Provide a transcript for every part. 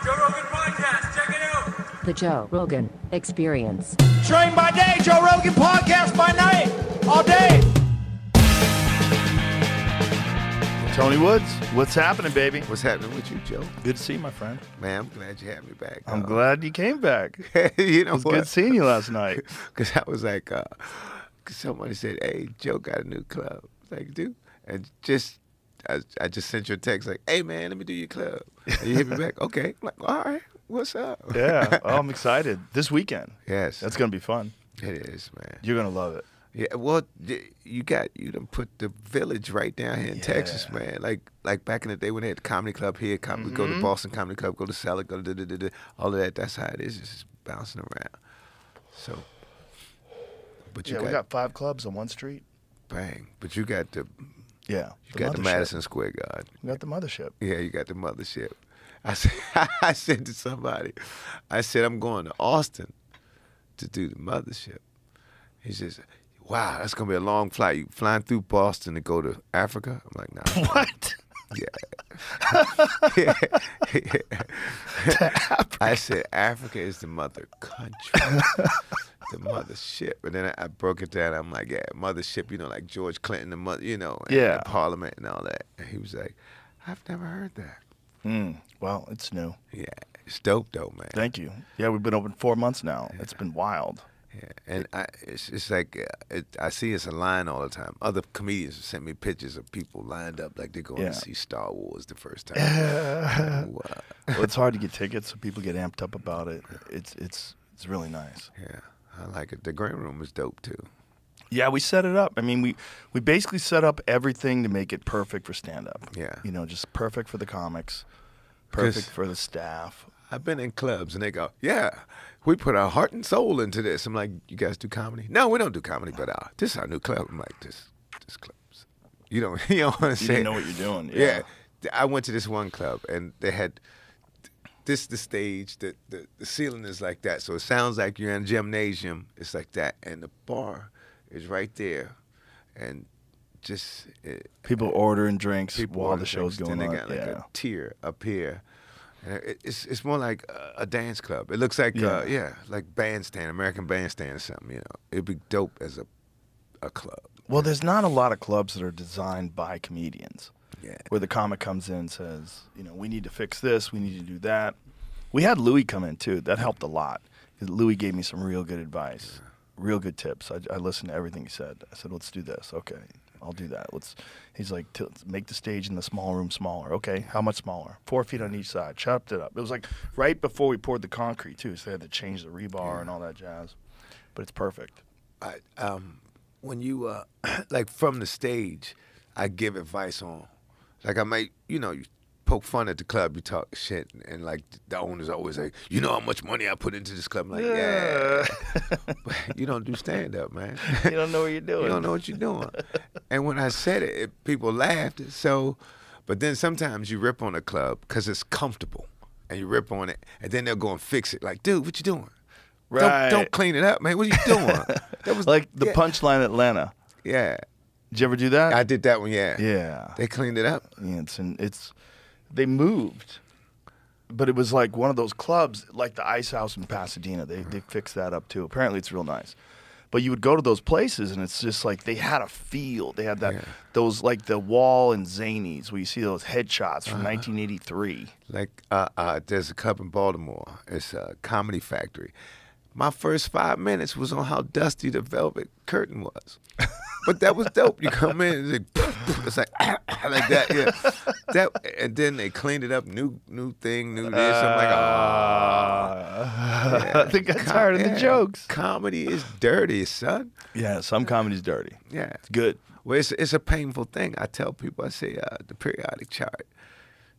Joe Rogan Podcast, check it out. The Joe Rogan Experience. Train by day, Joe Rogan Podcast by night, all day. Tony Woods, what's happening, baby? What's happening with you, Joe? Good to see you, my friend. Man, I'm glad you had me back. I'm glad you came back. You know, it was good seeing you last night. Because I was like, somebody said, "Hey, Joe got a new club." I was like, dude, and I just sent you a text like, "Hey, man, let me do your club." And you hit me back, okay. I'm like, all right, what's up? Yeah, oh, I'm excited. This weekend. Yes, that's gonna be fun. It is, man. You're gonna love it. Yeah, well, you done put the village right down here in Texas, man. Like back in the day when they had the comedy club here, we go to Boston Comedy Club, go to Salad, go to all of that. That's how it is, just bouncing around. So, but we got 5 clubs on one street. Bang! But you got the you got the Madison Square Garden. You got the mothership. Yeah, you got the mothership. I said to somebody, I said I'm going to Austin to do the mothership. He says, "Wow, that's gonna be a long flight. You flying through Boston to go to Africa?" I'm like, "Nah." What? Yeah. I said, "Africa is the mother country, the mothership." And then I broke it down. I'm like, "Yeah, mothership. You know, like George Clinton, the mother. You know, and the Parliament and all that." And he was like, "I've never heard that." Well, it's new. Yeah, it's dope, though, man. Thank you. Yeah, we've been open 4 months now. It's been wild. Yeah, and it's like I see it's a line all the time. Other comedians sent me pictures of people lined up like they're going to see Star Wars the first time. Well, it's hard to get tickets, so people get amped up about it. It's really nice. Yeah, I like it. The green room is dope too. Yeah, we set it up. I mean, we basically set up everything to make it perfect for stand-up. Yeah, you know, just perfect for the comics, perfect for the staff. I've been in clubs and they go, "Yeah, we put our heart and soul into this." I'm like, "You guys do comedy?" "No, we don't do comedy, but this is our new club." I'm like, "This club's." You know what I'm saying? You didn't know what you're doing. Yeah, I went to this one club and they had the stage. The ceiling is like that, so it sounds like you're in a gymnasium. It's like that, and the bar is right there, and just people ordering drinks while the show's going on. Then they got like a tier up here. It's more like a dance club. It looks like like bandstand, American Bandstand or something. You know, it'd be dope as a club. Well, there's not a lot of clubs that are designed by comedians. Yeah, where the comic comes in and says, you know, we need to fix this, we need to do that. We had Louis come in too. That helped a lot. Louis gave me some real good advice, real good tips. I listened to everything he said. I said, let's do this. Okay, I'll do that. He's like, make the stage in the small room smaller. Okay, how much smaller? 4 feet on each side. Chopped it up. It was like right before we poured the concrete too, so they had to change the rebar and all that jazz. But it's perfect. When you like from the stage, I give advice on, like I might, you poke fun at the club, you talk shit, and like the owner's always like, "You know how much money I put into this club?" I'm like, yeah. But you don't do stand up, man. You don't know what you're doing. You don't know what you're doing. And when I said it, people laughed. So, but then sometimes you rip on a club because it's comfortable, and you rip on it, and then they'll go and fix it. Like, dude, what you doing? Right. Don't clean it up, man. What are you doing? That was like the Punchline Atlanta. Yeah. Did you ever do that? I did that one. Yeah. Yeah. They cleaned it up. Yeah, they moved, but it was like one of those clubs, like the Ice House in Pasadena. They fixed that up too. Apparently, it's real nice. But you would go to those places, and it's just like they had a feel. They had those like the Wall and Zanies, where you see those headshots from 1983. Like there's a club in Baltimore. It's a Comedy Factory. My first 5 minutes was on how dusty the velvet curtain was. But that was dope. You come in, it's like like that, yeah. And then they cleaned it up, new thing, new this. I'm like, I think I'm tired of the jokes. Comedy is dirty, son. Yeah, some comedy's dirty. Yeah, it's good. Well, it's a painful thing. I tell people, I say the periodic chart,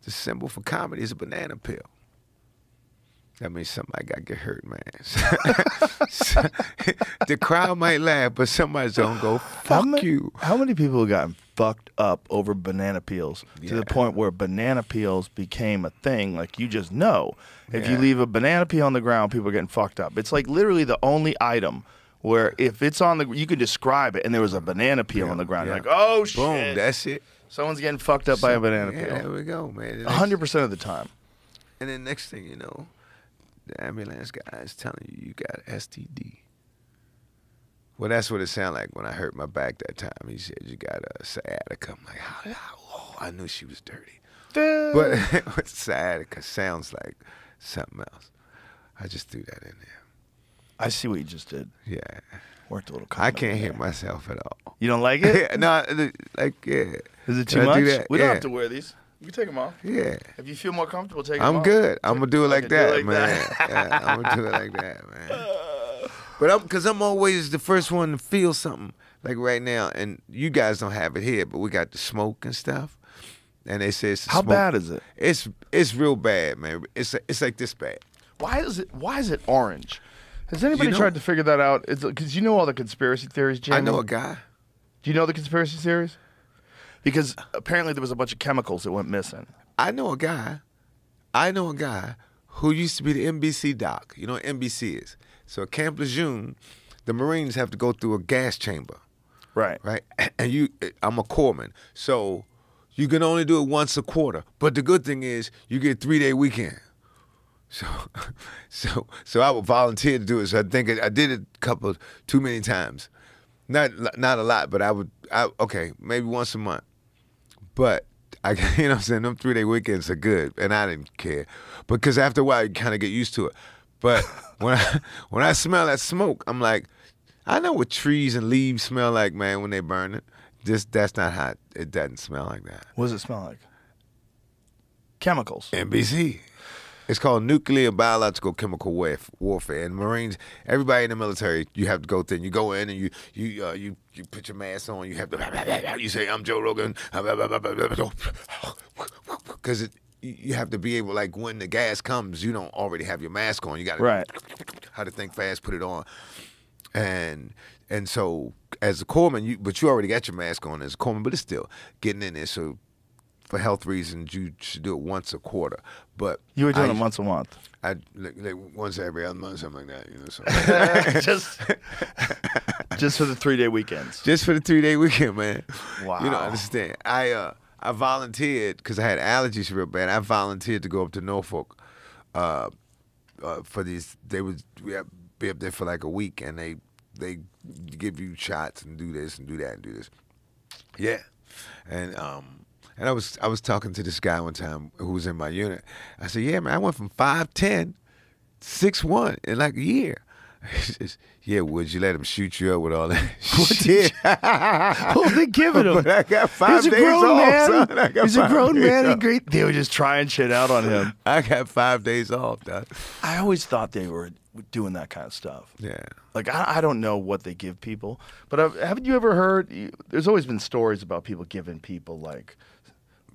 the symbol for comedy is a banana peel. That means somebody got to get hurt, man. The crowd might laugh, but somebody's going to go, fuck you. How many people have gotten fucked up over banana peels to the point where banana peels became a thing? Like, you just know. If you leave a banana peel on the ground, people are getting fucked up. It's like literally the only item where if it's on the, you can describe it, and there was a banana peel on the ground. You're like, oh, shit. Boom, that's it. Someone's getting fucked up by a banana peel. There we go, man. 100% of the time. And then next thing you know, the ambulance guy is telling you got STD. Well, that's what it sounded like when I hurt my back that time. He said, you got a sciatica. I'm like, oh, I knew she was dirty. But sciatica sounds like something else. I just threw that in there. I see what you just did. Yeah. Worked a little. I can't hear myself at all. You don't like it? No, like, yeah. Is it too Can I much? do that? We don't Yeah. have to wear these. You can take them off. Yeah. If you feel more comfortable, take them off. I'm good. I'm going to do it like Okay, do it that, like man. Yeah, I'm going to do it like that, man. But because I'm always the first one to feel something. Like right now, and you guys don't have it here, but we got the smoke and stuff. And they say it's the How smoke. bad is it? It's real bad, man. It's like this bad. Why is it orange? Has anybody You know- tried to figure that out? Because you know all the conspiracy theories, Jamie. I know a guy. Do you know the conspiracy theories? Because apparently there was a bunch of chemicals that went missing. I know a guy who used to be the NBC doc. You know what NBC is? So at Camp Lejeune, the Marines have to go through a gas chamber, Right. right? And I'm a corpsman, so you can only do it once a quarter. But the good thing is you get a 3-day weekend. So I would volunteer to do it. So I think I did it too many times. Not a lot, but okay, maybe once a month. But you know what I'm saying, them 3-day weekends are good, and I didn't care because after a while you kind of get used to it. But when I smell that smoke, I'm like, I know what trees and leaves smell like, man, when they burn it. That's not how it doesn't smell like that. What does it smell like? Chemicals. NBC. It's called nuclear biological chemical warfare. And Marines, everybody in the military, you have to go through. You go in and you put your mask on. You have to you say, I'm Joe Rogan, because you have to be able, like when the gas comes, you don't already have your mask on. You got to Right. how to think fast, put it on, and so as a corpsman, but you already got your mask on as a corpsman, but it's still getting in there. So for health reasons, you should do it once a quarter. But You were doing it once a month. I like once every other month, something like that. You know, so. just for the 3-day weekends. Just for the 3-day weekend, man. Wow. You don't understand. I volunteered because I had allergies real bad. I volunteered to go up to Norfolk for these. We have be up there for like a week, and they give you shots and do this and do that and do this. Yeah, and I was talking to this guy one time who was in my unit. I said, yeah, man, I went from 5'10" to 6'1" in like a year. He says, yeah, would you let him shoot you up with all that shit? What were they giving him? But I got 5 He's a days grown off, man. son. I got He's a 5 grown days man. off. They were just trying shit out on him. I got 5 days off, dog. I always thought they were doing that kind of stuff. Yeah. Like, I don't know what they give people, but haven't you ever heard, there's always been stories about people giving people, like,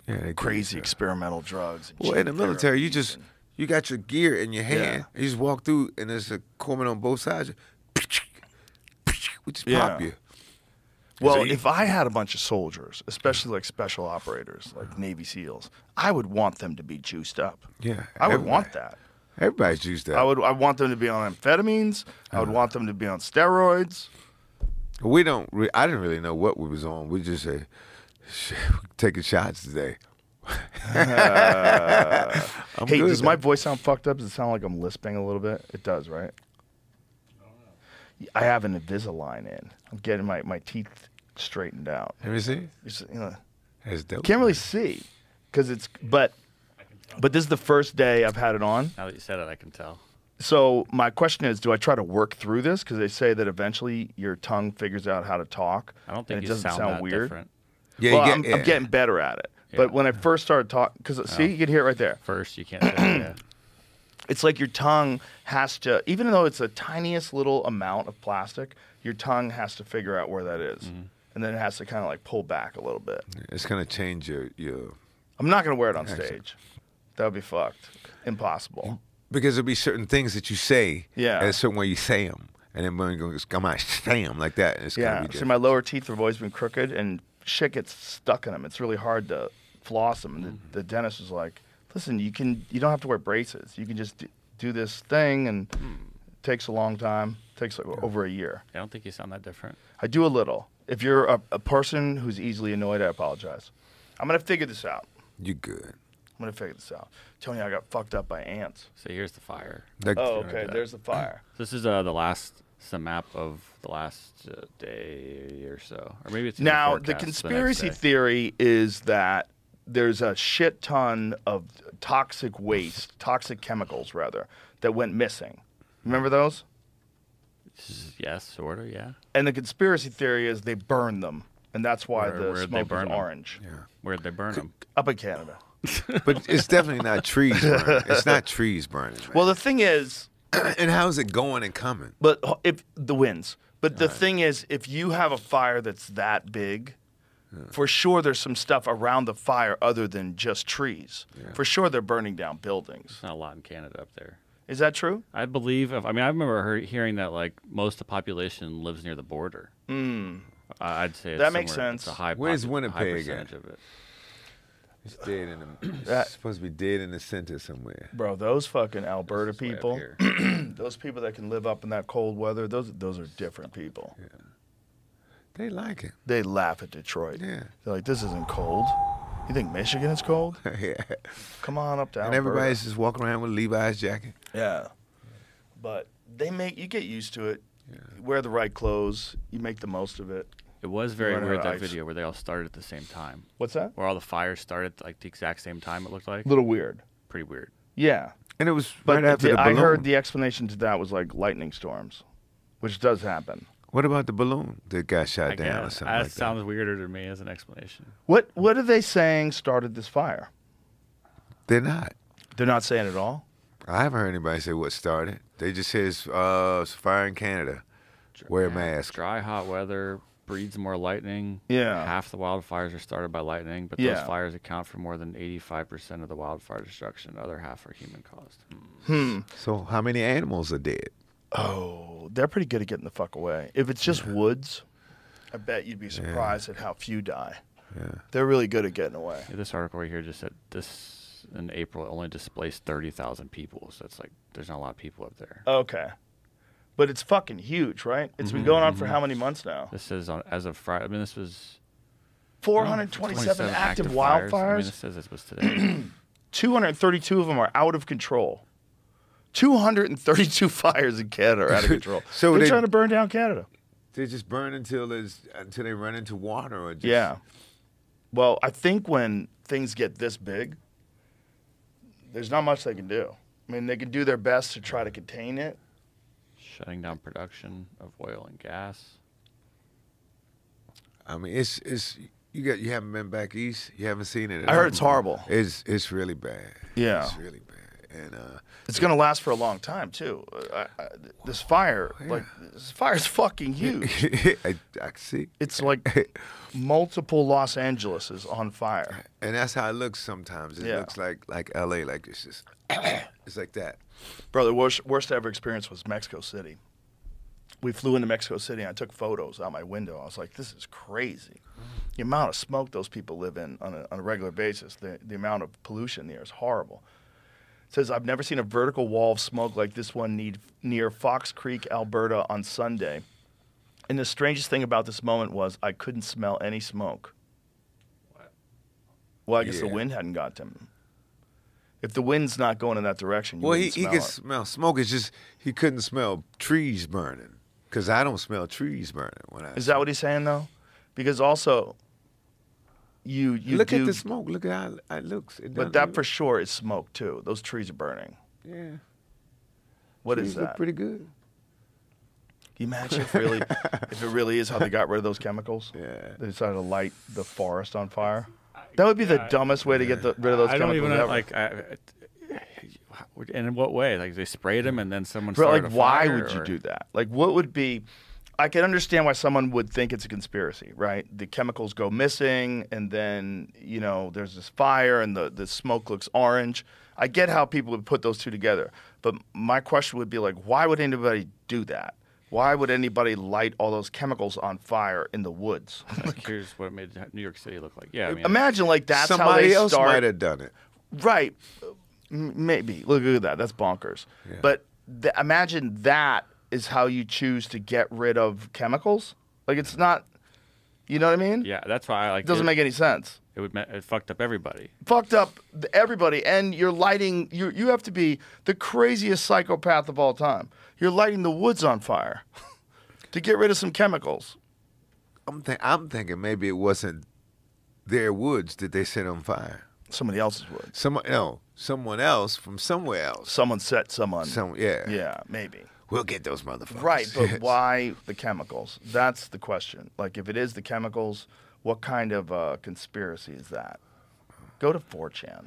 They crazy experimental drugs. And Well, in the cheap military, therapies you got your gear in your hand. Yeah. You just walk through, and there's a corpsman on both sides. We just Yeah. pop you. Well, So you- if I had a bunch of soldiers, especially like special operators, like Navy SEALs, I would want them to be juiced up. Yeah, I would everybody. want that. Everybody's used that. I want them to be on amphetamines. I would want them to be on steroids. I didn't really know what we was on. We just say, shit, we're taking shots today. I'm Hey, good does at my that. voice sound fucked up? Does it sound like I'm lisping a little bit? It does, right? I have an Invisalign in. I'm getting my teeth straightened out. Let me see. It's, you know, That's dope. can't really see because but this is the first day I've had it on. Now that you said it, I can tell. So my question is, do I try to work through this? Because they say that eventually your tongue figures out how to talk. I don't think and it you doesn't sound that weird. different. Yeah, Well, you I'm getting better at it. Yeah. But when I first started talking, because see, you can hear it right there. First, you can't say that. Yeah. It's like your tongue has to, even though it's the tiniest little amount of plastic, your tongue has to figure out where that is. And then it has to kind of like pull back a little bit. It's gonna change your I'm not going to wear it on stage. That would be fucked. Impossible. because there'll be certain things that you say. Yeah. And a certain way you say them, and then when you come out, say them like that. And it's Yeah. gonna be See, different. my lower teeth have always been crooked, and shit gets stuck in them. It's really hard to floss them. And the dentist was like, "Listen, you don't have to wear braces. You can just do this thing, and it takes a long time. It takes like over a year. I don't think you sound that different. I do a little. If you're a person who's easily annoyed, I apologize. I'm gonna figure this out. You good. gonna figure this out. Tony, I got fucked up by ants. So here's the fire. Like, Oh, okay. There's the fire. This is some map of the last day or so, or maybe it's in Now, the the forecast conspiracy next day. theory is that there's a shit ton of toxic waste, toxic chemicals rather, that went missing. Remember those? Yes, sort of, yeah. And the conspiracy theory is they burned them, and that's why Where'd the they smoke burn is them? orange. Where'd they burn them? Up in Canada. but it's definitely not trees burning. It's not trees burning. Man. Well, the thing is, and how's it going and coming? but if the winds. But the thing is, if you have a fire that's that big, for sure there's some stuff around the fire other than just trees. For sure they're burning down buildings. There's not a lot in Canada up there. Is that true? I believe. I remember hearing that like most of the population lives near the border. I'd say That makes somewhere- sense. It's a high. Where's high Winnipeg percentage at? of it? It's dead in the. It's supposed to be dead in the center somewhere. Bro, those fucking Alberta It's way up people, here. those people that can live up in that cold weather, those are different people. They like it. They laugh at Detroit. Yeah. They're like, this isn't cold. You think Michigan is cold? Yeah. Come on up to And Alberta. everybody's just walking around with Levi's jacket. Yeah. But you get used to it. You wear the right clothes. You make the most of it. It was very Running weird, out of that ice. video where they all started at the same time. What's that? Where all the fires started like the exact same time, it looked like. Little weird. Pretty weird. Yeah. And it was But right after the I balloon. heard the explanation to that was like lightning storms, which does happen. What about the balloon that got shot I down or guess. something That like sounds weirder to me as an explanation. What are they saying started this fire? that? They're not. They're not saying at all? I haven't heard anybody say what started. They just say it's a fire in Canada. Wear a Yeah, mask. Dry, hot weather breeds more lightning. Yeah. Half the wildfires are started by lightning, but Yeah. those fires account for more than 85% of the wildfire destruction. The other half are human caused. So how many animals are dead? Oh, they're pretty good at getting the fuck away. If it's just woods, I bet you'd be surprised at how few die. Yeah. They're really good at getting away. Yeah, this article right here just said this in April only displaced 30,000 people. So it's like there's not a lot of people up there. Okay. But it's fucking huge, right? It's been going on for how many months now? This says as of Friday. I mean, this was 427 active fires. wildfires. I mean, it says this was today. 232 of them are out of control. 232 fires in Canada are out of control. So They're they- trying to burn down Canada. They just burn until they run into water or just Yeah. Well, I think when things get this big, there's not much they can do. I mean, they can do their best to try to contain it. Shutting down production of oil and gas. I mean, it's you haven't been back east. You haven't seen it. At I heard all? it's horrible. It's really bad. Yeah. It's really bad. And It's going to last for a long time, too. This fire, this fire's fucking huge. I see. It's like multiple Los Angeleses on fire. And that's how it looks sometimes. It Yeah. looks like LA, like it's just it's like that. Bro, the worst ever experience was Mexico City. We flew into Mexico City, and I took photos out my window. I was like, this is crazy. The amount of smoke those people live in on a regular basis, the amount of pollution there is horrible. It says, I've never seen a vertical wall of smoke like this one near Fox Creek, Alberta on Sunday. And the strangest thing about this moment was I couldn't smell any smoke. Well, I guess the Yeah. wind hadn't got to him. If the wind's not going in that direction, you Well, he wouldn't smell could it. smell smoke. It's just he couldn't smell trees burning because I don't smell trees burning when I. Is that what he's saying, though? Because also, you look do, at the smoke. Look at how it looks. It but doesn't that look- for sure is smoke too. Those trees are burning. yeah. What trees is look that? pretty good. Can you imagine if it really is how they got rid of those chemicals? Yeah. They decided to light the forest on fire. That would be the dumbest way to get rid of those I don't chemicals even know, ever. like. And in what way? Like they sprayed them and then someone But started like, a why fire, would you or- do that? Like, what would be? I can understand why someone would think it's a conspiracy, right? The chemicals go missing, and then there's this fire, and the smoke looks orange. I get how people would put those two together, but my question would be like, why would anybody do that? Why would anybody light all those chemicals on fire in the woods? Like, here's what it made New York City look like. Yeah, I mean, Imagine like that's how Somebody they else start. might have done it. Right. Maybe. Look at that. That's bonkers. Yeah. But imagine that is how you choose to get rid of chemicals. Like, it's not, You know what I mean? Yeah, that's why I like. It doesn't make any sense. It fucked up everybody. Fucked up everybody, and you're lighting. You have to be the craziest psychopath of all time. You're lighting the woods on fire to get rid of some chemicals. I'm thinking maybe it wasn't their woods that they set on fire. Somebody else's woods. Someone else from somewhere else. Someone set someone. Yeah. Yeah, maybe. We'll get those motherfuckers. Right, but why the chemicals? That's the question. Like, if it is the chemicals, what kind of conspiracy is that? Go to 4chan.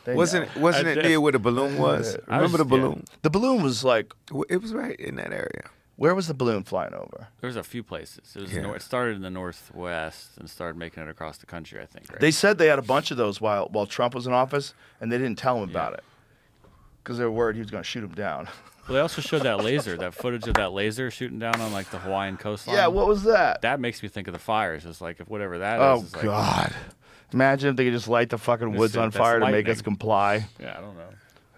They Wasn't know. it near where the balloon was? Remember the balloon? The balloon was like, It was right in that area. where was the balloon flying over? There's a few places. It was Yeah. it started in the northwest and started making it across the country, I think. Right? They said they had a bunch of those while Trump was in office, and they didn't tell him about it because they were worried he was going to shoot him down. Well, they also showed that footage of that laser shooting down on like the Hawaiian coastline. Yeah, what was that? That makes me think of the fires. It's like if whatever that is. Oh, It's like, God. Imagine if they could just light the fucking woods on that's fire to make us lightning. comply. Yeah, I don't know.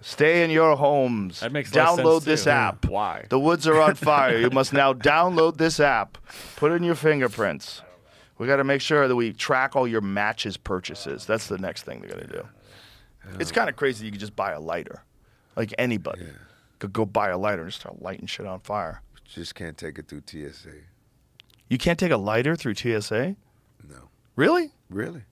Stay in your homes. That makes less Download sense, this too. app. Why? The woods are on fire. You must now download this app. Put in your fingerprints. We got to make sure that we track all your matches purchases. That's the next thing they're going to do. It's kind of crazy. You could just buy a lighter. Like anybody could go buy a lighter and start lighting shit on fire. Just can't take it through TSA. You can't take a lighter through TSA? No. Really? Really?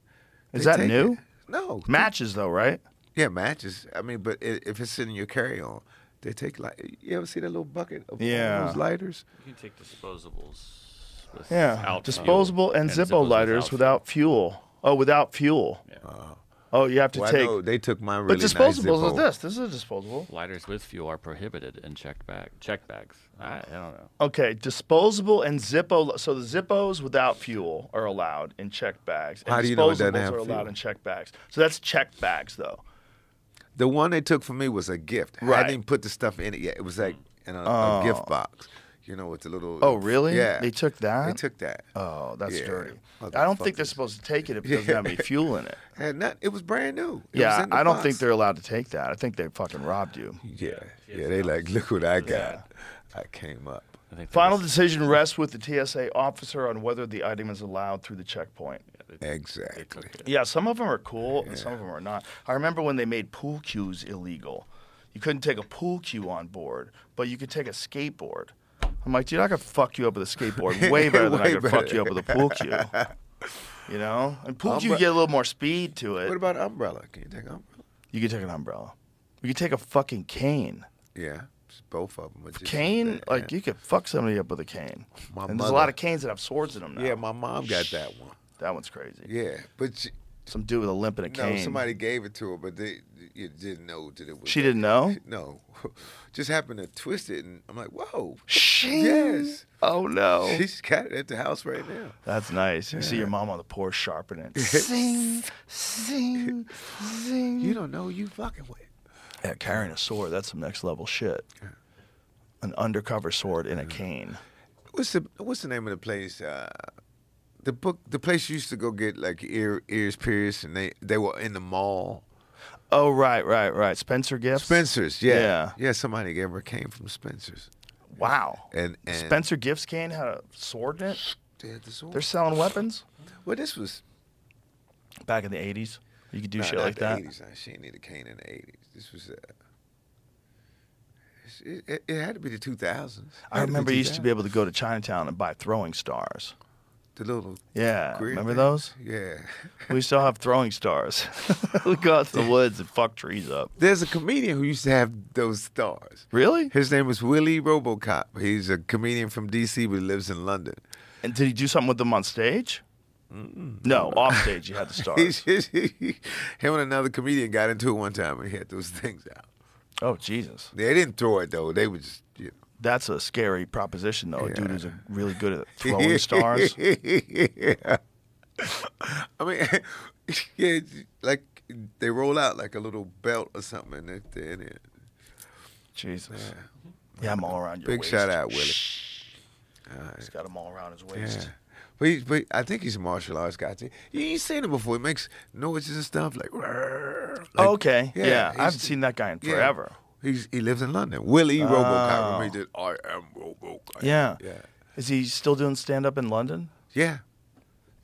Is They that take new? it. No. Matches, though, right? Yeah, matches. I mean, but if it's in your carry-on, they take like. You ever see that little bucket of all those lighters? You can take disposables. Yeah. Disposable and Zippo lighters without fuel. Oh, without fuel. Yeah. Oh, you have to Well, I take. know they took my really But disposables nice is Zippo. this. This is a disposable. Lighters with fuel are prohibited in check bags. I don't know. Okay, disposable and Zippo. So the Zippos without fuel are allowed in checked bags. And How do you know it doesn't disposables have are allowed fuel? in checked bags. So that's checked bags, though. The one they took for me was a gift. I Right. hadn't even put the stuff in it yet. It was like in a gift box. You know, with the little. Oh, really? Yeah. They took that? They took that. Oh, that's Yeah. dirty. I don't think they're Motherfuckers. supposed to take it if it doesn't have any fuel in it. It was brand new. It was Yeah, in the I don't box. think they're allowed to take that. I think they fucking robbed you. Yeah. They like, look what I got. I came up. I think Final decision rests with the TSA officer on whether the item is allowed through the checkpoint. Exactly. Yeah, some of them are cool and some of them are not. I remember when they made pool cues illegal. You couldn't take a pool cue on board, but you could take a skateboard. I'm like, dude, I could fuck you up with a skateboard way better than I Way could fuck better. you up with a pool cue. You know? And pool cue, you Umbre- get a little more speed to it. What about umbrella? Can you take umbrella? You could take an umbrella. You could take a fucking cane. Yeah. Both of them. Cane, like you could fuck somebody up with a cane. My And there's a mother- lot of canes that have swords in them now. Yeah, my mom got that one. That one's crazy. Yeah, but Some dude with a limp and a cane. no, somebody gave it to her, but you didn't know that it was. She didn't know? No, just happened to twist it, and I'm like, whoa. Shing. Yes. Oh no. She's got it at the house right now. That's nice. You see your mom on the porch sharpening it. Zing, zing, zing. You don't know who you fucking with. Yeah, carrying a sword, that's some next level shit. An undercover sword in a cane. What's the name of the place? The place you used to go get like ears pierced, and they were in the mall. Oh, right. Spencer Gifts? Spencer's, Yeah. yeah. Somebody gave her a cane from Spencer's. Wow. And Spencer Gifts cane had a sword in it? They had the sword. They're selling weapons? Well, this was Back in the 80s? You could do nah, shit not like the that? 80s. Nah, she didn't need a cane in the 80s. This was it had to be the 2000s. I remember you used to be able to go to Chinatown and buy throwing stars. The little Yeah. green Remember thing. those? Yeah. We still have throwing stars. We go out to the woods and fuck trees up. There's a comedian who used to have those stars. Really? His name was Willie RoboCop. He's a comedian from D.C., but he lives in London. And did he do something with them on stage? No, off stage he had the stars. Him and another comedian got into it one time, and he had those things out. Oh, Jesus. They didn't throw it, though. They would just, That's a scary proposition, though. A dude Yeah. who's really good at throwing stars. Yeah. I mean, yeah, it's like they roll out like a little belt or something, and they're in it. Jesus. Yeah, I'm all around your Big waist. shout out, Willie. He's got him all around his waist. Yeah. But I think he's a martial arts guy too. You ain't seen him before. He makes noises and stuff like. Oh, okay. Yeah, I he's- haven't seen that guy in forever. He lives in London. Willie RoboCop. Remember he did I am RoboCop. Yeah. Yeah. Is he still doing stand-up in London? Yeah.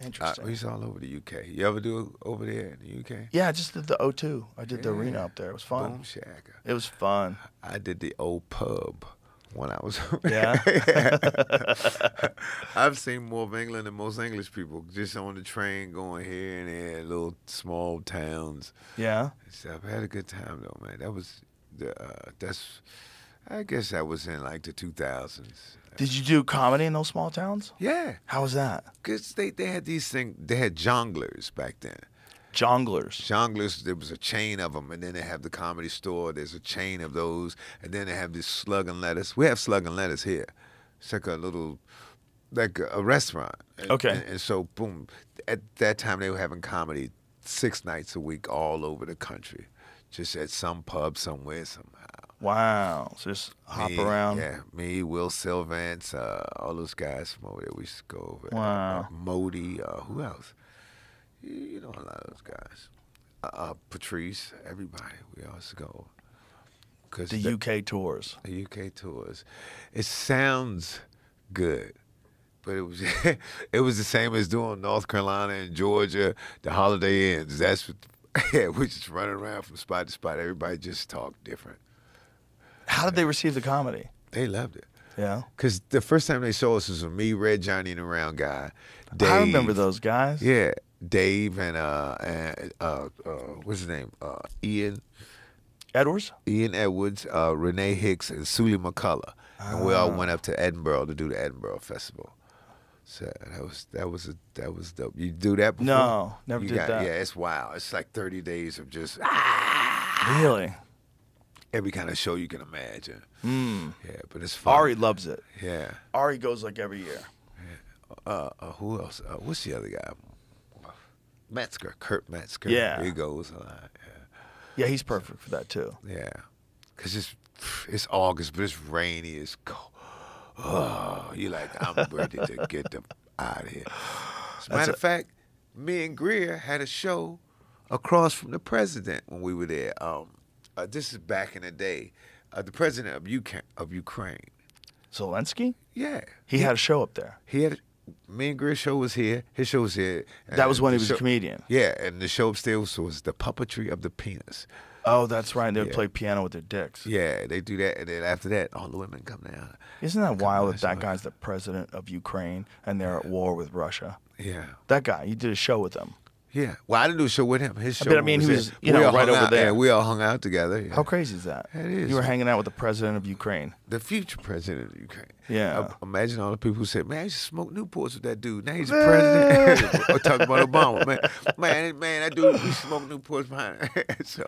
Interesting. He's all over the UK. You ever do it over there in the UK? Yeah, I just did the O2. I did the arena up there. It was fun. Boom Shack. It was fun. I did the old pub when I was. Yeah. I've seen more of England than most English people. Just on the train, going here and there, little small towns. Yeah. So I had a good time though, man. That was that's. I guess that was in like the 2000s. Did you do comedy in those small towns? Yeah. How was that? Cause they had these things. They had jongleurs back then. Jongleurs. Jongleurs, there was a chain of them, and then they have the Comedy Store. There's a chain of those, and then they have this Slug and Lettuce. We have Slug and Lettuce here. It's like a little, like a restaurant. Okay. And so, boom, at that time they were having comedy 6 nights a week all over the country, just at some pub somewhere somehow. Wow. So just hop around. Yeah, me, Will Sylvance, all those guys from over there. We used to go over. Wow. Modi, who else? You know a lot of those guys. Patrice, everybody. We all used to go. Cause The UK tours. The UK tours. It sounds good, but it was it was the same as doing North Carolina and Georgia, the Holiday Inns. That's what. Yeah, we just running around from spot to spot. Everybody just talked different. How did they receive the comedy? They loved it. Yeah. Because the first time they saw us was with me, Red Johnny, and the Round Guy. Dave, I remember those guys. Yeah, Dave and what's his name? Ian Edwards? Edwards, Renee Hicks, and Sully McCullough. And we all went up to Edinburgh to do the Edinburgh Festival. So that was dope. You do that before? No, never did that. Yeah, it's wild. It's like 30 days of just Really? every kind of show you can imagine. Yeah, but it's fun. Ari loves it. Yeah. Ari goes like every year. Who else? What's the other guy? Metzger, Kurt Metzger. Yeah. He goes a lot. Yeah, he's perfect for that too. Yeah. Because it's August, but it's rainy. It's cold. Oh, you're like, I'm ready to get them out of here. As a matter of fact, me and Greer had a show across from the president when we were there. This is back in the day. The president of Ukraine. Zelensky? Yeah. He had a show up there. Me and Greer's show was here. His show was here. That was when he the was a comedian. Yeah, and the show upstairs was the puppetry of the penis. Oh, that's right. They would play piano with their dicks. Yeah, they do that, and then after that, all the women come down. Isn't that wild that guy's the president of Ukraine and they're at war with Russia? Yeah. That guy, you did a show with him. Yeah. Well, I didn't do a show with him. His show. But I mean, he was, there. We all right hung over out, there. Yeah, we all hung out together. Yeah. How crazy is that? It is. You were hanging out with the president of Ukraine. The future president of Ukraine. Yeah. Imagine all the people who said, "Man, I used to smoke Newports with that dude. Now he's the president." Or talking about Obama, man, that dude we smoke Newports behind. So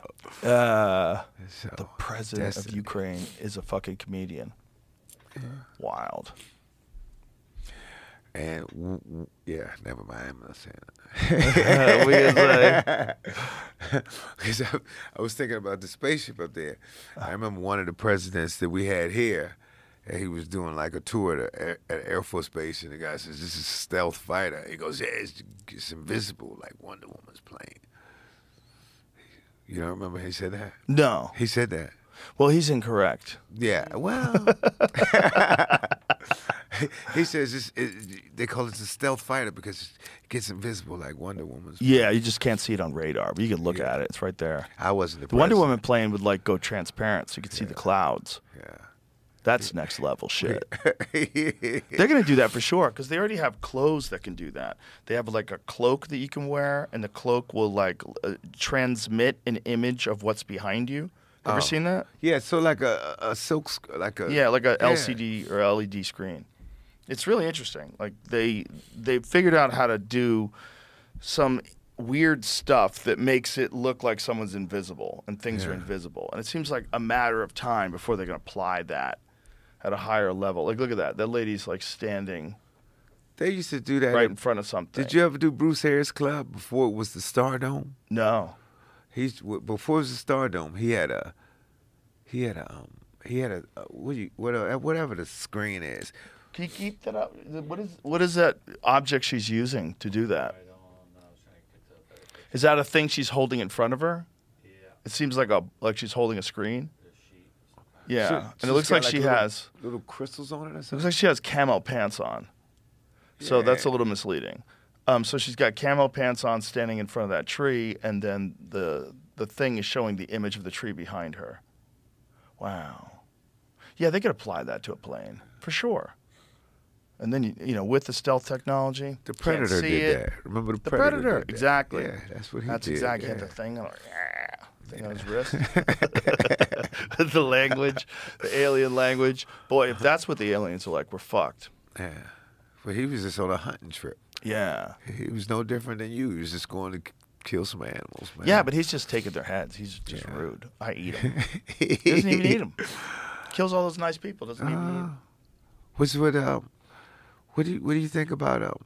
The president of Ukraine is a fucking comedian. Wild. And yeah, never mind. I'm not saying that. Because I was thinking about the spaceship up there. I remember one of the presidents that we had here, and he was doing like a tour at Air Force Base, and the guy says, "This is a stealth fighter." He goes, "Yeah, it's invisible, like Wonder Woman's plane." You don't remember he said that? No. He said that. Well, he's incorrect. Yeah, well. He says they call it a stealth fighter because it gets invisible like Wonder Woman's. Yeah, you just can't see it on radar, but you can look at it. It's right there. I wasn't the Wonder Woman plane would like go transparent, so you could see the clouds. Yeah. That's next level shit. They're gonna do that for sure because they already have clothes that can do that. They have like a cloak that you can wear, and the cloak will like transmit an image of what's behind you. Ever seen that? Yeah, so like a silk, like a LCD or LED screen. It's really interesting. Like they figured out how to do some weird stuff that makes it look like someone's invisible and things are invisible. And it seems like a matter of time before they can apply that at a higher level. Like look at that. That lady's like standing. They used to do that right in front of something. Did you ever do Bruce Harris Club before it was the Stardome? No. Before it was the Stardome, he had a whatever the screen is. Can you keep that up? What is that object she's using to do that? I don't know. I was trying to get that. Is that a thing she's holding in front of her? Yeah. It seems like she's holding a screen. Yeah, and it looks like she has little crystals on it or something. Looks like she has camo pants on. So that's a little misleading. So she's got camo pants on, standing in front of that tree, and then the thing is showing the image of the tree behind her. Wow. Yeah, they could apply that to a plane for sure. And then you know, with the stealth technology, The can't Predator see did it. that. Remember the The Predator? Predator, did that. exactly. Yeah, that's what he That's did. exactly yeah. the thing. Thing on his wrist. The language, the alien language. Boy, if that's what the aliens are like, we're fucked. Yeah. But he was just on a hunting trip. Yeah. He was no different than you. He was just going to kill some animals, man. Yeah, but he's just taking their heads. He's just rude. I eat him. He doesn't even eat them. Kills all those nice people. Doesn't even eat 'em. What do you think about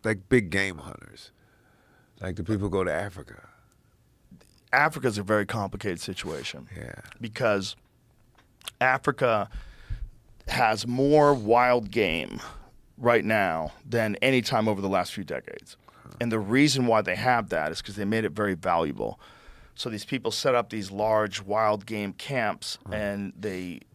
like big game hunters, like the people who go to Africa? Africa's a very complicated situation. Yeah. Because Africa has more wild game right now than any time over the last few decades. And the reason why they have that is because they made it very valuable. So these people set up these large wild game camps, and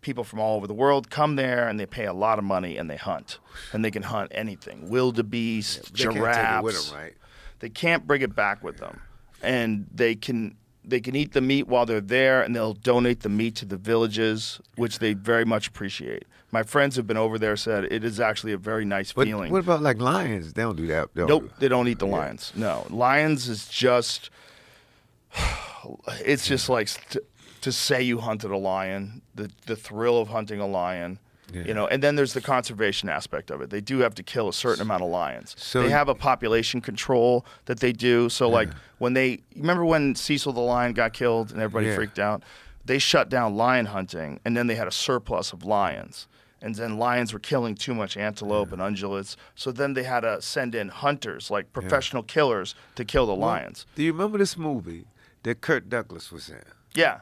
people from all over the world come there, and they pay a lot of money, and they hunt. And they can hunt anything: wildebeest, They can't giraffes. take it with them, right? They can't bring it back with them, and they can eat the meat while they're there, and they'll donate the meat to the villages, which they very much appreciate. My friends have been over there, said it is actually a very nice But feeling. what about like lions? They don't do that. Nope, they don't eat the lions. No, lions is just, it's just like to say you hunted a lion, the thrill of hunting a lion. You know, and then there's the conservation aspect of it. They do have to kill a certain amount of lions. So they have a population control that they do. So like you remember when Cecil the lion got killed and everybody freaked out? They shut down lion hunting, and then they had a surplus of lions. And then lions were killing too much antelope and ungulates. So then they had to send in hunters, like professional killers, to kill the lions. Do you remember this movie that Kirk Douglas was in? Yeah.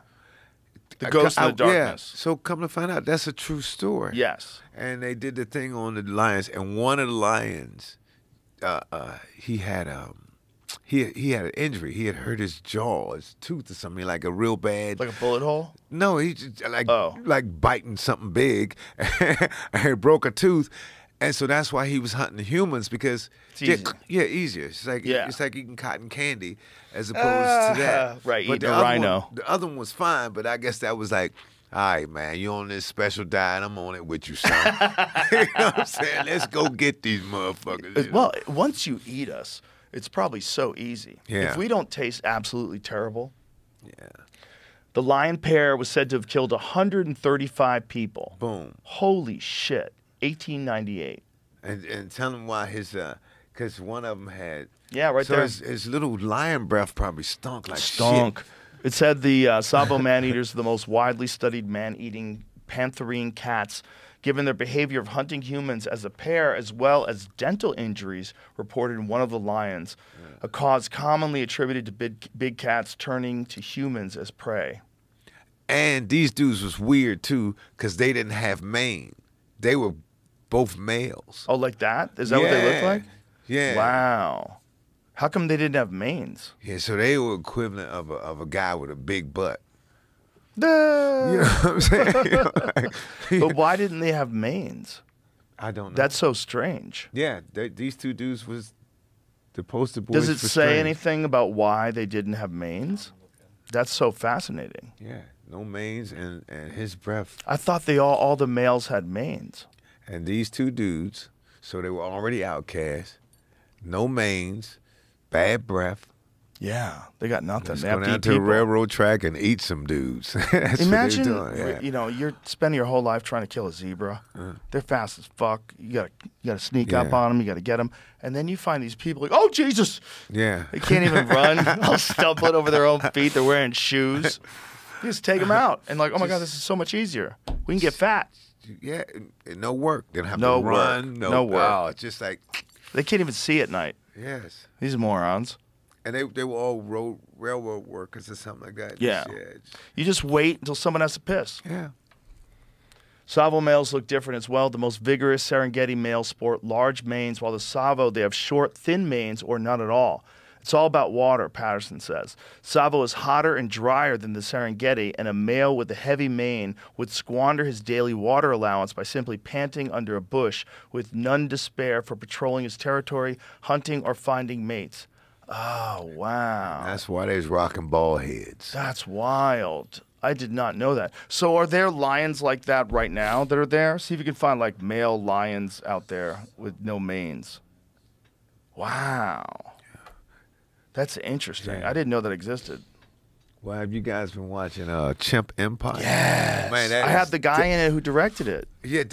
The Ghost in the Darkness. Yeah. So come to find out, that's a true story. Yes. And they did the thing on the lions, and one of the lions, he had an injury. He had hurt his jaw, his tooth, or something, like a real bad. Like a bullet hole? No, he just like biting something big, and broke a tooth, and so that's why he was hunting humans, because It's easy. easier. It's like eating cotton candy as opposed to that. Right, But eating the a other rhino. the other one was fine, but I guess that was like, all right, man, you on this special diet, I'm on it with you, son. You know what I'm saying? Let's go get these motherfuckers. you know? Well, once you eat us, it's probably so easy. Yeah. If we don't taste absolutely terrible. Yeah. The lion pair was said to have killed 135 people. Boom. Holy shit. 1898. And tell him why because one of them had. Yeah, right so there. His little lion breath probably stunk like Stunk. shit. It said the Savo man-eaters are the most widely studied man-eating pantherine cats, given their behavior of hunting humans as a pair, as well as dental injuries reported in one of the lions, a cause commonly attributed to big cats turning to humans as prey. And these dudes was weird too, because they didn't have mane. They were both males. Oh, like that? Is that what they look like? Yeah. Wow. How come they didn't have manes? Yeah, so they were equivalent of a guy with a big butt. Duh. You know what I'm saying? You know, like, But why didn't they have manes? I don't know. That's so strange. Yeah, these two dudes was the poster boys. Does it for say strange. anything about why they didn't have manes? That's so fascinating. Yeah, no manes, and his breath. I thought all the males had manes. And these two dudes, so they were already outcast, no manes, bad breath. Yeah, they got nothing. Just They go have to down eat to a people. railroad track and eat some dudes. That's Imagine, what they're doing. Yeah. you're spending your whole life trying to kill a zebra. They're fast as fuck. You gotta sneak up Yeah. on them. You gotta get them, and then you find these people like, oh Jesus, Yeah. they can't even run. All stumbling over their own feet. They're wearing shoes. You just take them out, and like, oh my god, this is so much easier. We can get fat. Yeah, and no work. They don't have No to run. work. No, No work. Oh, it's just like, They can't even see at night. yes. These morons. And they were all railroad workers or something like that. Yeah. You just wait until someone has to piss. Yeah. Savo males look different as well. The most vigorous Serengeti males sport large manes, while the Savo, they have short, thin manes or none at all. It's all about water, Patterson says. Tsavo is hotter and drier than the Serengeti, and a male with a heavy mane would squander his daily water allowance by simply panting under a bush with none to spare for patrolling his territory, hunting, or finding mates. Oh, wow. That's why there's rocking ball heads. That's wild. I did not know that. So are there lions like that right now that are there? See if you can find like male lions out there with no manes. Wow. That's interesting. Yeah. I didn't know that existed. Well, have you guys been watching Chimp Empire? Yes. Man, I had the guy in it who directed it. Yeah,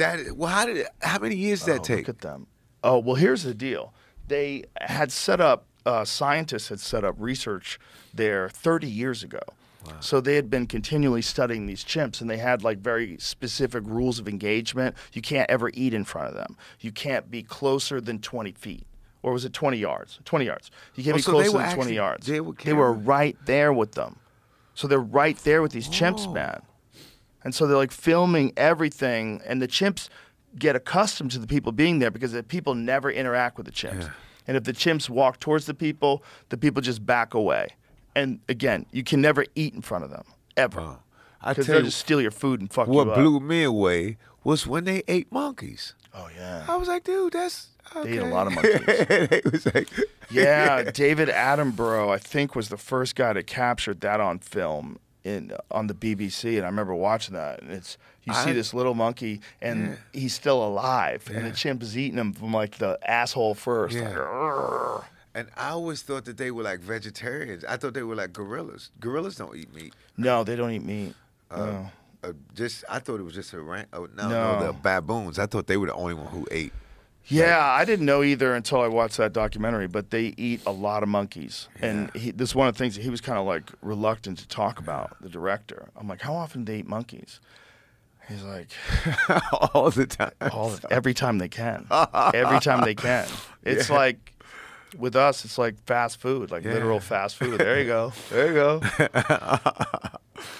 how many years did that take? Look at them. Oh, well, here's the deal. They had set up, scientists had set up research there 30 years ago. Wow. So they had been continually studying these chimps, and they had like very specific rules of engagement. You can't ever eat in front of them. You can't be closer than 20 feet. Or was it 20 yards? 20 yards. You can't be so closer they were than 20 actually yards. there with They were cameras? right there with them. So they're right there with these chimps, man. And so they're like filming everything, and the chimps get accustomed to the people being there because the people never interact with the chimps. Yeah. And if the chimps walk towards the people just back away. And again, you can never eat in front of them, ever. Wow. I Because tell they'll you, just steal your food and fuck you what up. blew me away was when they ate monkeys. Oh, yeah. I was like, dude, that's okay. They ate a lot of monkeys. They was like, Yeah, David Attenborough, I think, was the first guy that captured that on film on the BBC, and I remember watching that. And you see this little monkey, and he's still alive, and the chimp is eating him from like the asshole first. Yeah. Like, "Arrgh." And I always thought that they were like vegetarians. I thought they were like gorillas. Gorillas don't eat meat. No, they don't eat meat. No. I thought it was just a rank. No. The baboons. I thought they were the only one who ate. Yeah, I didn't know either until I watched that documentary, but they eat a lot of monkeys. And this is one of the things that he was kind of like reluctant to talk about, the director. I'm like, how often do they eat monkeys? He's like, all the time. Every time they can. Every time they can. It's like, with us, it's like fast food, like literal fast food. There you go. There you go.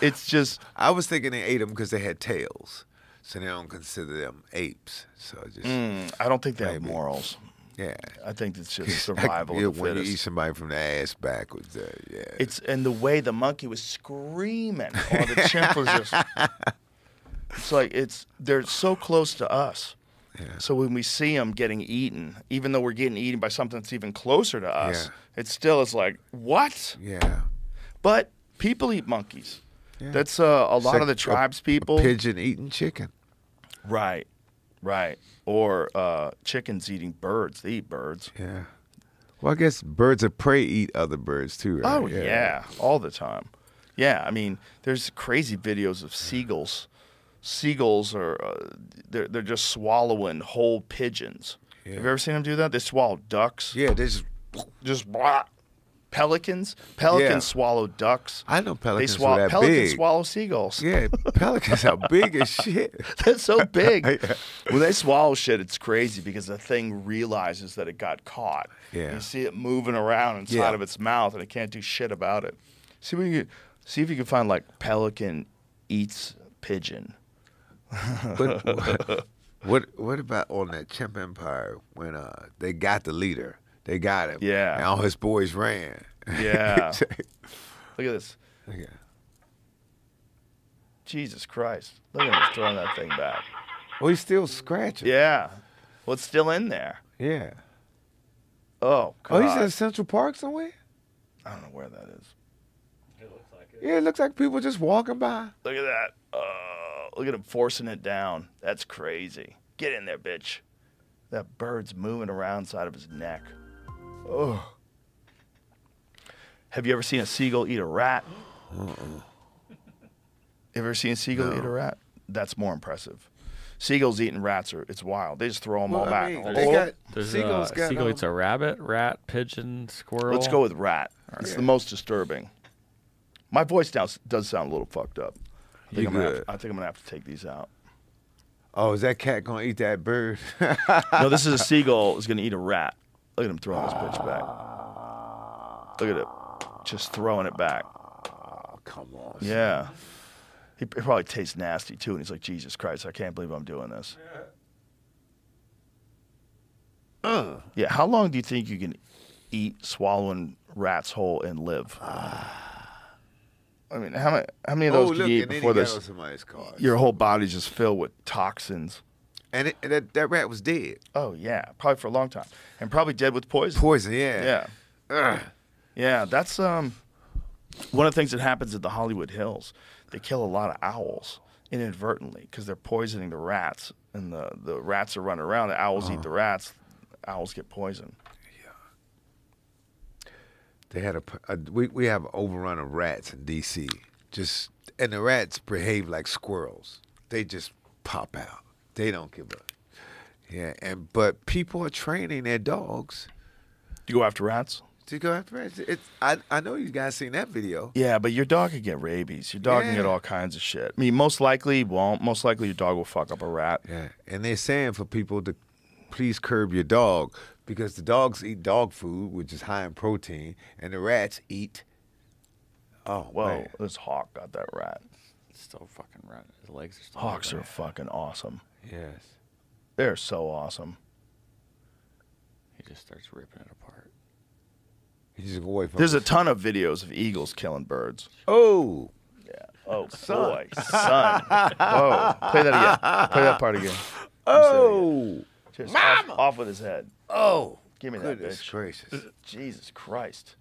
It's just. I was thinking they ate them because they had tails. So they don't consider them apes. So just I don't think they have maybe. morals. Yeah. I think it's just survival of the when you fittest. eat somebody from the ass backwards, And the way the monkey was screaming while the chimp was just. It's like they're so close to us. Yeah. So when we see them getting eaten, even though we're getting eaten by something that's even closer to us, it still is like, what? Yeah. But people eat monkeys. Yeah. That's a lot like of the tribes people. Pigeon eating chicken. Right. Or chickens eating birds. They eat birds. Yeah. Well, I guess birds of prey eat other birds too, right? Oh, yeah. All the time. Yeah, I mean, there's crazy videos of seagulls. Seagulls are they're just swallowing whole pigeons. Yeah. Have you ever seen them do that? They swallow ducks. Yeah, they Just blah. Pelicans swallow ducks. I know pelicans They swallow were that pelicans big. swallow seagulls. Yeah, pelicans are big as shit. They're so big. When they swallow shit, it's crazy because the thing realizes that it got caught. Yeah. You see it moving around inside of its mouth, and it can't do shit about it. See if you can find like pelican eats pigeon. But what about on that Chimp Empire when they got the leader? They got him. Yeah. And all his boys ran. Yeah. Look at this. Okay. Jesus Christ. Look at him just throwing that thing back. Well, he's still scratching. Yeah. Well, it's still in there. Yeah. Oh, God. Oh, he's at Central Park somewhere? I don't know where that is. Yeah, it looks like people just walking by. Look at that. Look at him forcing it down. That's crazy. Get in there, bitch. That bird's moving around inside of his neck. Oh. Have you ever seen a seagull eat a rat? Ever seen a seagull eat a rat? That's more impressive. Seagulls eating rats it's wild. They just throw them all back. Seagull eats a rabbit, rat, pigeon, squirrel. Let's go with rat. It's the most disturbing. My voice now does sound a little fucked up. I think I'm gonna have to take these out. Oh, is that cat gonna eat that bird? No, this is a seagull is gonna eat a rat. Look at him throwing this bitch back. Look at it, just throwing it back. Oh, come on. Yeah, he probably tastes nasty too, and he's like, Jesus Christ, I can't believe I'm doing this. Yeah, how long do you think you can eat swallowing rats whole and live. I mean, how many of those can you eat before this? Your whole body's just filled with toxins. And that rat was dead. Oh yeah, probably for a long time, and probably dead with poison. Poison, yeah. Yeah. Yeah, that's one of the things that happens at the Hollywood Hills. They kill a lot of owls inadvertently because they're poisoning the rats, and the rats are running around. The owls eat the rats. Owls get poisoned. They had we have an overrun of rats in D.C. And the rats behave like squirrels. They just pop out. They don't give up. Yeah, but people are training their dogs You go after rats? to go after rats. I know you guys seen that video. Yeah, but your dog could get rabies. Your dog can get all kinds of shit. I mean, most likely he won't. Most likely your dog will fuck up a rat. Yeah, and they're saying for people to please curb your dog because the dogs eat dog food, which is high in protein, and the rats eat. Oh, Whoa, man. this hawk got that rat. It's still fucking rat. His legs are still. Hawks are fucking awesome. Yes. They're so awesome. He just starts ripping it apart. You just go away from There's a us. ton of videos of eagles killing birds. Oh. Yeah. Oh, boy. Son. Whoa. Play that again. Play that part again. Oh. Just Mama! off with his head. Oh. Give me that Goodness bitch. gracious. Jesus Christ.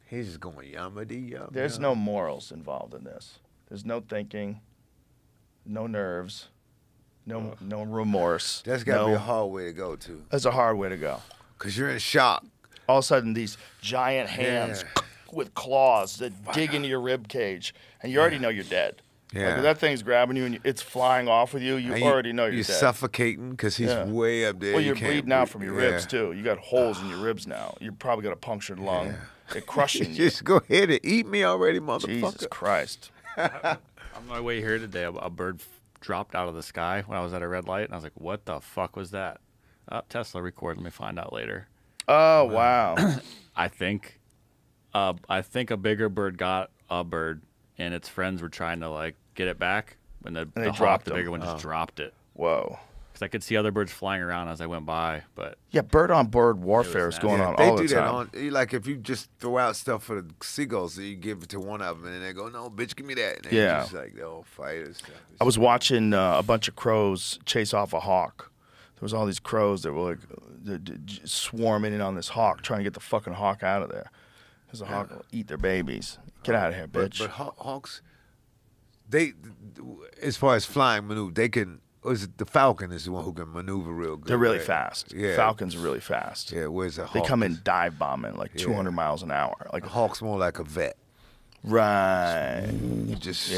He's just going yummity yum. There's yum. no morals involved in this. There's no thinking, no nerves, no remorse. That's got to be a hard way to go, too. That's a hard way to go. Because you're in shock. All of a sudden, these giant hands with claws that dig into your rib cage, and you already know you're dead. Yeah. Like, if that thing's grabbing you and it's flying off with you, you And already know you're You're dead. suffocating because he's way up there. Well, You you're can't bleeding out breathe. from your ribs, too. You got holes in your ribs now. You probably got a punctured lung. They're crushing you. Just go ahead and eat me already, motherfucker. Jesus Christ. On my way here today, a bird dropped out of the sky when I was at a red light, and I was like, "What the fuck was that?" Tesla recorded. Let me find out later. Oh, wow. I think a bigger bird got a bird, and its friends were trying to like get it back. When the they hawk, dropped the them. bigger one, just dropped it. Whoa. Because I could see other birds flying around as I went by, but Yeah, bird-on-bird warfare is nasty. going on They all do the that time. on, like, if you just throw out stuff for the seagulls, so you give it to one of them, and they go, "No, bitch, give me that." And they Yeah. just like, they'll fight and stuff. I was watching a bunch of crows chase off a hawk. There was all these crows that were like swarming in on this hawk, trying to get the fucking hawk out of there. Because the hawk will eat their babies. Get out of here, bitch. But hawks, they, as far as flying maneuver, they can. The falcon is the one who can maneuver real good. They're really right? fast. Yeah. Falcons are really fast. Yeah, whereas a They hawk come is- in dive bombing like 200 miles an hour. Like A hawk's more like a vet. right. Just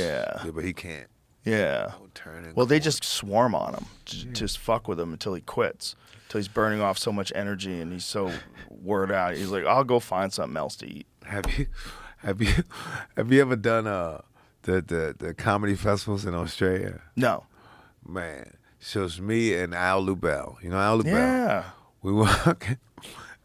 but he can't. Yeah. Turn and Well, they corner. just swarm on him, just fuck with him until he quits, until he's burning off so much energy and he's so word out. He's like, I'll go find something else to eat. Have you ever done the comedy festivals in Australia? No. Man, so it's me and Al Lubell. You know Al Lubell? Yeah. We walk,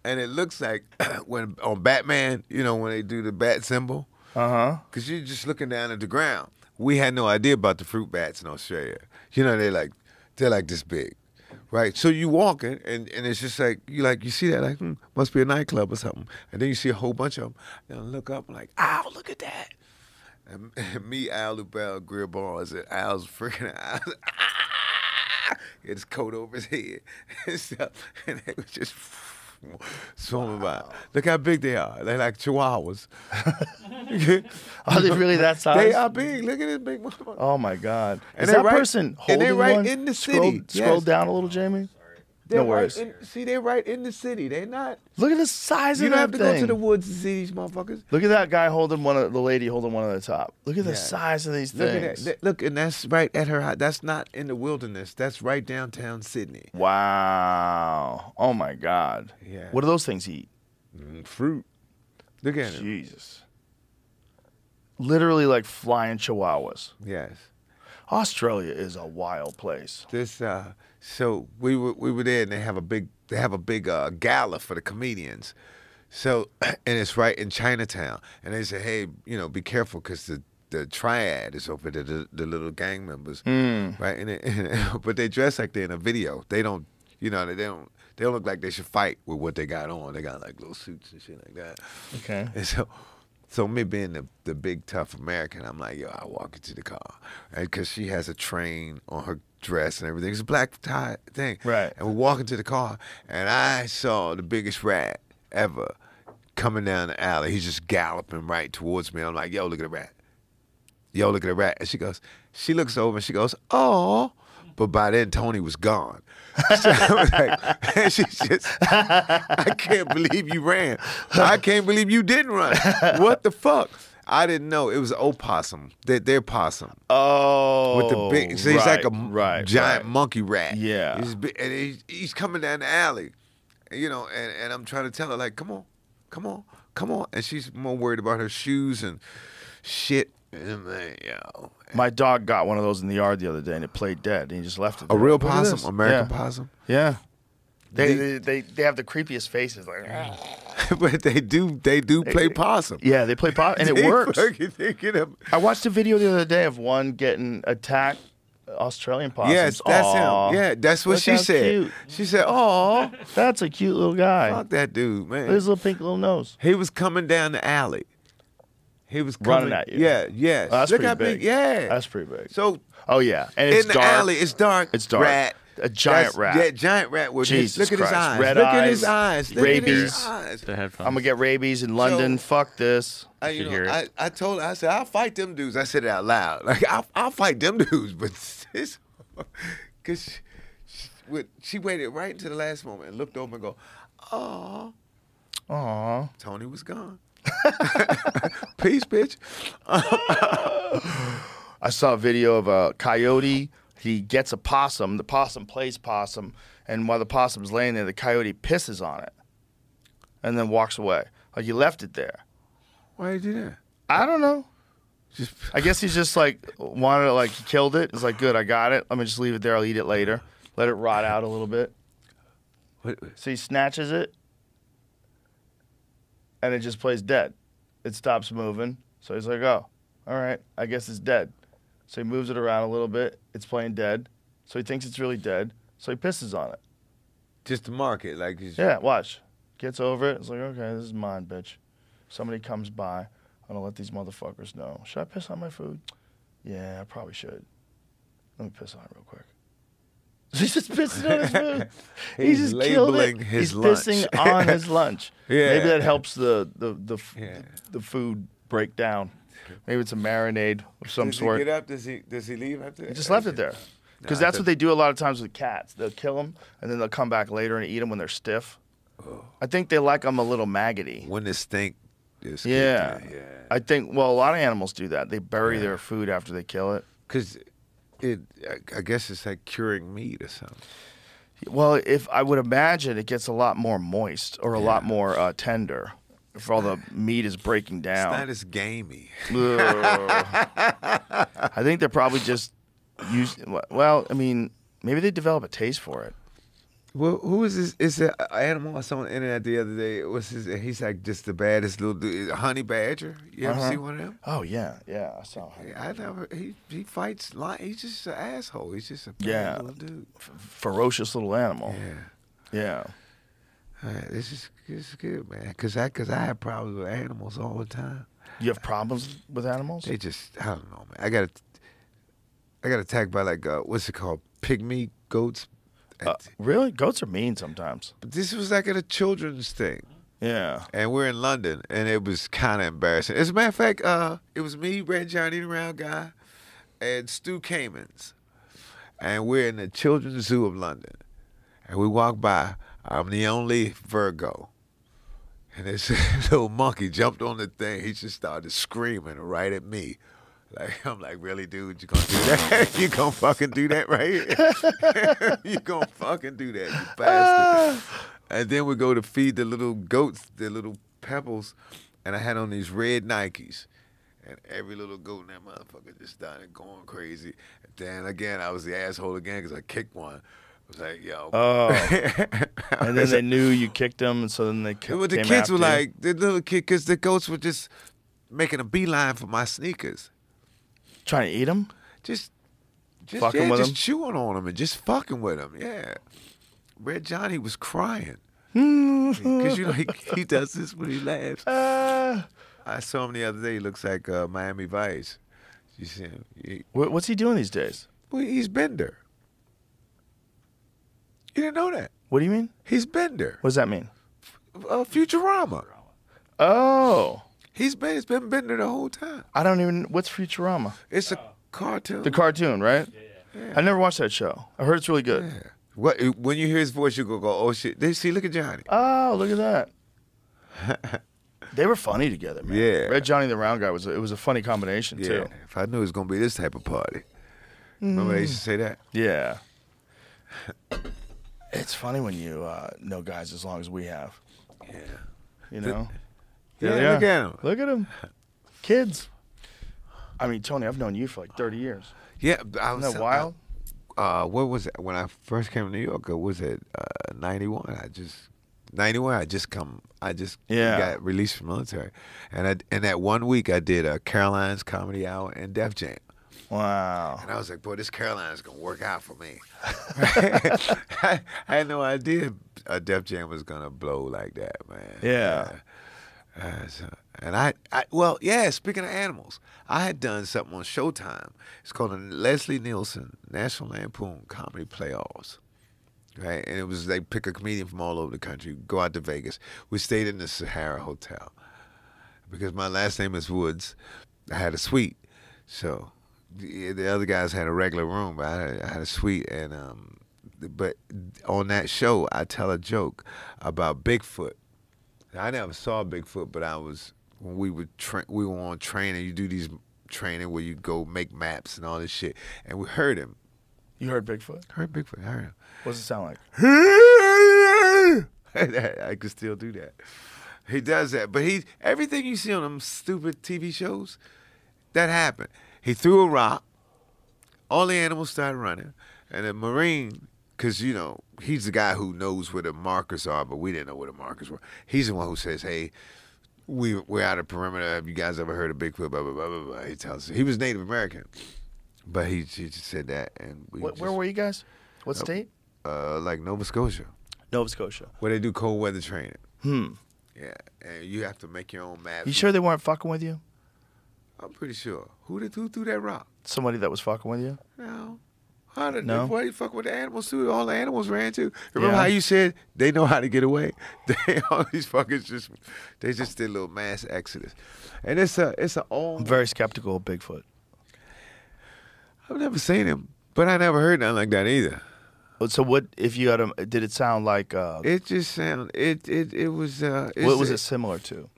and it looks like when on Batman, you know, when they do the bat symbol, Uh-huh. because you're just looking down at the ground. We had no idea about the fruit bats in Australia. You know, they're like this big, right? So you walking, and it's just like you see that like must be a nightclub or something, and then you see a whole bunch of them. And I look up, I'm like, ow, look at that. And me, Al Lubell, Greer Barnes, and Al's freaking eyes. He had his coat over his head and stuff, and they was just swimming by. Look how big they are. They're like chihuahuas. Are they really that size? They are big. Look at this big motherfucker. Oh my God! And Is they're that right- person and holding they're right one? in the Scroll, city. Scroll Yes. down a little, Jamie. They're No worries. they're right in the city. They're not. Look at the size You of don't that have to thing. go to the woods to see these motherfuckers. Look at that guy holding the lady holding one at the top. Look at the Yeah. size of these Look at things. that. Look, and that's right at her house. That's not in the wilderness. That's right downtown Sydney. Wow! Oh my God! Yeah. What do those things eat? Fruit. Look at it. Jesus! Literally like flying chihuahuas. Yes. Australia is a wild place. This so we were there, and they have a big gala for the comedians. So and it's right in Chinatown, and they say, hey, you know, be careful because the triad is over there, the little gang members, right? But they dress like they're in a video. They don't, You know, they don't look like they should fight with what they got on. They got like little suits and shit like that. Okay. And so me being the big tough American, I'm like, yo, I walk into the car, and because she has a train on her dress and everything, it's a black tie thing. Right. And we walk into the car, and I saw the biggest rat ever coming down the alley. He's just galloping right towards me. I'm like, yo, look at the rat. Yo, look at the rat. And she looks over and she goes, oh. But by then, Tony was gone. So I was like, and she's just, I can't believe you ran. I can't believe you didn't run. What the fuck? I didn't know. It was opossum. They're possum. Oh. With the big, so he's like a giant monkey rat. Yeah. And he's coming down the alley, you know, and I'm trying to tell her, like, come on. And she's more worried about her shoes and shit. And I'm like, yo. My dog got one of those in the yard the other day, and it played dead, and he just left it A there. real Look at possum? this. American Yeah. possum? Yeah. They have the creepiest faces. Like, But they do play possum. yeah, they play possum, and it They works. fucking think it up. I watched a video the other day of one getting attacked, Australian possums. Yes, that's Aw. him. Yeah, that's what Look she how said. cute. She said, oh, That's a cute little guy. fuck that dude, man. Look at his little pink little nose. He was coming down the alley. He was Running coming, at you. Yeah, yes. Oh, that's Look pretty how big. Yeah. That's pretty big. So Oh, yeah. And it's in the dark. alley, it's dark. It's dark. Rat. A giant rat. Yeah, giant rat. With Jesus look at Christ. his eyes. Red look eyes, at his eyes. Look rabies. At his eyes. The headphones. I'm going to get rabies in London. Fuck this. You You hear know, it? I told her, I said, I'll fight them dudes. I said it out loud. Like, I'll fight them dudes. But this, because she waited right until the last moment and looked over and go, oh, Aw. Tony was gone. Peace, bitch. I saw a video of a coyote. He gets a possum. The possum plays possum. And while the possum's laying there, the coyote pisses on it and then walks away. Like, he left it there. Why did you do that? I don't know. Just I guess he's just like wanted to, like, he killed it. It's like, good, I got it. Let me just leave it there. I'll eat it later. Let it rot out a little bit. what, So he snatches it, and it just plays dead. It stops moving. So he's like, oh, all right, I guess it's dead. So he moves it around a little bit. It's playing dead. So he thinks it's really dead. So he pisses on it. just to mark it, like he's, Yeah, watch. Gets over it. It's like, okay, this is mine, bitch. Somebody comes by. I'm going to let these motherfuckers know. Should I piss on my food? Yeah, I probably should. Let me piss on it real quick. He's just pissing on his food. He's just killed it. labeling his He's lunch. pissing on his lunch. Yeah. Maybe that helps the Yeah. food break down. Maybe it's a marinade of some Does sort. he get up? Does he leave after? He just left it there. Because that's what they do a lot of times with cats. They'll kill them, and then they'll come back later and eat them when they're stiff. I think they like them a little maggoty. When the stink is Yeah. yeah. I think, well, a lot of animals do that. They bury their food after they kill it. Because I guess it's like curing meat or something. Well, if I would imagine it gets a lot more moist or a lot more tender if all the meat is breaking It's down. not as gamey. Ugh. I think they're probably just well, I mean, maybe they develop a taste for it. Well, who is this? It's an animal I saw on the internet the other day. What's his? He's like just the baddest little dude. Honey badger. You ever see one of them? Oh yeah, I saw him. I never. He fights. He's just an asshole. He's just a bad Yeah. little dude. Ferocious little animal. Yeah. Yeah. This is good, man. Cause I have problems with animals all the time. You have problems with animals? They just, I don't know, man. I got attacked by like what's it called? Pygmy goats. Really? Goats are mean sometimes. But this was like at a children's thing. Yeah. And we're in London, and it was kind of embarrassing. As a matter of fact, it was me, Red Johnny the Round Guy, and Stu Kamens. And we're in the Children's Zoo of London. And we walk by. I'm the only Virgo. And this little monkey jumped on the thing. He just started screaming right at me. Like, I'm like, really, dude? You gonna do that? You gonna fucking do that right here? You gonna fucking do that, you bastard. And then we go to feed the little goats, the little pebbles, and I had on these red Nikes. And every little goat in that motherfucker just started going crazy. And then again, I was the asshole again because I kicked one. I was like, yo. Oh. And then they knew you kicked them, and so then they came Well, the kids were after you. like, the little kid, because the goats were just making a beeline for my sneakers. Trying to eat them? Just Fucking with just 'em? chewing on them and just fucking with them, yeah. Red Johnny was crying. Because, you know, he does this when he laughs. I saw him the other day. He looks like Miami Vice. You see him? What's he doing these days? Well, he's Bender. You didn't know that? What do you mean? He's Bender. What does that mean? Futurama. Oh. It's been Bender the whole time. I don't even. What's Futurama? It's a cartoon. The cartoon, right? Yeah. I never watched that show. I heard it's really good. Yeah. When you hear his voice, you go, oh shit! See, look at Johnny. Oh, look at that. They were funny together, man. Yeah. Red Johnny the Round Guy was a funny combination Yeah. too. If I knew it was gonna be this type of party, remember they used to say that. Yeah. It's funny when you know guys as long as we have. Yeah. You know. Yeah. There they Look are. at him. Look at them. Kids. I mean, Tony, I've known you for like 30 years. Yeah. Isn't that wild? What was it when I first came to New York? Was it 91? I just got released from military, and that 1 week I did a Caroline's Comedy Hour and Def Jam. Wow. And I was like, boy, this Caroline's gonna work out for me. I had no idea a Def Jam was gonna blow like that, man. Yeah. Speaking of animals, I had done something on Showtime. It's called the Leslie Nielsen National Lampoon Comedy Playoffs. Right? And it was, they pick a comedian from all over the country, go out to Vegas. We stayed in the Sahara Hotel. Because my last name is Woods, I had a suite. So the other guys had a regular room, but I had a suite. And but on that show, I tell a joke about Bigfoot. I never saw Bigfoot, but when we were on training. You do these training where you go make maps and all this shit, and we heard him. You heard Bigfoot? Heard Bigfoot. I heard him. What does it sound like? I could still do that. He does that, but everything you see on them stupid TV shows, that happened. He threw a rock. All the animals started running, and the Marine. Because, you know, he's the guy who knows where the markers are, but we didn't know where the markers were. He's the one who says, hey, we're out of perimeter. Have you guys ever heard of Bigfoot? Blah, blah, blah, blah, blah. He tells us. He was Native American, but he just said that. And where were you guys? What state? Like Nova Scotia. Nova Scotia. Where they do cold weather training. Yeah, and you have to make your own maps. You sure they weren't fucking with you? I'm pretty sure. Who threw that rock? Somebody that was fucking with you? No. No? Why you fuck with the animals too? All the animals ran too. Remember how you said they know how to get away? All these fuckers they just did a little mass exodus, and it's a all. I'm very skeptical of Bigfoot. I've never seen him, but I never heard nothing like that either. So what if you had him? Did it sound like? It just sounded. It was. What was it similar to?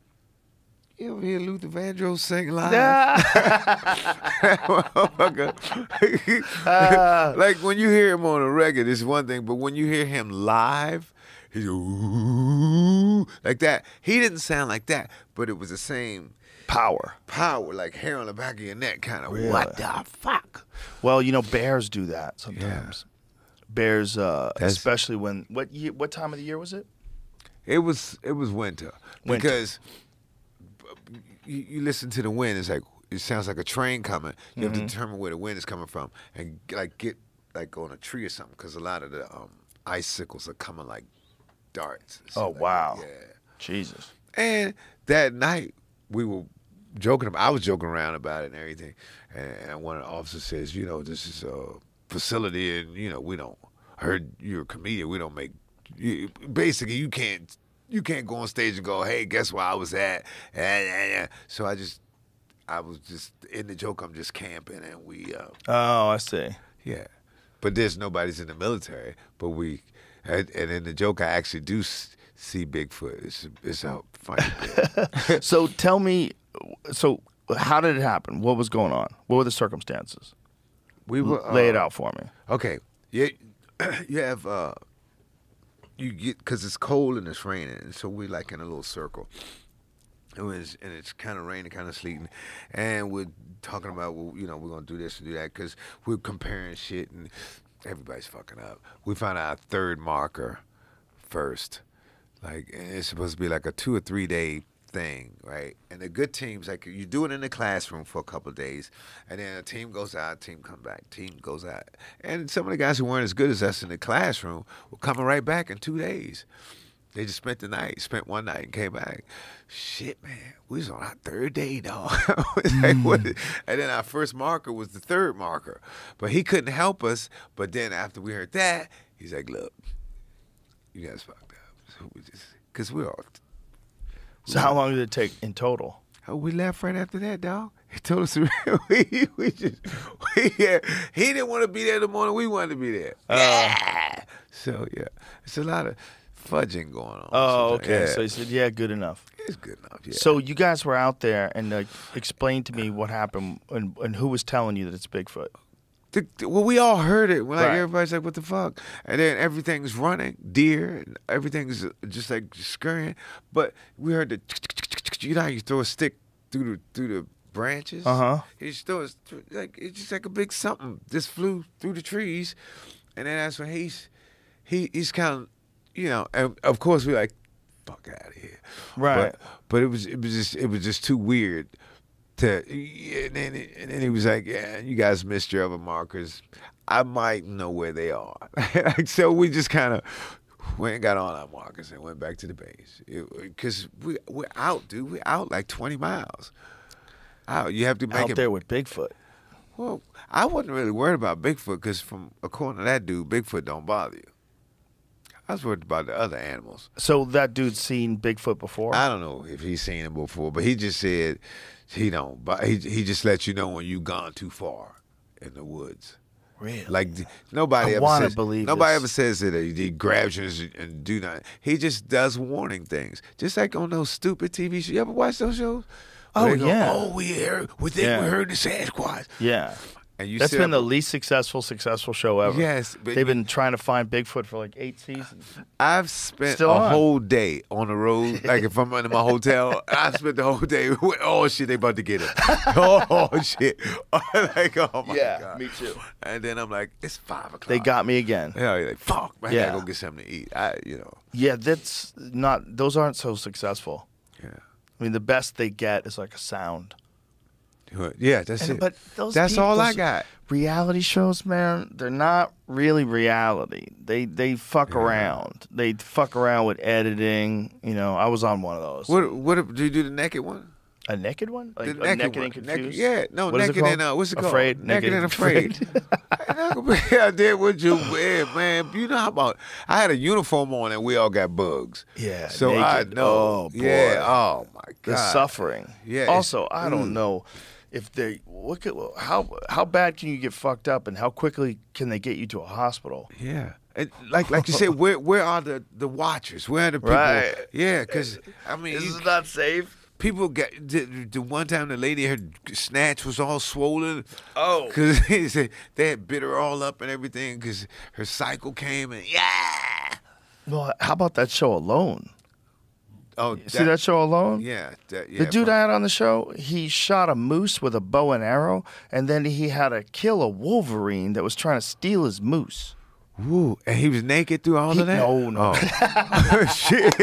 You ever hear Luther Vandross sing live? Like when you hear him on a record, it's one thing, but when you hear him live, he's ooh, like that. He didn't sound like that, but it was the same power, like hair on the back of your neck, kind of. Really? What the fuck? Well, you know, bears do that sometimes. Yeah. Bears, especially when what time of the year was it? It was winter. Because you listen to the wind, it's like it sounds like a train coming. You have to determine where the wind is coming from and like get like on a tree or something, because a lot of the icicles are coming like darts. Oh wow! Yeah, Jesus. And that night we were joking. I was joking around about it and everything. And one of the officers says, you know, this is a facility, and you know, we don't. I heard you're a comedian. We don't make. Basically, you can't go on stage and go, hey, guess where I was at? So I was just in the joke. I'm just camping, and we. Oh, I see. Yeah, but nobody's in the military. But and in the joke, I actually do see Bigfoot. It's a funny bit. So tell me, how did it happen? What was going on? What were the circumstances? We were lay it out for me. Okay, you have. You get, because it's cold and it's raining, and so we're like in a little circle. And it's kind of raining, kind of sleeting, and we're talking about, well, you know, we're gonna do this and do that, because we're comparing shit, and everybody's fucking up. We found our third marker first, like, and it's supposed to be like a 2 or 3 day thing, right? And the good teams, like you do it in the classroom for a couple of days, and then a team goes out, team come back, team goes out. And some of the guys who weren't as good as us in the classroom were coming right back in 2 days. They just spent one night and came back. Shit, man, we was on our third day, dog. It's like, what? And then our first marker was the third marker. But he couldn't help us. But then after we heard that, he's like, look, you guys fucked up. So we just, because we're all. So how long did it take in total? Oh, we left right after that, dog. He told us he didn't want to be there the morning we wanted to be there. So, yeah, it's a lot of fudging going on. Oh, sometimes. okay. Yeah. So he said, yeah, good enough. It's good enough, yeah. So you guys were out there and explained to me what happened and who was telling you that it's Bigfoot. Well, we all heard it. We're like, Right. everybody's like, what the fuck? And then everything's running, deer, and everything's just like scurrying. But we heard the, you know how you throw a stick through the branches? Uh-huh. You just throw it, like, it's just like a big something just flew through the trees. And then that's when he's kind of, you know, and of course we're like, fuck out of here. Right. But it was just too weird. And then he was like, yeah, you guys missed your other markers. I might know where they are. Like, so we just kind of went and got on our markers and went back to the base. Because we're out, dude. We're out like 20 miles. Out. You have to make Out it. there with Bigfoot. Well, I wasn't really worried about Bigfoot because according to that dude, Bigfoot don't bother you. I was worried about the other animals. So that dude's seen Bigfoot before? I don't know if he's seen him before, but he just said he don't. But he just lets you know when you've gone too far in the woods. Really? Like nobody I ever wanna says. believe Nobody this. ever says that he grabs you and do not. He just does warning things, just like on those stupid TV shows. You ever watch those shows? Oh, Where they go, yeah. Oh, we heard. We think Yeah. we heard the Sasquatch. Yeah. And you That's sit been up- the least successful show ever. Yes, but They've been trying to find Bigfoot for like 8 seasons. I've spent Still a on. whole day on the road. Like if I'm in my hotel, I spent the whole day. Oh shit, they about to get it. Oh shit. Like oh my god. me too. And then I'm like, it's 5 o'clock. They got me again. Yeah, you're like fuck, man. I Yeah. gotta go get something to eat. Yeah, that's not. Those aren't so successful. Yeah. I mean, the best they get is like a sound. Yeah, that's it. But those that's all I those got. Reality shows, man, they're not really reality. They fuck around. They fuck around with editing. You know, I was on one of those. What do you do the naked one? A naked one? Like The a naked naked one. and confused? Yeah, no, What is it naked and called? what's it called? Afraid. Naked and afraid. I did what you man. You know how about I had a uniform on and we all got bugs. Yeah, So naked. I know. Oh, boy. Yeah. Oh my The god. suffering. Yeah, Also, I don't know if they how bad can you get fucked up and how quickly can they get you to a hospial? Yeah. And like you said, where are the watchers? Where are the people? Right. Yeah, because I mean, not safe? people get the one time the lady her snatch was all swollen. Oh. Because they said they had bit her all up and everything because her cycle came and Well, how about that show Alone? Oh, See that show Alone? Yeah, yeah. The dude I had on the show, he shot a moose with a bow and arrow, and then he had to kill a wolverine that was trying to steal his moose. Woo, and he was naked through all of that? No. Oh. Shit.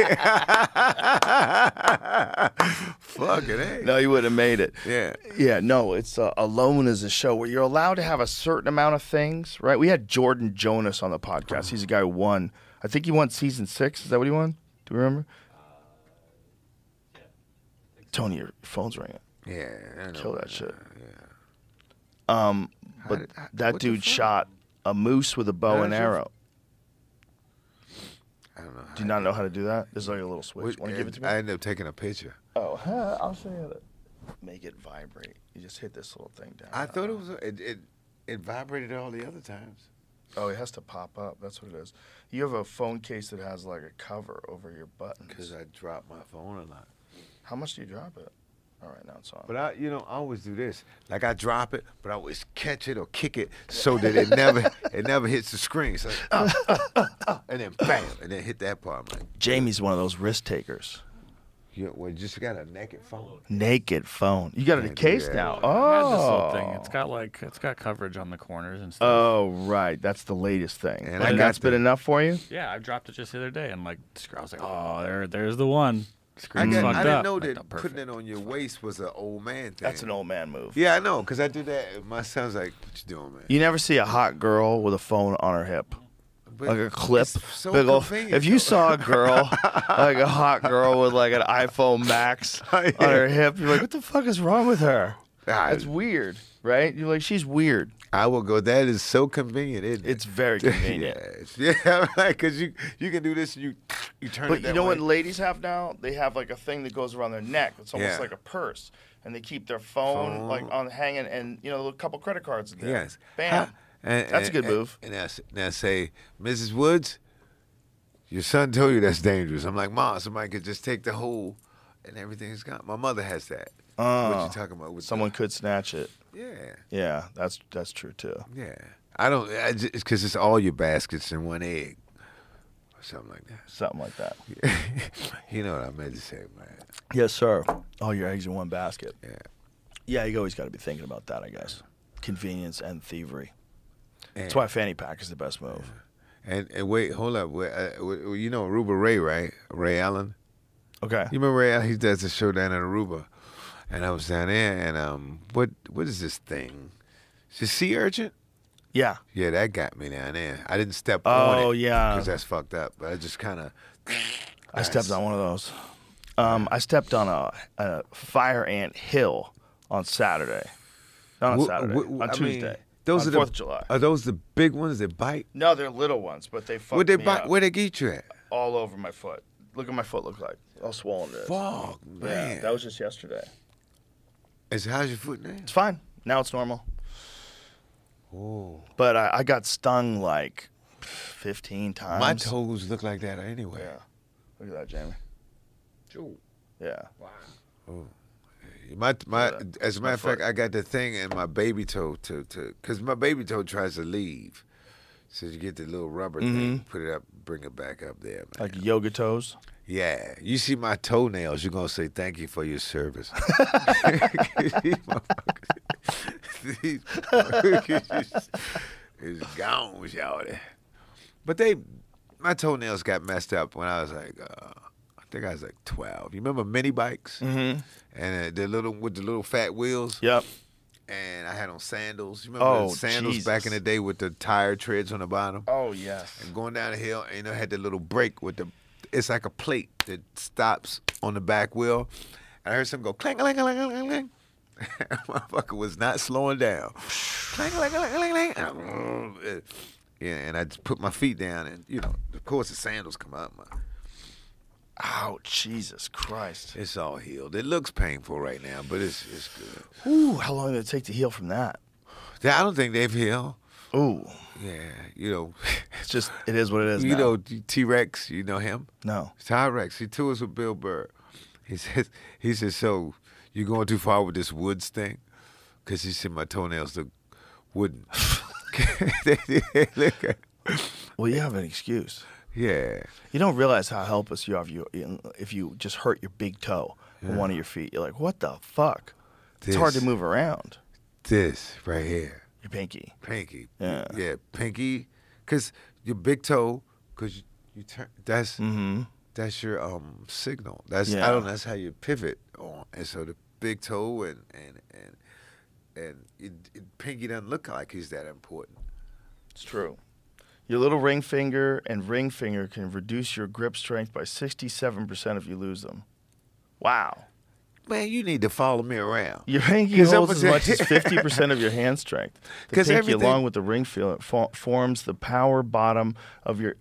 Fuck it, eh? No, he would have made it. Yeah. Yeah, no, it's Alone is a show where you're allowed to have a certain amount of things, right? We had Jordan Jonas on the podcast. He's a guy who won. I think he won season 6. Is that what he won? Do you remember? Tony, your phone's ringing. Yeah. I know. Kill that shit. Yeah. But what that the dude fuck? shot a moose with a bow How and does your- arrow. I don't know. Do you not know how to do that? There's like a little switch. Want to give it to me? I ended up taking a picture. Oh, I'll show you how to make it vibrate. You just hit this little thing down. I thought it was it vibrated all the other times. Oh, it has to pop up. That's what it is. You have a phone case that has like a cover over your buttons. Because I dropped my phone a lot. How much do you drop it? All right, now it's on. But I always do this. Like I drop it, but I always catch it or kick it so that it never hits the screen. So and then bam, and then hit that part. I'm like, Jamie's one of those risk takers. you just got a naked phone. Naked phone. You got it in a Can't do case that. now. I had this little Oh. thing. It's got coverage on the corners and stuff. Oh, right. That's the latest thing. And And, I got that's been the- enough for you? Yeah, I dropped it just the other day, and like I was like, oh, there's the one. Screen's fucked I didn't up. know Like, that perfect. putting it on your waist was an old man thing. That's an old man move. Yeah, I know, because I do that. My son's like, what you doing, man? You never see a hot girl with a phone on her hip. But Like a clip. it's so Big ol'- convenient, if you though. saw a girl, like a hot girl with like an iPhone Max on her hip, you're like, what the fuck is wrong with her? That's weird, right? You're like, she's weird. I will go. That is so convenient, isn't it? It's very convenient. Yeah, right. Because you can do this. And you turn But it that you know way. what ladies have now? They have like a thing that goes around their neck. It's almost Yeah. like a purse, and they keep their phone like on hanging, and a couple credit cards in there. Yes. Bam. That's a good move. And now say, Mrs. Woods, your son told you that's dangerous. I'm like, Mom, somebody could just take the whole, and everything's gone. My mother has that. What you talking about? With Someone could snatch it. Yeah. Yeah, that's true too. Yeah. I don't. It's because it's all your baskets in one egg, or something like that. Something like that. You know what I meant to say, man. Yes, sir. All your eggs in one basket. Yeah. Yeah, you always got to be thinking about that, I guess. Convenience and thievery. And, That's why fanny pack is the best move. and wait, hold up. You know Aruba Ray, right? Ray Allen. Okay. You remember Ray Allen? He does a show down in Aruba, and I was down there, and what is this thing? Is it sea urchin? Yeah. Yeah, that got me down there. I didn't step on it. Oh, yeah. Because that's fucked up. But I just kind of. I stepped on one of those. I stepped on a fire ant hill on Saturday. Not on Saturday. On Tuesday. Those on are 4th of July. Are those the big ones that bite? No, they're little ones, but they fucked Where'd they me bite? up. Where'd they get you at? All over my foot. Look at my foot look like. All swollen it is. Fuck, Yeah, man. that was just yesterday. How's your foot now? It's fine. Now it's normal. Oh. But I got stung like 15 times. My toes look like that anyway. Yeah. Look at that, Jamie. Ooh. Yeah. My that. as a My matter of fact, foot. I got the thing in my baby toe because my baby toe tries to leave. So you get the little rubber thing, put it up, bring it back up there, man. Like yoga toes. Yeah, you see my toenails, you're gonna say thank you for your service. These motherfuckers is gone, shawty. But my toenails got messed up when I was like, I think I was like 12. You remember mini bikes? Mm-hmm. And the little fat wheels. Yep. And I had on sandals. You remember the sandals back in the day with the tire treads on the bottom? Oh, yes. And going down the hill, and it had the little brake with it's like a plate that stops on the back wheel. And I heard something go clang, clang, clang, clang, clang. Motherfucker was not slowing down. Clang, clang, clang, clang, clang. Yeah, and I just put my feet down, and of course the sandals come up. Ouch, Jesus Christ. It's all healed. It looks painful right now, but it's good. Ooh, how long did it take to heal from that? I don't think they've healed. Ooh. Yeah, It's just, it is what it is you now. know T-Rex, you know him? No. T-Rex, he tours with Bill Burr. He says, so you going too far with this woods thing? Because he said my toenails look wooden. Well, you have an excuse. Yeah. You don't realize how helpless you are if you just hurt your big toe on one of your feet. You're like, what the fuck? It's hard to move around. This right here. Your pinky. Pinky. Yeah. Yeah, pinky. Because your big toe, because you turn, that's your signal. That's Yeah. I don't know, that's how you pivot on. And so the big toe and pinky doesn't look like he's that important. It's true. Your little ring finger and ring finger can reduce your grip strength by 67% if you lose them. Wow. Man, you need to follow me around. Your pinky 'Cause holds I'm as gonna much say- as 50% of your hand strength. The 'Cause pinky, everything- along with the ring finger, forms the power bottom of your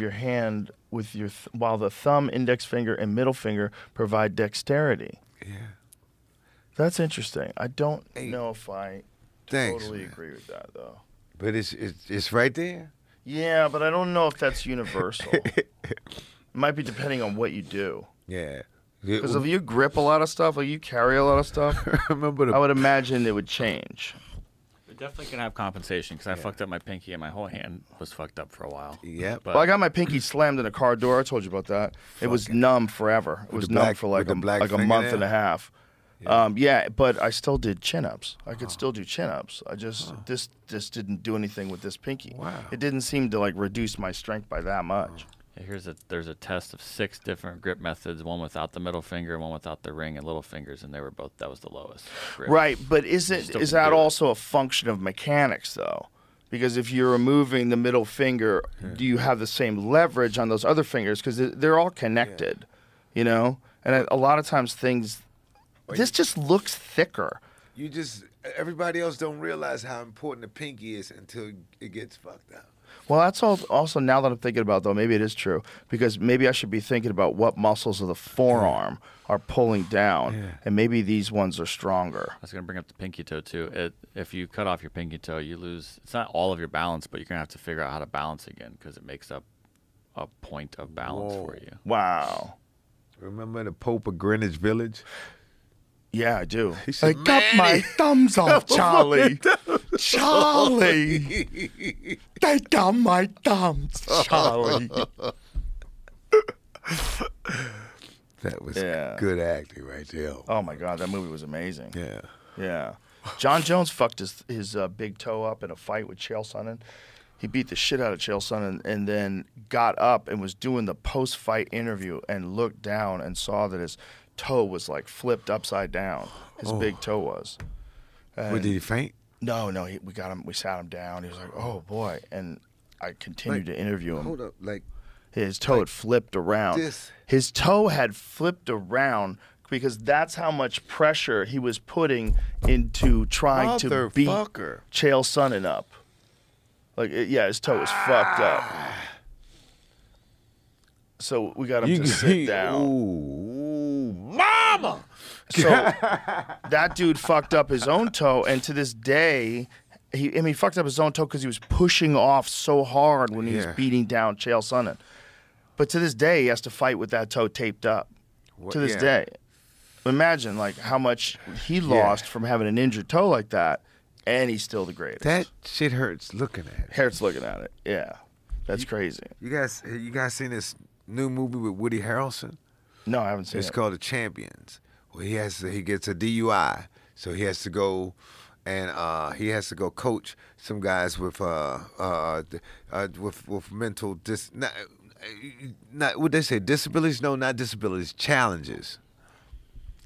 hand, with your while the thumb, index finger, and middle finger provide dexterity. Yeah. That's interesting. I don't Hey, know if I thanks, totally man. agree with that, though. But it's right there. Yeah, but I don't know if that's universal. It might be depending on what you do. Yeah. Because if you grip a lot of stuff, like you carry a lot of stuff, remember I would imagine it would change. We're definitely gonna have compensation because I fucked up my pinky and my whole hand was fucked up for a while. Yep. But Well, I got my pinky slammed in a car door. I told you about that. It was numb forever. It was the numb black- for like with the black a month fingernail? and a half. Yeah, but I still did chin-ups. I could still do chin-ups. I just this didn't do anything with this pinky. Wow. It didn't seem to like reduce my strength by that much. There's a test of 6 different grip methods, one without the middle finger, one without the ring and little fingers, and that was the lowest grip. Right, but is Still can that do it. also a function of mechanics though? Because if you're removing the middle finger, do you have the same leverage on those other fingers? Because they're all connected, you know. And a lot of times this just looks thicker. Everybody else don't realize how important the pinky is until it gets fucked up. Well, that's also now that I'm thinking about it, though, maybe it is true because maybe I should be thinking about what muscles of the forearm are pulling down, and maybe these ones are stronger. I was going to bring up the pinky toe too. If you cut off your pinky toe, you lose. It's not all of your balance, but you're going to have to figure out how to balance again because it makes up a point of balance for you. Wow. Remember the Pope of Greenwich Village? Yeah, I do. He said, cut my thumbs off, Charlie. Charlie. They got my thumbs, Charlie. That was good acting right there. Oh, my God. That movie was amazing. Yeah. Yeah. John Jones fucked his big toe up in a fight with Chael Sonnen. He beat the shit out of Chael Sonnen and then got up and was doing the post-fight interview and looked down and saw that his toe was like flipped upside down. His big toe was. Did he faint? No. We sat him down. He was like, "Oh boy," and I continued to interview him. Hold up, his toe had flipped around. His toe had flipped around because that's how much pressure he was putting into trying to beat Chael Sonnen up. His toe was fucked up. So we got him to sit down. Ooh, mama! So that dude fucked up his own toe, and to this day, he fucked up his own toe because he was pushing off so hard when he was beating down Chael Sonnen. But to this day, he has to fight with that toe taped up. To this day. Imagine how much he lost from having an injured toe like that, and he's still the greatest. That shit hurts looking at it. Hurts looking at it. Yeah, that's crazy. You guys seen this new movie with Woody Harrelson? No, I haven't seen it. It's called The Champions. Well, he gets a DUI, so he has to go and he has to go coach some guys with mental not what they say, disabilities? No, not disabilities, challenges.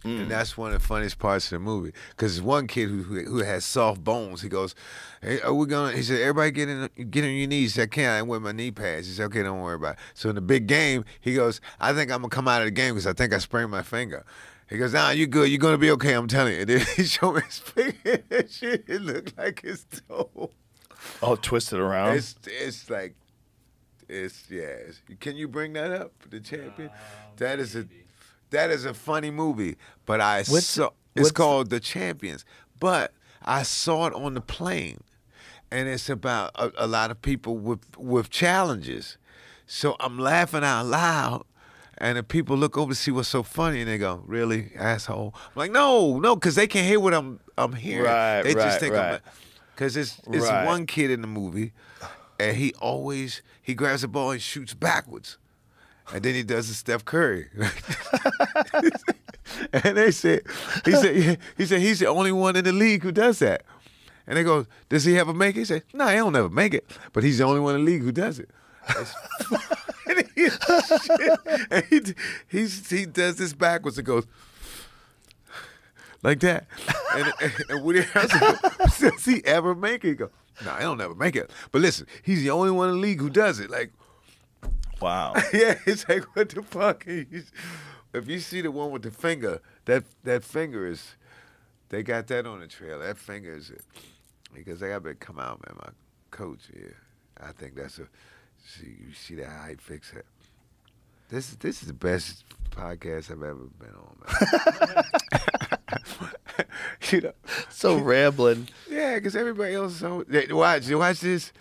And that's one of the funniest parts of the movie because there's one kid who has soft bones. He goes, "Hey, he said, everybody get on your knees." He said, "I can't. I wear my knee pads." He said, "Okay, don't worry about it." So in the big game, he goes, "I think I'm gonna come out of the game because I think I sprained my finger." He goes, "Nah, you good. You're gonna be okay. I'm telling you." And then he showed me his finger. And shit, it looked like his toe. Oh, twisted around. It's like, Can you bring that up? The Champion. That is a funny movie, but it's called The Champions. But I saw it on the plane, and it's about a lot of people with challenges. So I'm laughing out loud, and the people look over to see what's so funny, and they go, "Really, asshole?" I'm like, no, because they can't hear what I'm hearing. Right, they just think right. because it's one kid in the movie, and he grabs the ball and shoots backwards. And then he does the Steph Curry. And he said he's the only one in the league who does that. And they go, "Does he ever make it?" He said, "No, he don't ever make it. But he's the only one in the league who does it." And he does this backwards and goes like that. And Woody Harrelson goes, "Does he ever make it?" He goes, "No, he don't ever make it. But listen, he's the only one in the league who does it." Like, wow. Yeah, it's like, what the fuck? If you see the one with the finger, that finger is, they got that on the trail. That finger is, because I got to come out, man. My coach here, I think that's you see that how he fix it. This is the best podcast I've ever been on, man. So rambling. Yeah, because everybody else is so. Watch this.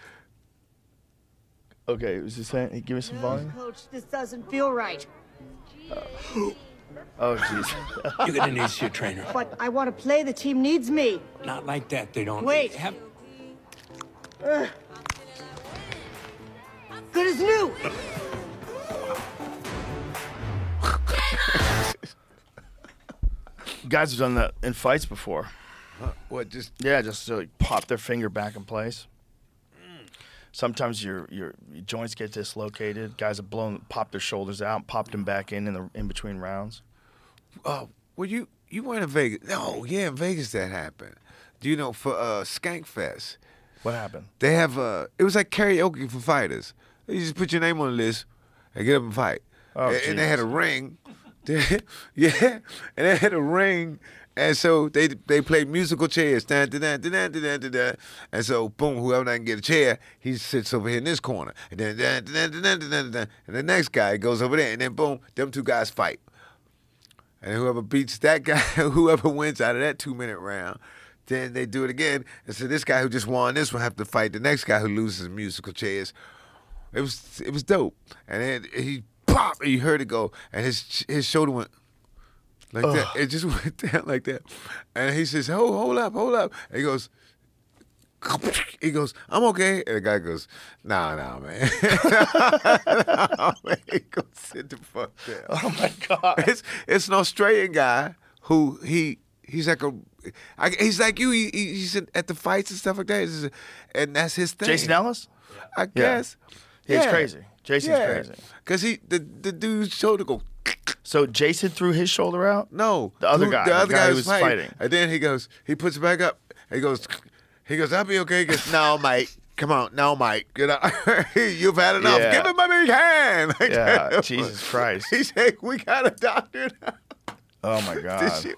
Okay, was he saying? Give me some volume. Coach, this doesn't feel right. Oh, jeez. You're gonna need to see a trainer. But I want to play. The team needs me. Not like that. They don't. Wait. Good as new. Guys have done that in fights before. What? Just to pop their finger back in place. Sometimes your joints get dislocated. Guys have popped their shoulders out, popped them back in between rounds. Oh, well, you weren't in Vegas. No, yeah, in Vegas that happened. Do you know, for Skank Fest, What happened? they have it was like karaoke for fighters. You just put your name on the list and get up and fight. Oh, And they had a ring. Yeah, and they had a ring. And so they played musical chairs. Dun, dun, dun, dun, dun, dun, dun, dun. And so, boom, whoever can get a chair, he sits over here in this corner. And then, dun, dun, dun, dun, dun, dun, dun. And the next guy goes over there. And then, boom, them two guys fight. And whoever beats that guy, whoever wins out of that 2-minute round, then they do it again. And so this guy who just won this will have to fight the next guy who loses musical chairs. It was dope. And then he pop, and you heard it go, and his shoulder went like that. It just went down like that. And he says, hold up. And he goes, I'm okay. And the guy goes, nah, man. Nah, man. He goes, sit the fuck down. Oh my God! It's an Australian guy who he's like he's like you. He's at the fights and stuff like that, and that's his thing. Jason Ellis? I guess. Yeah, it's crazy. Jason's crazy. Cause the dude's shoulder go. So Jason threw his shoulder out? No, The other guy who was fighting. And then he puts it back up. He goes, I'll be okay. He goes, no, mate. Come on, no, mate. Get up. You've had enough. Yeah. Give him my big hand. Yeah, Jesus Christ. He said, we got a doctor now. Oh my This God. shit,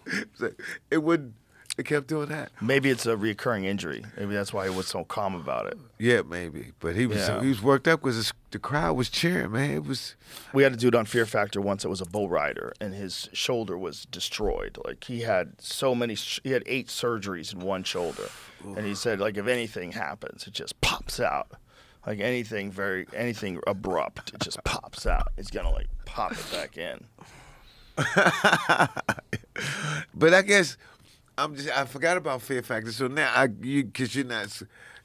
it kept doing that. Maybe it's a recurring injury. Maybe that's why he was so calm about it. Yeah, maybe. But he was worked up because the crowd was cheering, man. It was. We had a dude on Fear Factor once that was a bull rider, and his shoulder was destroyed. Like he had he had 8 surgeries in one shoulder, and he said like if anything happens, it just pops out. Like anything abrupt, it just pops out. It's gonna like pop it back in. But I guess I forgot about Fear Factor. So now because you're not,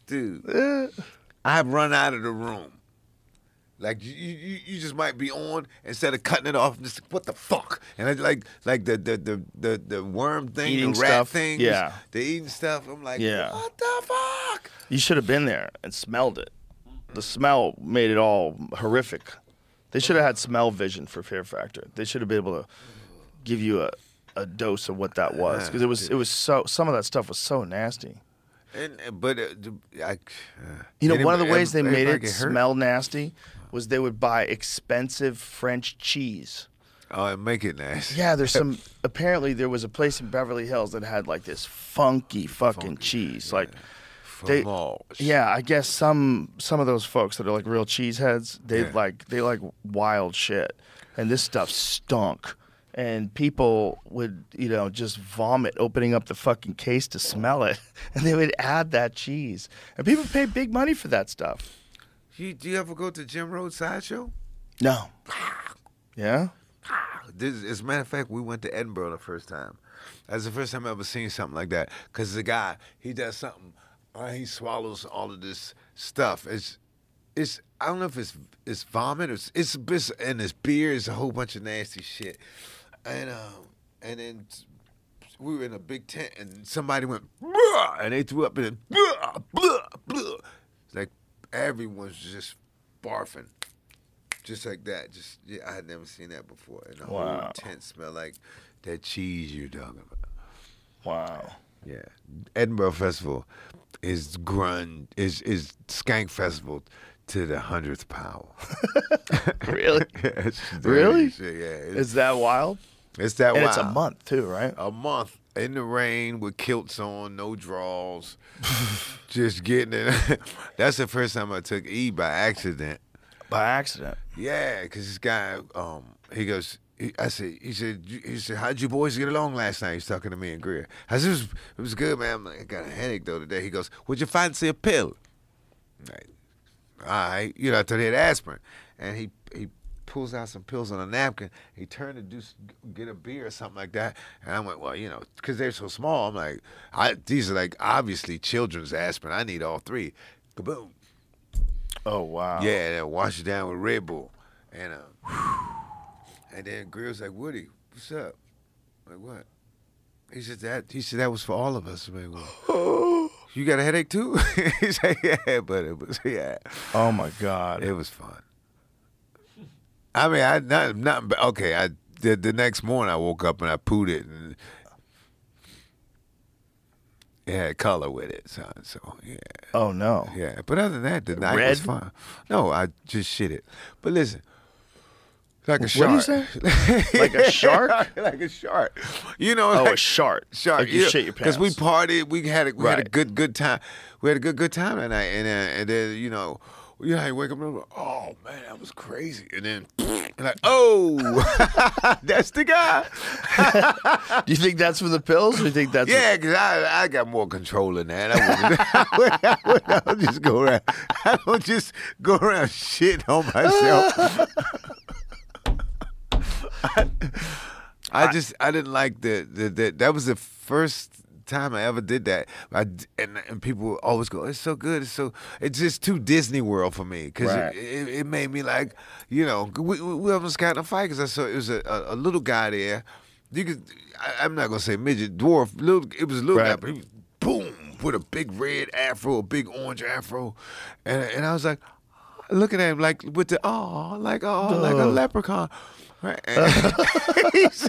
dude. I've run out of the room. Like you just might be on instead of cutting it off. Just what the fuck? And it's like the worm thing, Eating the rat stuff. thing, Yeah. the eating stuff. I'm like, Yeah. what the fuck? You should have been there and smelled it. The smell made it all horrific. They should have had smell vision for Fear Factor. They should have been able to give you a dose of what that was because it was so some of that stuff was so nasty. But one of the ways they made it get hurt. smell nasty was they would buy expensive French cheese. Oh, and make it nasty. Yeah, apparently there was a place in Beverly Hills that had like this funky fucking cheese. Yeah. Like they, Fromage. yeah, I guess some of those folks that are like real cheeseheads, they like wild shit. And this stuff stunk. And people would, just vomit opening up the fucking case to smell it. And they would add that cheese. And people pay big money for that stuff. Do you ever go to Jim Road Sideshow? No. Yeah? As a matter of fact, we went to Edinburgh the first time. That's the first time I ever seen something like that. Because the guy, he does something, he swallows all of this stuff. It's I don't know if it's vomit or it's and it's beer. It's a whole bunch of nasty shit. And then we were in a big tent and somebody went "Bruh," and they threw up and blah blah blah. Like everyone's just barfing, just like that. I had never seen that before. And the whole tent smelled like that cheese you're talking about. Wow. Yeah, Edinburgh Festival is is Skank Festival to the 100th power. Really? It's Really? shit, yeah, Is that wild? it's that And wild. it's a month too, right? A month in the rain with kilts on, no draws, just getting it. That's the first time I took E by accident. By accident. Yeah, because this guy, he goes, he said, how'd you boys get along last night? He's talking to me and Greer. I said, it was good, man. I'm like, I got a headache though today. He goes, would you fancy a pill? I'm like, all right, I thought he had aspirin, and he pulls out some pills on a napkin. He turned to get a beer or something like that, and I went, well, because they're so small. I'm like, these are like obviously children's aspirin. I need all 3. Kaboom. Oh wow. Yeah, and then wash it down with Red Bull, and then Greer's like, Woody, what's up? I'm like, what? He said that was for all of us. I'm like, well, You got a headache too? He said, yeah, but it was, yeah. Oh my God. It was fun. I mean, okay, the next morning I woke up and I pooed it and it had color with it, son. So, yeah. Oh no. Yeah, but other than that, the night Red? was fun. No, I just shit it. But listen, like a What shark. do you say? Like a shark? Like a shark. You know, Oh, like, a shark. Shark. Like you shit your pants. Because we partied, we had a Right. good time. We had a good time that night, and then you know, I wake up and I'm like, oh man, that was crazy, and then like, oh, that's the guy. Do you think that's for the pills, or do you think that's? Yeah, because I got more control than that. I don't just go around. I don't just go around shitting on myself. I didn't like that was the first time I ever did that. And people always go, it's so good, it's just too Disney World for me because Right. it made me like, you know, we almost got in a fight because I saw it was a little guy there. You could, I'm not gonna say midget, dwarf, it was a little guy, Right. but he was boom with a big red afro, a big orange afro, and I was like looking at him like with the like a leprechaun. Right? And he's,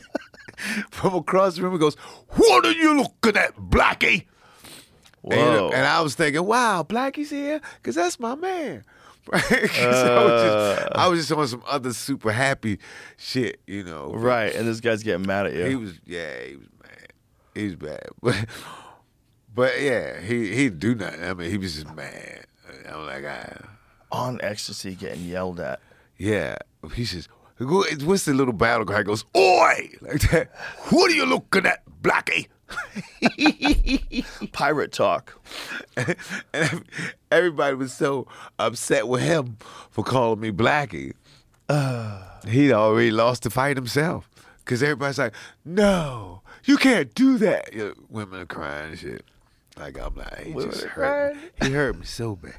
from across the room, he goes, "What are you looking at, Blackie?" Whoa. And I was thinking, "Wow, Blackie's here, because that's my man." Right? 'Cause I was just on some other super happy shit, you know. Right, and this guy's getting mad at you. He was mad. He was bad, but yeah, he'd do nothing. I mean, he was just mad. I'm like, On ecstasy, getting yelled at. yeah. He says, what's the little battle cry? He goes, "Oi!" Like that. "What are you looking at, Blackie?" Pirate talk. And everybody was so upset with him for calling me Blackie. He'd already lost the fight himself. Because everybody's like, "No, you can't do that." You know, women are crying and shit. Like, I'm like, he Women just are hurt me. crying? He hurt me so bad.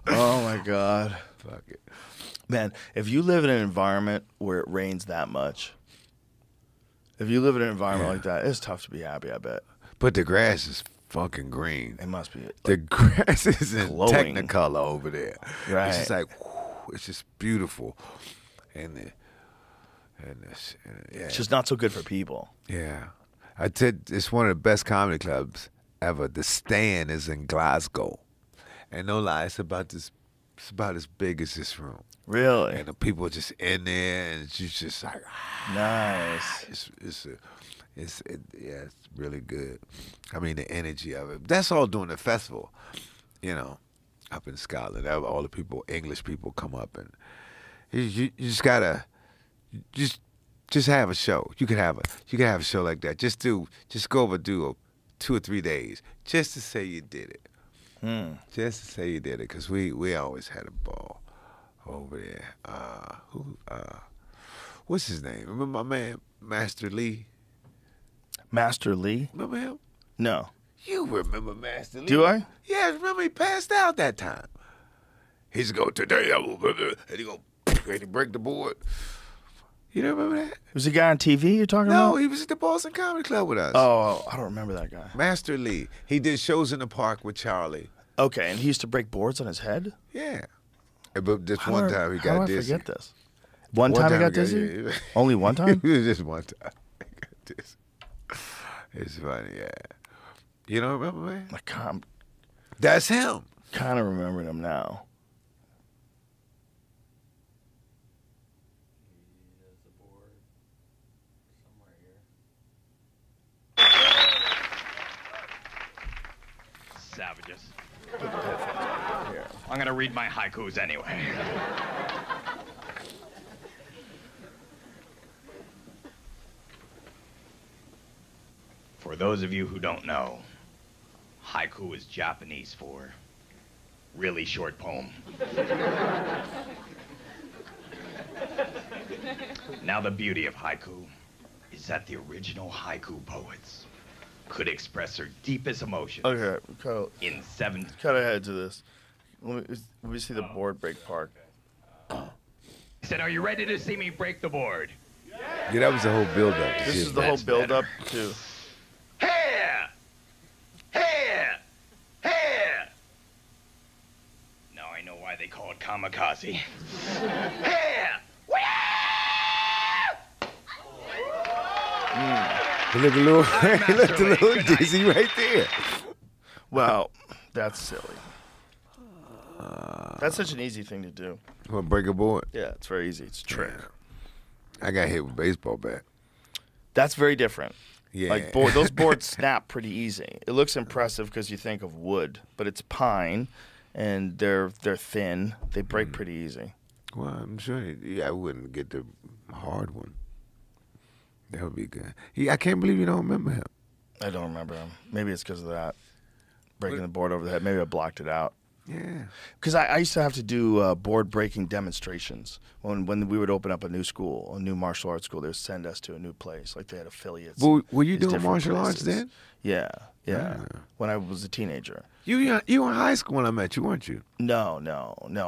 Oh my God. Fuck it. Man, if you live in an environment where it rains that much, if you live in an environment like that, it's tough to be happy, I bet. But the grass is fucking green. It must be. The grass is in glowing. Technicolor over there. Right. It's just like, whew, it's just beautiful. Yeah. It's just not so good for people. Yeah. It's one of the best comedy clubs ever. The Stand is in Glasgow. And no lie, it's about as big as this room. Really? And the people are just in there, and it's just like, Nice. it's really good. I mean, the energy of it. That's all during the festival, you know, up in Scotland. All the people, English people, come up, and you just gotta just have a show. You could have a show like that. Just go over, do 2 or 3 days, just to say you did it. Just to say you did it, because we always had a ball over there. What's his name? Remember my man, Master Lee? Master Lee? Remember him? No. You remember Master Lee? Do I? Yeah, remember he passed out that time. He's go, "Today I will," and he go, and he break the board. You don't remember that? Was the guy on TV you're talking No, about? he was at the Boston Comedy Club with us. Oh, I don't remember that guy. Master Lee. He did shows in the park with Charlie. Okay, and he used to break boards on his head? Yeah. But just one time he got How do I dizzy. forget this? One time he got dizzy? yeah. Only one time? It was just one time. He got dizzy. It's funny, yeah. You don't remember, man? I kind That's him. of remembering him now. Savages. I'm gonna read my haikus anyway. For those of you who don't know, haiku is Japanese for really short poem. Now the beauty of haiku is that the original haiku poets could express their deepest emotions Okay, in 7. cut ahead to this. Let me see the board break part. He said, "Are you ready to see me break the board?" Yes. Yeah, that was the whole build-up. This is the whole build-up to. Here! Here! Here! Now I know why they call it kamikaze. Here! He looked a little dizzy right there. Well, that's silly. That's such an easy thing to do. Want to break a board? Yeah, it's very easy. It's a trick. I got hit with a baseball bat. That's very different. Yeah. Like those boards snap pretty easy. It looks impressive because you think of wood, but it's pine, and they're thin. They break pretty easy. Well, I'm sure. I wouldn't get the hard one. That would be good. I can't believe you don't remember him. I don't remember him. Maybe it's because of that. Breaking the board over the head. Maybe I blocked it out. Yeah. Because I used to have to do board breaking demonstrations when we would open up a new school, a new martial arts school. They would send us to a new place, like they had affiliates. Well, were you in doing different martial arts places. then? Yeah. When I was a teenager. You were in high school when I met you, weren't you? No.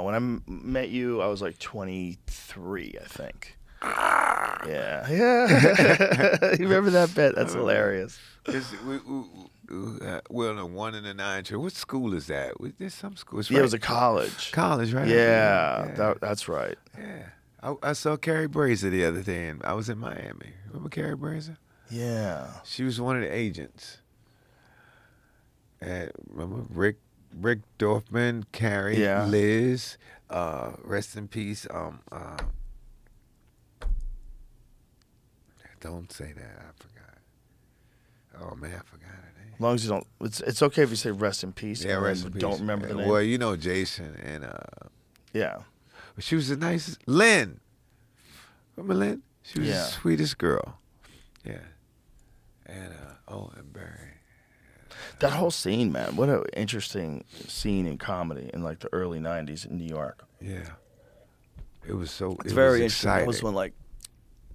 When I met you, I was like 23, I think. Yeah. You remember that bit? That's hilarious. We're in a 1 and a 9 church. What school is that? There's some school. Yeah, it was a college. College, right? Yeah. That's right. Yeah. I saw Carrie Brazier the other day, and I was in Miami. Remember Carrie Brazier? Yeah. She was one of the agents. Remember Rick Dorfman, Carrie, Liz, rest in peace. Don't say that. I forgot. Oh man, I forgot her name. As long as you don't, it's okay if you say rest in peace. Yeah, rest in peace. Don't remember the name. Well, you know Jason and yeah. She was the nicest. Lynn. Remember Lynn? She was the sweetest girl. Yeah. And and Barry. That whole scene, man. What an interesting scene in comedy in like the early '90s in New York. Yeah. It was so. It's very interesting. That was when like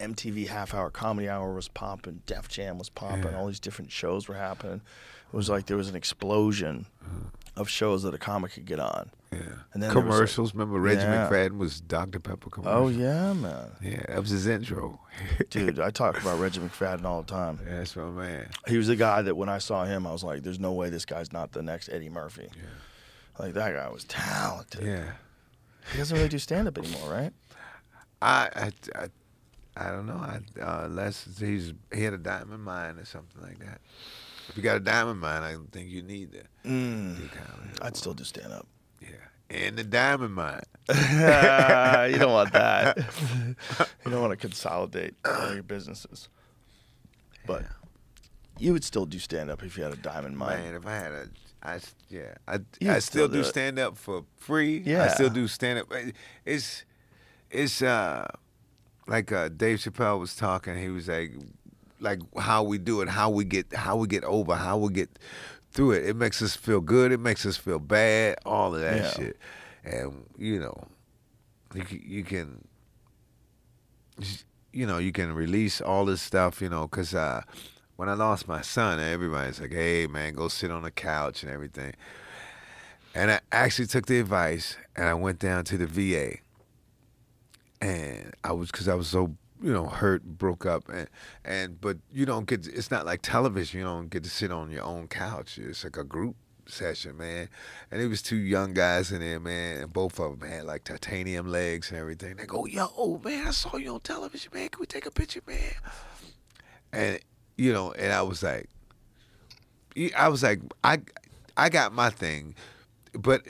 MTV Half Hour Comedy Hour was popping, Def Jam was popping, all these different shows were happening. It was like there was an explosion of shows that a comic could get on. Yeah. And then commercials. Remember Reggie McFadden was Dr. Pepper commercial. Oh yeah, man. Yeah, that was his intro. Dude, I talk about Reggie McFadden all the time. Yeah, that's my man. He was the guy that when I saw him, I was like, "There's no way this guy's not the next Eddie Murphy." Yeah. Like that guy was talented. Yeah. He doesn't really do stand up anymore, right? I don't know. Unless he had a diamond mine or something like that. If you got a diamond mine, I don't think you need that. I'd still do stand up. Yeah, and the diamond mine. You don't want that. You don't want to consolidate all your businesses. But you would still do stand up if you had a diamond mine. Man, if I had I still do stand up for free. Yeah, I still do stand up. It's like Dave Chappelle was talking. He was like how we do it, how we get over, how we get through it. It makes us feel good. It makes us feel bad. All of that shit, and you can release all this stuff. Because when I lost my son, everybody's like, "Hey man, go sit on the couch and everything." And I actually took the advice and I went down to the VA. And because I was so, hurt, broke up, but you don't get. It's not like television. You don't get to sit on your own couch. It's like a group session, man. And it was 2 young guys in there, man, and both of them had like titanium legs and everything. They go, "Yo, man, I saw you on television, man. Can we take a picture, man?" And and I was like, I got my thing, but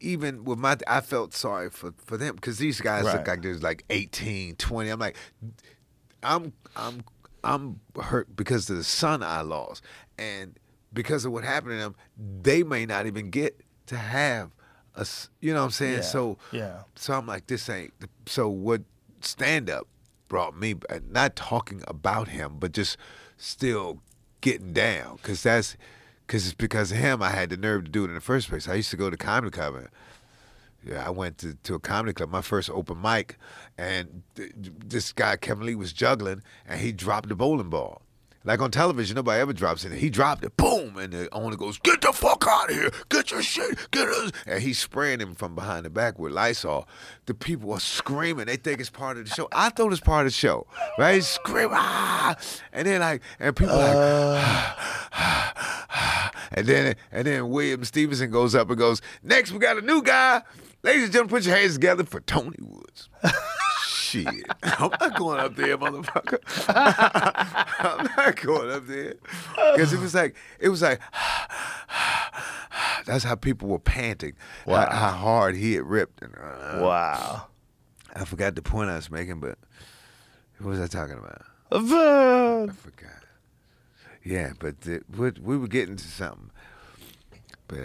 even with I felt sorry for them because these guys look like they're like 18, 20. I'm like, I'm hurt because of the son I lost, and because of what happened to them, they may not even get to have us. You know what I'm saying? Yeah. So I'm like, this ain't. So what stand up brought me, not talking about him, but just still getting down because it's because of him I had the nerve to do it in the first place. I used to go to comedy club. I went to a comedy club, my first open mic, and this guy, Kevin Lee, was juggling, and he dropped the bowling ball. Like on television, nobody ever drops it. He dropped it, boom, and the owner goes, "Get the fuck out of here! Get your shit! Get us!" And he's spraying him from behind the back with Lysol. The people are screaming. They think it's part of the show. I thought it's part of the show, right? Scream, ah! And then and people and then William Stevenson goes up and goes, "Next, we got a new guy. Ladies and gentlemen, put your hands together for Tony Woods." Shit. I'm not going up there, motherfucker. I'm not going up there. Because it was like, that's how people were panting. Wow. How hard he had ripped. And, Wow. I forgot the point I was making, but what was I talking about? I forgot. Yeah, but we were getting to something. But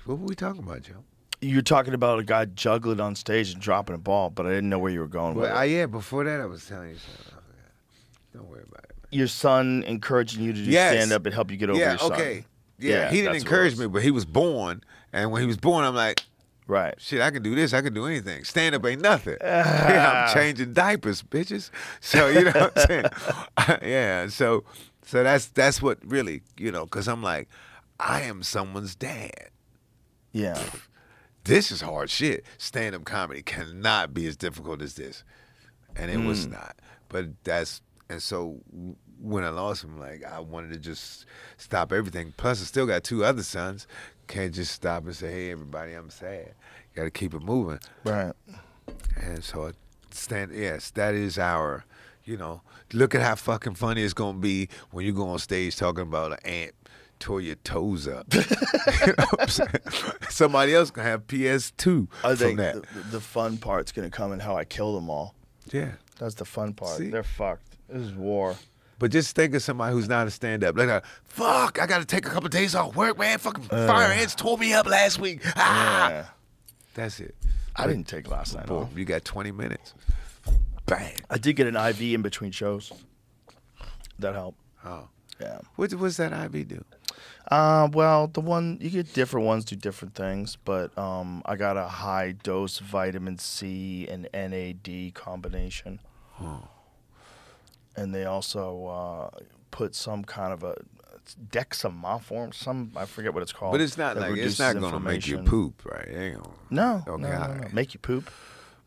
what were we talking about, Joe? You're talking about a guy juggling on stage and dropping a ball, but I didn't know where you were going with it. Yeah, before that I was telling you something. I forgot. Don't worry about it, man. Your son encouraging you to do stand-up and help you get over your son. Okay. Yeah, he didn't encourage me, but he was born, and when he was born, I'm like, right. Shit, I can do this. I can do anything. Stand-up ain't nothing. Yeah, I'm changing diapers, bitches. So, you know what I'm saying? Yeah, so that's what really, because I'm like, I am someone's dad. Yeah. This is hard shit. Stand-up comedy cannot be as difficult as this. And it was not. But so when I lost him, like, I wanted to just stop everything. Plus, I still got 2 other sons. Can't just stop and say, "Hey, everybody, I'm sad." You got to keep it moving. Right. And so that is our, look at how fucking funny it's going to be when you go on stage talking about an ant tore your toes up. You know what I'm saying? Somebody else gonna have PS2 I think from that. the fun part's gonna come in how I kill them all. Yeah. That's the fun part. See? They're fucked. This is war. But just think of somebody who's not a stand-up. Like, fuck, I got to take a couple days off work, man. Fucking fire ants tore me up last week. Ah! Yeah. That's it. I didn't take last night Boom, off. you got 20 minutes. Bang. I did get an IV in between shows. That helped. Oh. Yeah. What's that IV do? Well, the one you get different ones do different things, but I got a high dose vitamin C and NAD combination, and they also put some kind of a dexamethasone, I forget what it's called. But it's not that like it's reduces not gonna make you inflammation. poop, right? It ain't gonna, No, okay, no. Make you poop.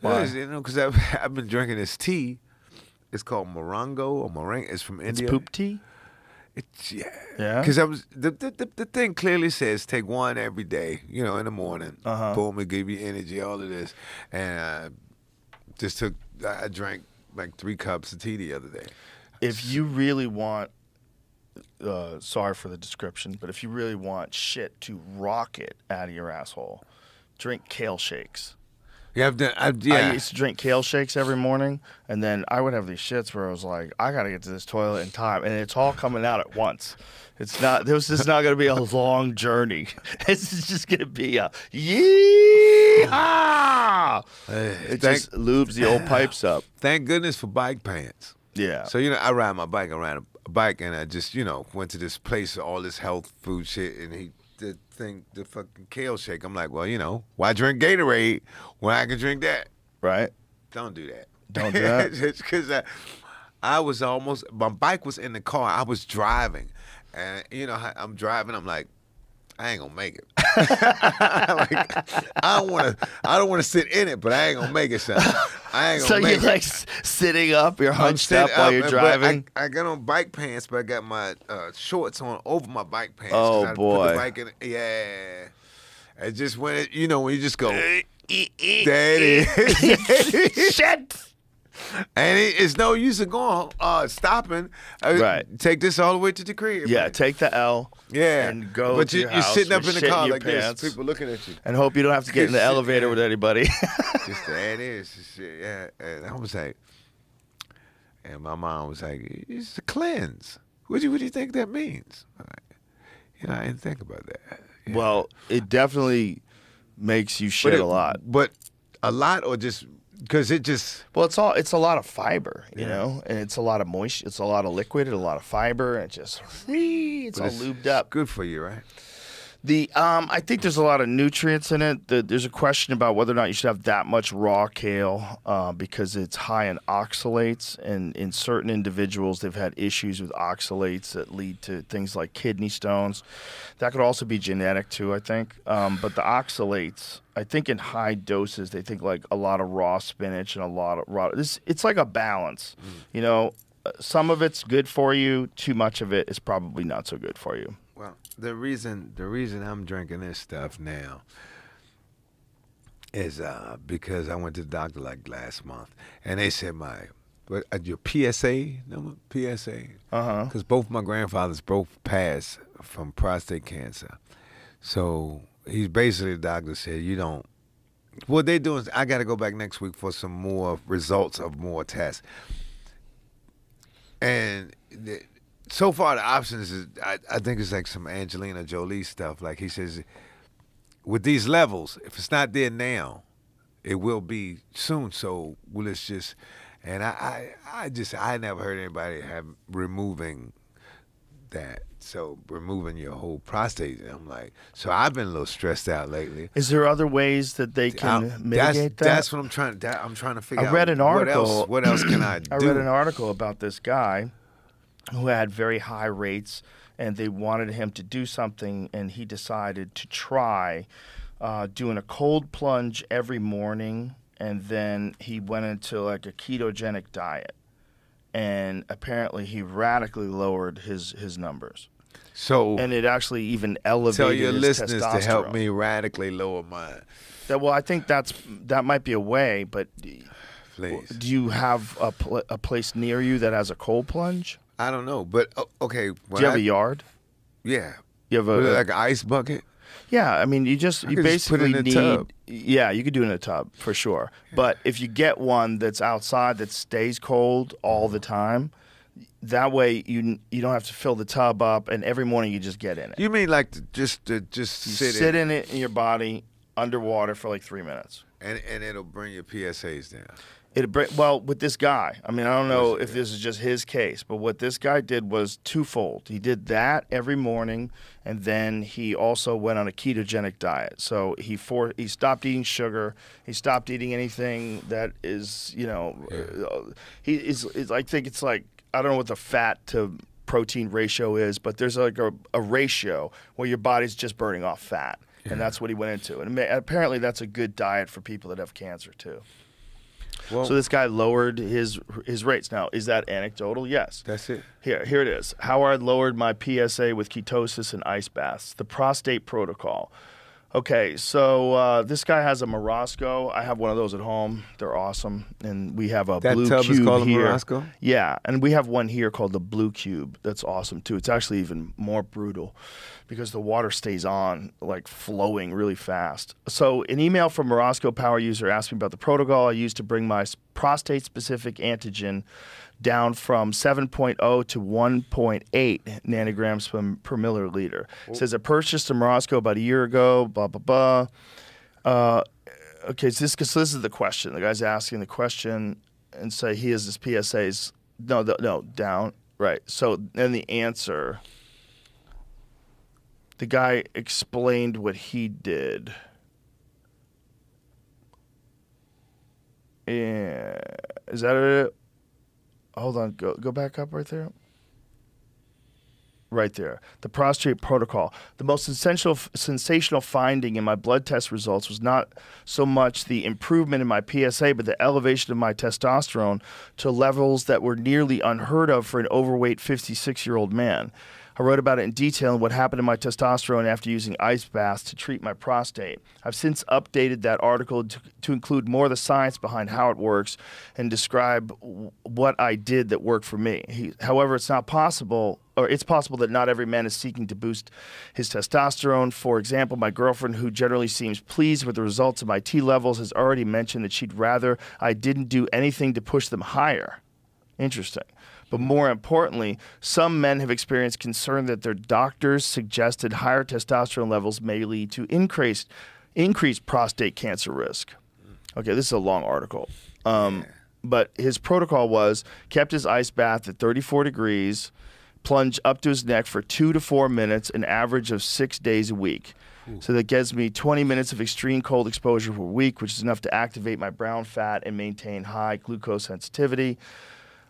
Why? Why? Because I've been drinking this tea. It's called moringa or meringue. It's from It's India. poop tea. It's Yeah? Because the thing clearly says take one every day. In the morning. Boom, it give you energy. All of this, and I drank like 3 cups of tea the other day. If you really want, sorry for the description, but if you really want shit to rocket out of your asshole, drink kale shakes. Yeah, I used to drink kale shakes every morning, and then I would have these shits where I was like, I got to get to this toilet in time, and it's all coming out at once. It's not. This is not going to be a long journey. It's just going to be a yee-haw. It just lubes the old pipes up. Thank goodness for bike pants. Yeah. So I ride my bike. I ride a bike, and I just went to this place, all this health food shit, and the fucking kale shake. I'm like, well, why drink Gatorade when I can drink that? Right. Don't do that. Don't do that. It's because I was my bike was in the car. I was driving, and I'm driving. I'm like, I ain't gonna make it. Like, I don't want to sit in it, but I ain't gonna make it, son. I ain't gonna So make you're it. like sitting up, you're hunched sitting up while you're but driving. I got on bike pants, but I got my shorts on over my bike pants. Oh, 'cause I boy. Put the bike in, yeah. It just when when you just go, there it is. Shit. And it's no use of going, stopping. Right. Take this all the way to the crib. Yeah, man. take the L. Yeah. And go But to your you're house sitting up with in the shit car your like pants. this. People looking at you. And hope you don't have to get in the Shit, elevator yeah. with anybody. Just there it is. Shit, yeah. And I was like, and my mom was like, it's a cleanse. What do you think that means? I'm like, I didn't think about that. Yeah. Well, it definitely makes you shit a lot. But a lot or just because it just. Well, it's a lot of fiber, you know, and it's a lot of moisture. It's a lot of liquid and a lot of fiber, and it's all lubed up. Good for you, right? I think there's a lot of nutrients in it. There's a question about whether or not you should have that much raw kale because it's high in oxalates, and in certain individuals they've had issues with oxalates that lead to things like kidney stones. That could also be genetic too, I think. But the oxalates, I think in high doses, they think like a lot of raw spinach and a lot of raw. It's like a balance, you know. Some of it's good for you. Too much of it is probably not so good for you. Well, the reason I'm drinking this stuff now is because I went to the doctor like last month, and they said your PSA number, PSA, because both my grandfathers both passed from prostate cancer, so he's basically, the doctor said, you don't. What they're doing is I got to go back next week for some more results of more tests, and. So far, the options is I think it's like some Angelina Jolie stuff. Like he says, with these levels, if it's not there now, it will be soon. So let's just, and I never heard anybody have removing that. So removing your whole prostate. And I'm like, so I've been a little stressed out lately. Is there other ways that they can mitigate that? That's what I'm trying to figure out. I read an article. What else can I do? I read an article about this guy who had very high rates, and they wanted him to do something, and he decided to try doing a cold plunge every morning, and then he went into like a ketogenic diet, and apparently he radically lowered his numbers. So, and it actually even elevated tell your his listeners testosterone. to help me radically lower mine. Well, I think that might be a way, but please, do you have a place near you that has a cold plunge? I don't know, but okay. Do you have a yard? Yeah. You have like an ice bucket? Yeah, I mean, you basically just put it in a need. tub. Yeah, you could do it in a tub for sure. Yeah. But if you get one that's outside that stays cold all the time, that way you don't have to fill the tub up, and every morning you just get in it. You mean like just sit in it in your body underwater for like 3 minutes, and it'll bring your PSAs down. Well, with this guy, I mean, I don't know if this is just his case, but what this guy did was twofold. He did that every morning, and then he also went on a ketogenic diet. So he stopped eating sugar. He stopped eating anything that is, I think it's like, I don't know what the fat to protein ratio is, but there's like a ratio where your body's just burning off fat, and that's what he went into. And apparently that's a good diet for people that have cancer too. Well, so this guy lowered his rates. Now, is that anecdotal? Yes. That's it. Here it is. How I lowered my PSA with ketosis and ice baths. The prostate protocol. Okay, so this guy has a Morosco. I have one of those at home. They're awesome, and we have a blue tub cube is called here. A Morosco? Yeah, and we have one here called the blue cube. That's awesome too. It's actually even more brutal because the water stays on, like flowing really fast. So an email from Morosco power user asked me about the protocol I used to bring my prostate-specific antigen down from 7.0 to 1.8 nanograms per milliliter. It says I purchased a Morosco about a year ago, blah, blah, blah. Okay, so this is the question. The guy's asking the question and say he has his PSAs. No, down. Right. So then the answer, the guy explained what he did. Yeah. Is that it? Hold on. Go back up right there. Right there. The prostate protocol. The most sensational finding in my blood test results was not so much the improvement in my PSA, but the elevation of my testosterone to levels that were nearly unheard of for an overweight 56-year-old man. I wrote about it in detail and what happened to my testosterone after using ice baths to treat my prostate. I've since updated that article to include more of the science behind how it works and describe what I did that worked for me. However, it's possible that not every man is seeking to boost his testosterone. For example, my girlfriend, who generally seems pleased with the results of my T levels, has already mentioned that she'd rather I didn't do anything to push them higher. Interesting. But more importantly, some men have experienced concern that their doctors suggested higher testosterone levels may lead to increased prostate cancer risk. Okay, this is a long article. But his protocol was kept his ice bath at 34 degrees, plunge up to his neck for 2 to 4 minutes, an average of 6 days a week. So that gives me 20 minutes of extreme cold exposure per week, which is enough to activate my brown fat and maintain high glucose sensitivity.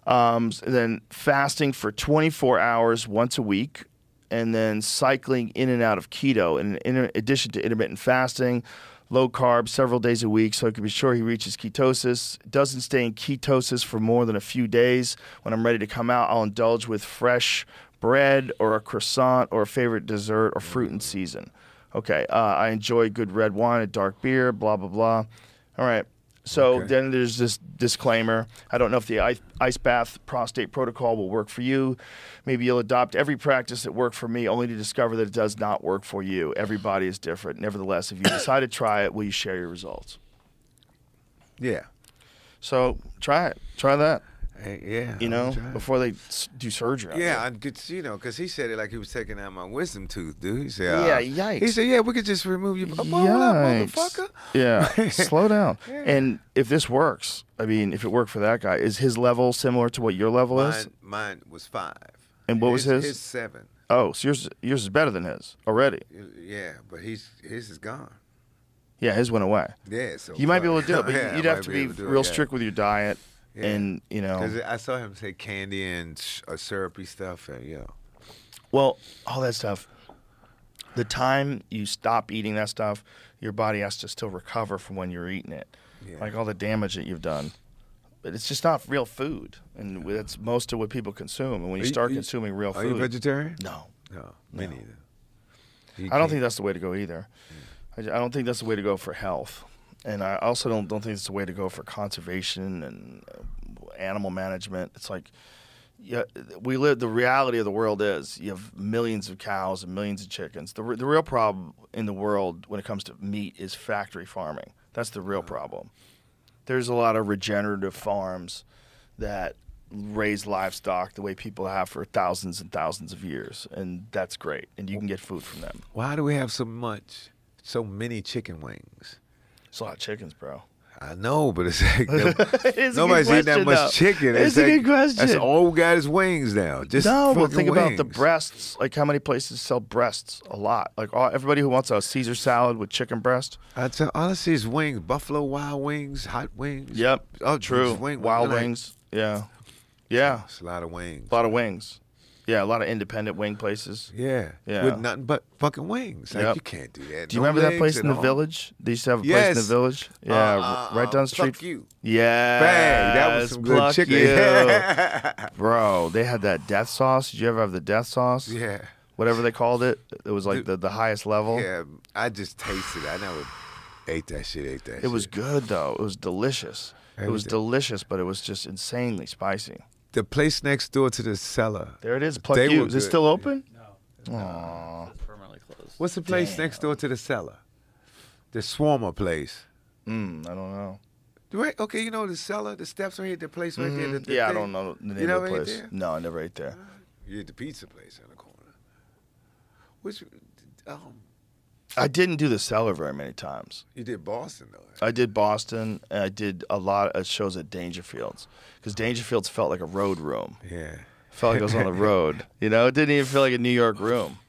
Then fasting for 24 hours once a week, and then cycling in and out of keto. And in addition to intermittent fasting, low carb several days a week, so I can be sure he reaches ketosis. Doesn't stay in ketosis for more than a few days. When I'm ready to come out, I'll indulge with fresh bread or a croissant or a favorite dessert or fruit in season. Okay, I enjoy good red wine, a dark beer, blah, blah, blah. All right. So then there's this disclaimer. I don't know if the ice bath prostate protocol will work for you. Maybe you'll adopt every practice that worked for me only to discover that it does not work for you. Everybody is different. Nevertheless, if you decide to try it, will you share your results? Yeah. So try it. Try that. Yeah. You know, before they do surgery on Yeah, you. you know, because he said it like he was taking out my wisdom tooth, dude. He said, Yeah, yikes. He said, yeah, we could just remove your... Hold up, motherfucker. Yeah, slow down. Yeah. And if this works, I mean, if it worked for that guy, is his level similar to what your level is? Mine was 5. And what was his? His 7. Oh, so yours is better than his already. Yeah, but his is gone. Yeah, his went away. Yeah, so You might be able to do it, but Yeah, you'd I have might to be be able to do it, real yeah. strict with your diet, Yeah. and you know. Because I saw him say candy and syrupy stuff, and Well, all that stuff. The time you stop eating that stuff, your body has to still recover from when you're eating it. Yeah. Like all the damage that you've done. But it's just not real food, and that's most of what people consume. And when you start consuming real food, Are you vegetarian? No. No, me neither. I don't think that's the way to go either. I don't think that's the way to go for health, and I also don't think it's the way to go for conservation and animal management. It's like, yeah, we live. The reality of the world is you have millions of cows and millions of chickens. The real problem in the world when it comes to meat is factory farming. That's the real problem. There's a lot of regenerative farms that raise livestock the way people have for thousands and thousands of years, and that's great, and you can get food from them. Why do we have so many chicken wings? It's a lot of chickens, bro. I know, but it's like It's a nobody's good eating that question, much though. chicken. It's a like, good question. That's all we got is wings now. Just No, but fucking think about the wings. breasts. Like how many places sell breasts? A lot. Like everybody who wants a Caesar salad with chicken breast. All I see is wings. Buffalo Wild Wings, hot wings. Yep. Oh, True. just Wild like- wings. Yeah. Yeah. It's a lot of wings. A lot of wings. Yeah, a lot of independent wing places. Yeah. Yeah. With nothing but fucking wings. Like, Yep. you can't do that. Do you No remember that legs place in at the all. village? They used to have a place Yes. in the village. Yeah, right down the street. Fuck you. Yeah. Bang. That was some good chicken. Bro, they had that death sauce. Did you ever have the death sauce? Yeah. Whatever they called it. It was like the highest level. Yeah. I just tasted it. I never ate that shit. It was good, though. It was delicious. It was Everything. delicious, but it was just insanely spicy. The place next door to the cellar. There it is. Pluck They you. were Is it good. still open? It's permanently closed. What's the place next door to the cellar? The Swarmer place. I don't know. Right? Okay, you know the cellar, the steps right here, the place right there. The Yeah, I thing? don't know the name You of never the ate place. there? No, I never ate there. You ate the pizza place in the corner. Which, I didn't do the cellar very many times. you did Boston though. I did Boston, and I did a lot of shows at Dangerfields, because Dangerfields felt like a road room. Yeah. Felt like I was on the road. You know, it didn't even feel like a New York room.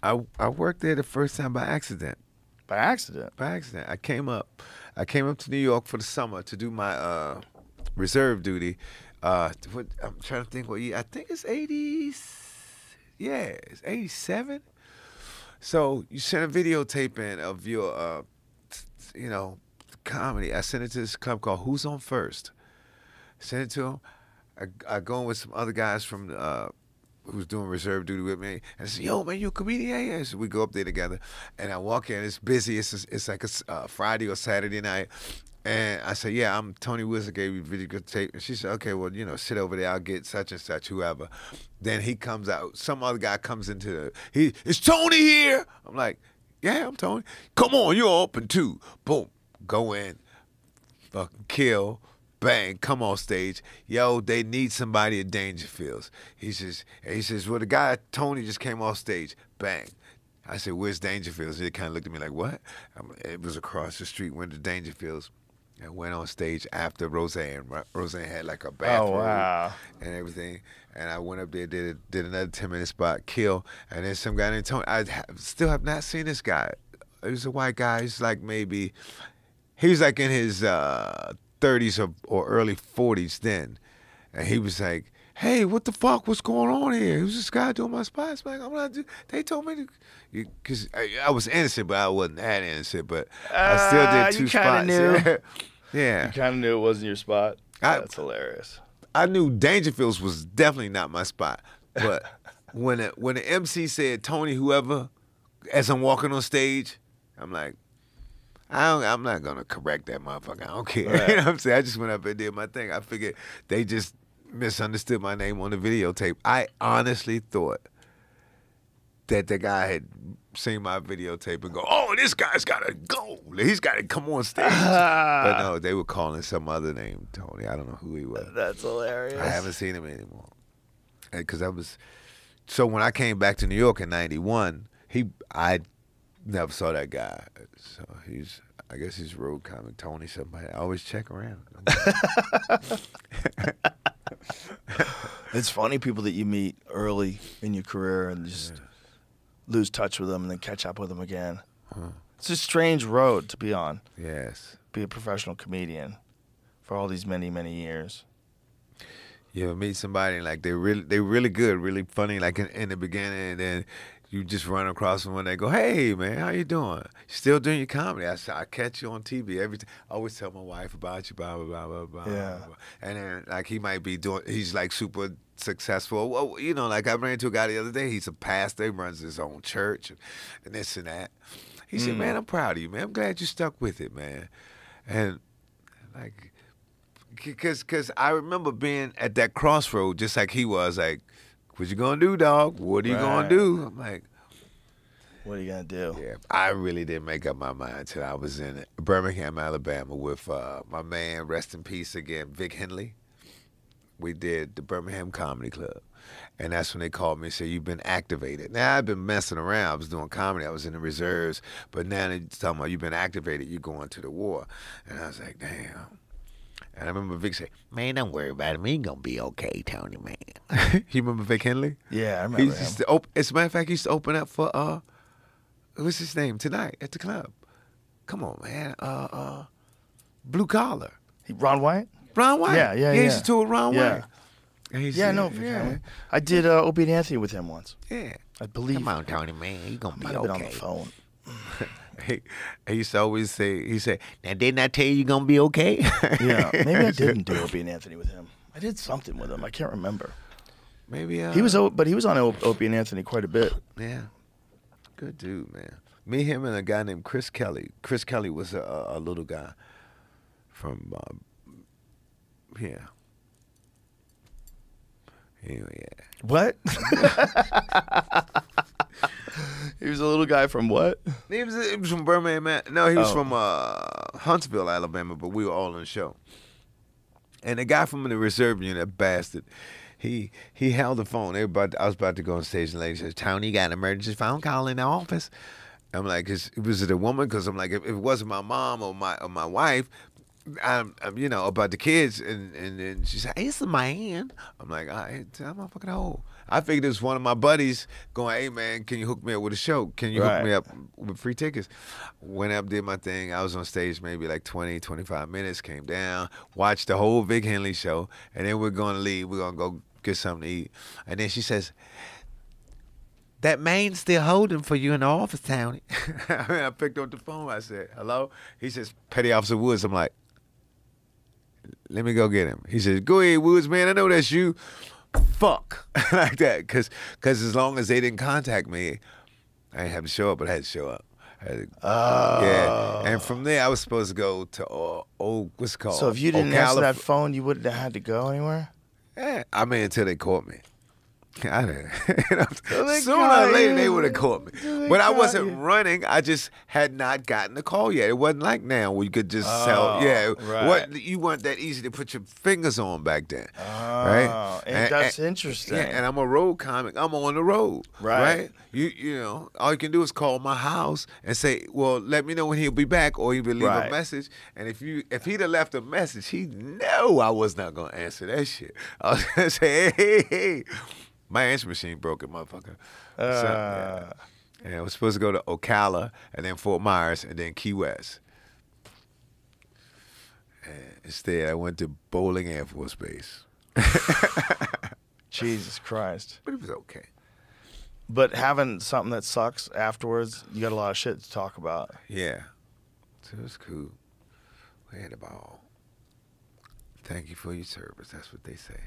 I worked there the first time by accident. By accident. By accident. I came up to New York for the summer to do my reserve duty. I'm trying to think what year. I think it's 80s. Yeah, it's 87. So you sent a videotape in of your, comedy. I sent it to this club called Who's On First. Sent it to him. I go in with some other guys from who's doing reserve duty with me, and I said, "Yo, man, you a comedian?" Yeah. So we go up there together, and I walk in. It's busy. It's like a Friday or Saturday night, and I said, "Yeah, I'm Tony Wilson. Gave you video tape." And she said, "Okay, well, sit over there. I'll get such and such, whoever." Then he comes out. Some other guy comes into is Tony here? I'm like, "Yeah, I'm Tony. Come on, you're open too." Boom, go in, fucking kill. Bang, come on stage. Yo, they need somebody at Dangerfields. He says, well, the guy, Tony, just came off stage. Bang. I said, where's Dangerfields? He kind of looked at me like, what? It was across the street, went to Dangerfields. and went on stage after Roseanne. Roseanne had like a bathroom wow. and everything. And I went up there, did another 10-minute spot, kill. And then some guy named Tony. Still have not seen this guy. He was a white guy. He's like maybe, he was like in his 30s or early 40s then. And he was like, hey, what the fuck? What's going on here? Who's this guy doing my spots? I'm like, I'm not. They told me to, because I was innocent, but I wasn't that innocent. But I still did 2 you spots. Knew. Yeah. You kind of knew it wasn't your spot. That's hilarious. I knew Dangerfields was definitely not my spot. But when the MC said Tony whoever, as I'm walking on stage, I'm like, I'm not gonna correct that motherfucker. I don't care. Right. You know what I'm saying? I just went up and did my thing. I figured they just misunderstood my name on the videotape. I honestly thought that the guy had seen my videotape and go, oh, this guy's gotta go. He's gotta come on stage. But no, they were calling some other name Tony. I don't know who he was. That's hilarious. I haven't seen him anymore. Because so when I came back to New York in '91, I never saw that guy. So I guess he's road comic Tony somebody. I always check around. It's funny, people that you meet early in your career and just lose touch with them and then catch up with them again. It's a strange road to be on. Yes. Be a professional comedian for all these many, many years. You ever meet somebody and like they're really good, really funny, like in the beginning, and then you just run across them and they go, hey man, how you doing? Still doing your comedy? I catch you on TV every time. I always tell my wife about you, blah, blah, blah, blah, blah. Yeah. Blah. And then like he might be he's like super successful. Well, you know, like I ran into a guy the other day, he's a pastor, he runs his own church and this and that. He said, man, I'm proud of you, man. I'm glad you stuck with it, man. And like, Cause I remember being at that crossroad just like he was, like, what you gonna do, dog? What are you gonna do? I'm like, what are you gonna do? Yeah, I really didn't make up my mind until I was in Birmingham, Alabama with my man, rest in peace again, Vic Henley. We did the Birmingham Comedy Club. And that's when they called me and said, you've been activated. Now, I've been messing around. I was doing comedy. I was in the reserves. But now they're talking about, you've been activated. You're going to the war. And I was like, damn. And I remember Vic saying, man, don't worry about him. He's going to be okay, Tony, man. You remember Vic Henley? Yeah, I remember him. As a matter of fact, he used to open up for, what's his name, tonight at the club. Come on, man. Blue Collar. Ron White? Ron White. Yeah. He used to tour with Ron White. Yeah. I did Opie and Anthony with him once. Yeah. I believe. Come on, Tony, man. He's going to be might have okay. been on the phone. He used to always say, he said, now didn't I tell you you're going to be okay? Yeah. Maybe I didn't do Opie and Anthony with him. I did something with him. I can't remember. Maybe. He was on Opie and Anthony quite a bit. Yeah. Good dude, man. Me, him, and a guy named Chris Kelly. Chris Kelly was a little guy from, yeah. Anyway, yeah. What? He was a little guy from what? He was from Birmingham, man. No, he was from Huntsville, Alabama, but we were all on the show. And the guy from the reserve unit, that bastard, he held the phone. I was about to go on stage, and the lady says, Tony, you got an emergency phone call in the office? I'm like, was it a woman? Because I'm like, if it wasn't my mom or my wife, I'm you know, about the kids, and then she said, hey, it's a man. I'm like, all right, I'm a fucking hole. I figured it was one of my buddies going, hey, man, can you hook me up with a show? Can you hook me up with free tickets? Went up, did my thing. I was on stage maybe like 20, 25 minutes, came down, watched the whole Vic Henley show, and then we're going to leave. We're going to go get something to eat. And then she says, that man's still holding for you in the office, Tony. I picked up the phone. I said, hello? He says, Petty Officer Woods. I'm like, let me go get him. He says, go ahead, Woods, man. I know that's you. Fuck. Like that. Because as long as they didn't contact me, I didn't have to show up, but I had to show up. Yeah. And from there, I was supposed to go to, what's it called? So if you didn't answer that phone, you wouldn't have had to go anywhere? Yeah. I mean, until they caught me. I didn't. they Sooner got or later, you. they would have caught me. They But I got wasn't you. running. I just had not gotten the call yet. It wasn't like now where you could just sell. Yeah, right. you weren't that easy to put your fingers on back then. Right? And that's interesting. Yeah, and I'm a road comic. I'm on the road. Right. You know, all you can do is call my house and say, well, let me know when he'll be back, or you can leave a message. And if he'd have left a message, he'd know I was not gonna answer that shit. I was gonna say, hey. My answer machine broke it, motherfucker. And I was supposed to go to Ocala and then Fort Myers and then Key West. And instead, I went to Bowling Air Force Base. Jesus Christ. But it was okay. But having something that sucks afterwards, you got a lot of shit to talk about. Yeah. So it was cool. We had a ball. Thank you for your service. That's what they say.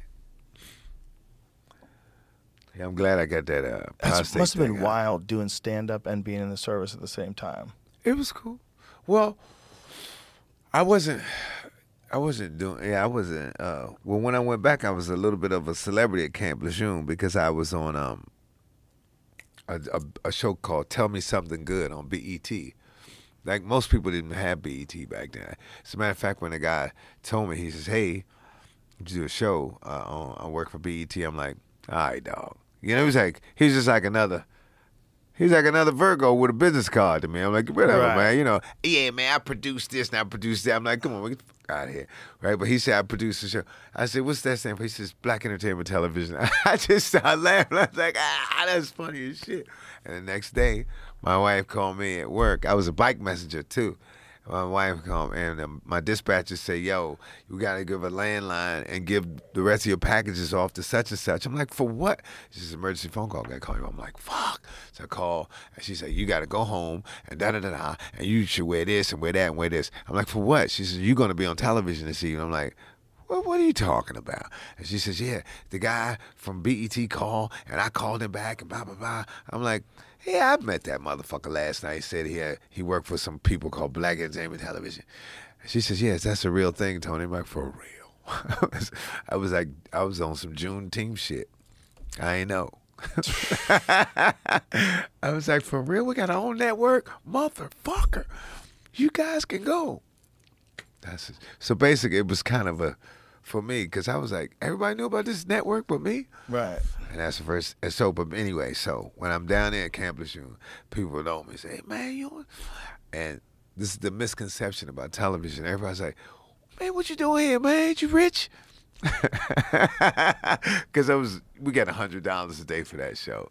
Yeah, I'm glad I got that That prostate must have been thing out. wild doing stand-up and being in the service at the same time. It was cool. Well, I wasn't doing, well, when I went back, I was a little bit of a celebrity at Camp Lejeune because I was on a show called Tell Me Something Good on BET. Like, most people didn't have BET back then. As a matter of fact, when the guy told me, he says, hey, you do a show I work for BET, I'm like, all right, dog. You know, he's just like another Virgo with a business card to me. I'm like, whatever, man. You know, yeah, man, I produced this and I produced that. I'm like, come on, get the fuck out of here. Right? But he said, I produced the show. I said, what's that stand for? He says, Black Entertainment Television. I just started laughing. I was like, that's funny as shit. And the next day, my wife called me at work. I was a bike messenger, too. My wife called and my dispatcher said, yo, you got to give a landline and give the rest of your packages off to such and such. I'm like, for what? She says, emergency phone call. Got to call you. I'm like, fuck. So I call, and she said, you got to go home and da-da-da-da, and you should wear this and wear that and wear this. I'm like, for what? She says, you're going to be on television this evening. I'm like, well, what are you talking about? And she says, yeah, the guy from BET called, and I called him back and blah, blah, blah. I'm like, yeah, I met that motherfucker last night. He said he worked for some people called Black Entertainment Television. She says, yes, that's a real thing, Tony. I'm like, for real. I was on some Juneteenth shit. I ain't know. I was like, for real? We got our own network? Motherfucker. You guys can go. That's it. So basically, it was kind of for me, because I was like, everybody knew about this network but me? Right. And that's the first. And so, but anyway, so when I'm down there at Camp Lejeune, people know me, say, hey, man, you. And this is the misconception about television. Everybody's like, man, what you doing here, man? Ain't you rich? Because we got $100 a day for that show.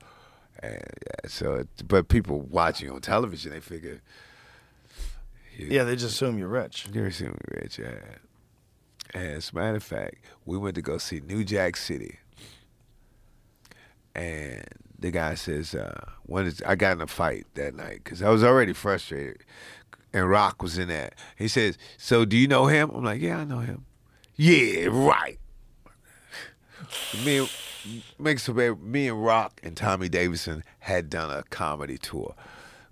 And yeah, so, but people watching on television, they figure. Yeah, they just assume you're rich. You're assuming rich, yeah. And as a matter of fact, we went to go see New Jack City. And the guy says, I got in a fight that night because I was already frustrated. And Rock was in that. He says, so do you know him? I'm like, yeah, I know him. Yeah, right. Me and Rock and Tommy Davidson had done a comedy tour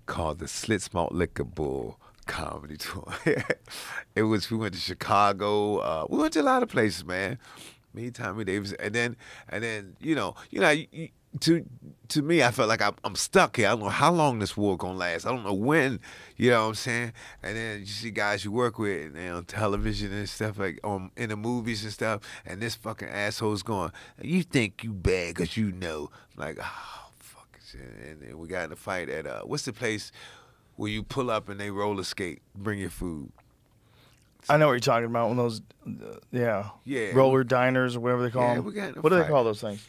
called the Slits Malt Liquor Bull Comedy Tour. We went to Chicago. We went to a lot of places, man. Me, Tommy Davis, and then to me, I felt like I'm stuck here. I don't know how long this war gonna last. I don't know when. You know what I'm saying? And then you see guys you work with on television and stuff, like in the movies and stuff, and this fucking asshole's going, you think you bad because you know. I'm like, oh, fuck. And then we got in a fight at, what's the place where you pull up and they roller skate, bring your food? I know what you're talking about. When those, Yeah. roller diners or whatever they call them. We got in a what do they fight. call those things?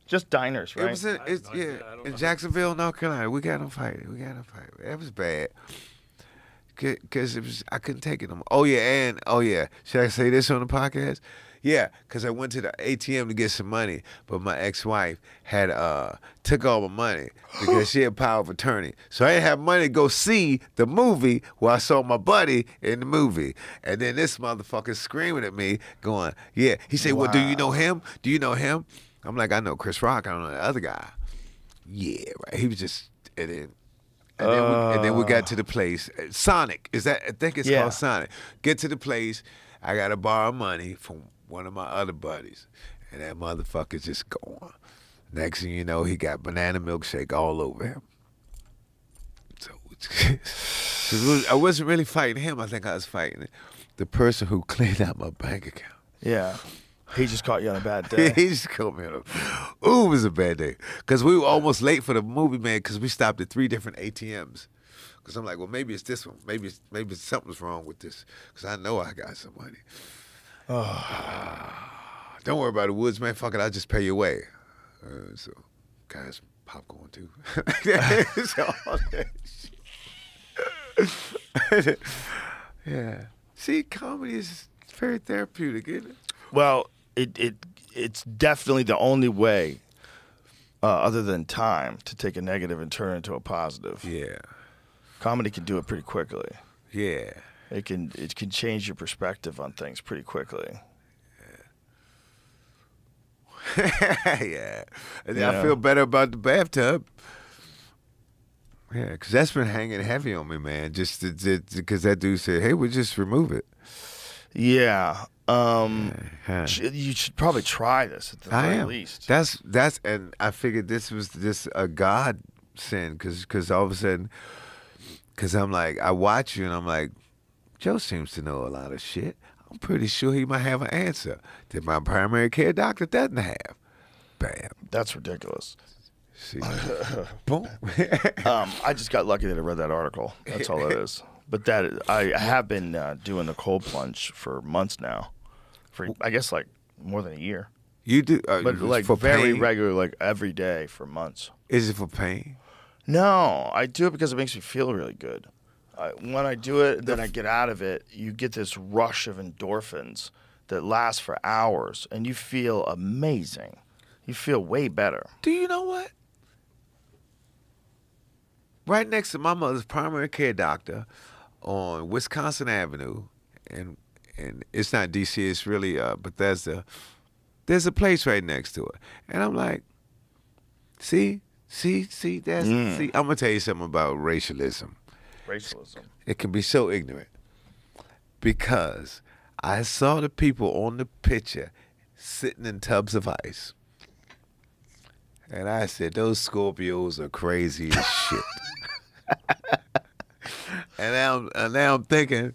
Just diners, right? It was in Jacksonville, North Carolina. We got in a fight. It was bad. Because I couldn't take it no more. Oh, yeah. Should I say this on the podcast? Yeah, because I went to the ATM to get some money, but my ex-wife had took all my money because she had power of attorney. So I didn't have money to go see the movie where I saw my buddy in the movie. And then this motherfucker screaming at me, going, yeah. He said, well, do you know him? Do you know him? I'm like, I know Chris Rock. I don't know the other guy. Yeah, right. He was just, and then we got to the place. Sonic, I think it's called Sonic. Get to the place. I got to borrow money from one of my other buddies. And that motherfucker's just going. Next thing you know, he got banana milkshake all over him. So I wasn't really fighting him. I think I was fighting the person who cleaned out my bank account. Yeah. He just caught you on a bad day. He just caught me on it was a bad day. Because we were almost late for the movie, man, because we stopped at 3 different ATMs. Because I'm like, well, maybe it's this one. Maybe something's wrong with this. Because I know I got some money. Don't worry about the woods, man. Fuck it, I'll just pay your way. So, guys, popcorn too. Yeah. See, comedy is very therapeutic, isn't it? Well, it's definitely the only way, other than time, to take a negative and turn it into a positive. Yeah. Comedy can do it pretty quickly. Yeah. It can change your perspective on things pretty quickly. Yeah. I feel better about the bathtub. Yeah, because that's been hanging heavy on me, man. Just because that dude said, hey, we'll just remove it. Yeah. You should probably try this at the very least. That's and I figured this was just a God sin because all of a sudden, because I'm like, I watch you and I'm like, Joe seems to know a lot of shit. I'm pretty sure he might have an answer that my primary care doctor doesn't have. Bam. That's ridiculous. See, boom. I just got lucky that I read that article. That's all it is. But I have been doing the cold plunge for months now. For I guess like more than a year. You do, but like for very pain? regular, like every day for months. Is it for pain? No, I do it because it makes me feel really good. When I do it, then I get out of it. You get this rush of endorphins that lasts for hours, and you feel amazing. You feel way better. Do you know what? Right next to my mother's primary care doctor on Wisconsin Avenue, and it's not D.C., it's really Bethesda. There's a place right next to it. And I'm like, see, I'm going to tell you something about racialism. Racialism. It can be so ignorant because I saw the people on the picture sitting in tubs of ice. And I said, those Scorpios are crazy as shit. and now I'm thinking,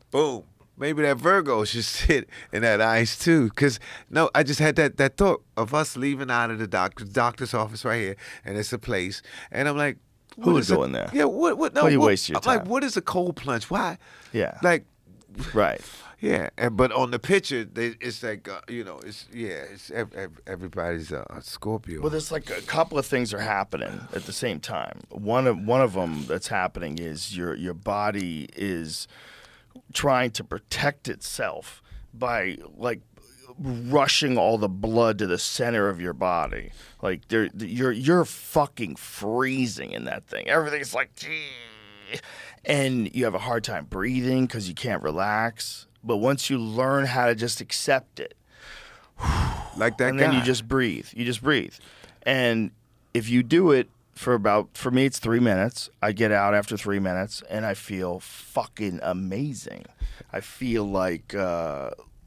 boom, maybe that Virgo should sit in that ice too. Because, no, I just had that thought of us leaving out of the doctor's office right here, and it's a place. And I'm like, who would go in there? Yeah, what? No, why you waste your time? Like, what is a cold plunge? Why? Yeah. Like, right. Yeah, but on the picture, it's like everybody's a Scorpio. Well, there's like a couple of things are happening at the same time. One of them that's happening is your body is trying to protect itself by like rushing all the blood to the center of your body. Like you're fucking freezing in that thing. Everything's like, and you have a hard time breathing because you can't relax. But once you learn how to just accept it, like that, and guy. then you just breathe. You just breathe. And if you do it for me, it's 3 minutes. I get out after 3 minutes, and I feel fucking amazing. I feel like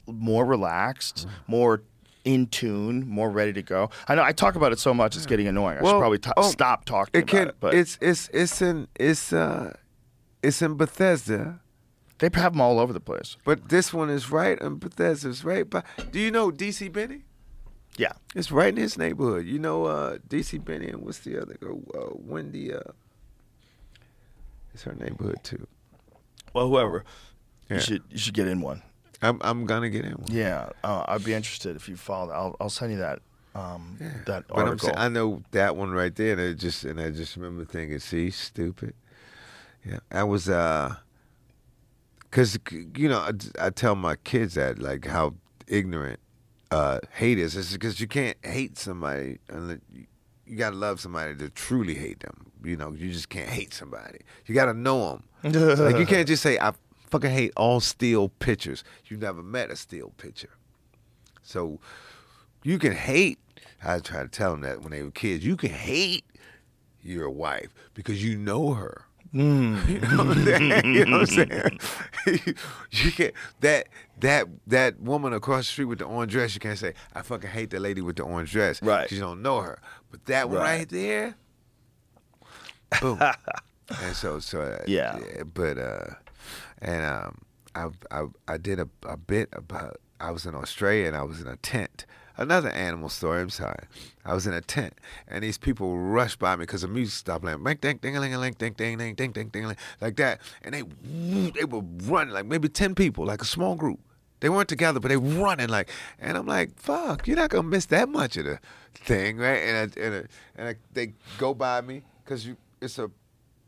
more relaxed, more in tune, more ready to go. I know I talk about it so much; it's getting annoying. I should probably stop talking about it. But it's in Bethesda. They have them all over the place. But this one is right, and Bethesda's right. But do you know D.C. Benny? Yeah, it's right in his neighborhood. You know D.C. Benny, and what's the other girl? Wendy. It's her neighborhood too. Well, whoever. Yeah. You should get in one. I'm gonna get in one. Yeah, I'd be interested if you follow. I'll send you that. That but article. I know that one right there, and I just remember thinking, see, stupid. Yeah, I was because I tell my kids that like how ignorant hate is. It's because you can't hate somebody unless you gotta love somebody to truly hate them. You just can't hate somebody. You gotta know them. Like you can't just say I fucking hate all steel pictures. You never met a steel picture, so you can hate. I try to tell them that when they were kids, you can hate your wife because you know her. You know what I'm saying? You know what I'm saying? You can't that woman across the street with the orange dress. You can't say I fucking hate the lady with the orange dress, Right? Because you don't know her. But that one right there, boom. And so yeah. But I did a bit about. I was in Australia and I was in a tent. Another animal story. I'm sorry. I was in a tent and these people rushed by me because the music stopped playing. Ding ding ding ding ding ding ding ding ding ding like that. And they were running like maybe 10 people, like a small group. They weren't together, but they were running like. And I'm like, fuck, you're not gonna miss that much of the thing, right? And they go by me because the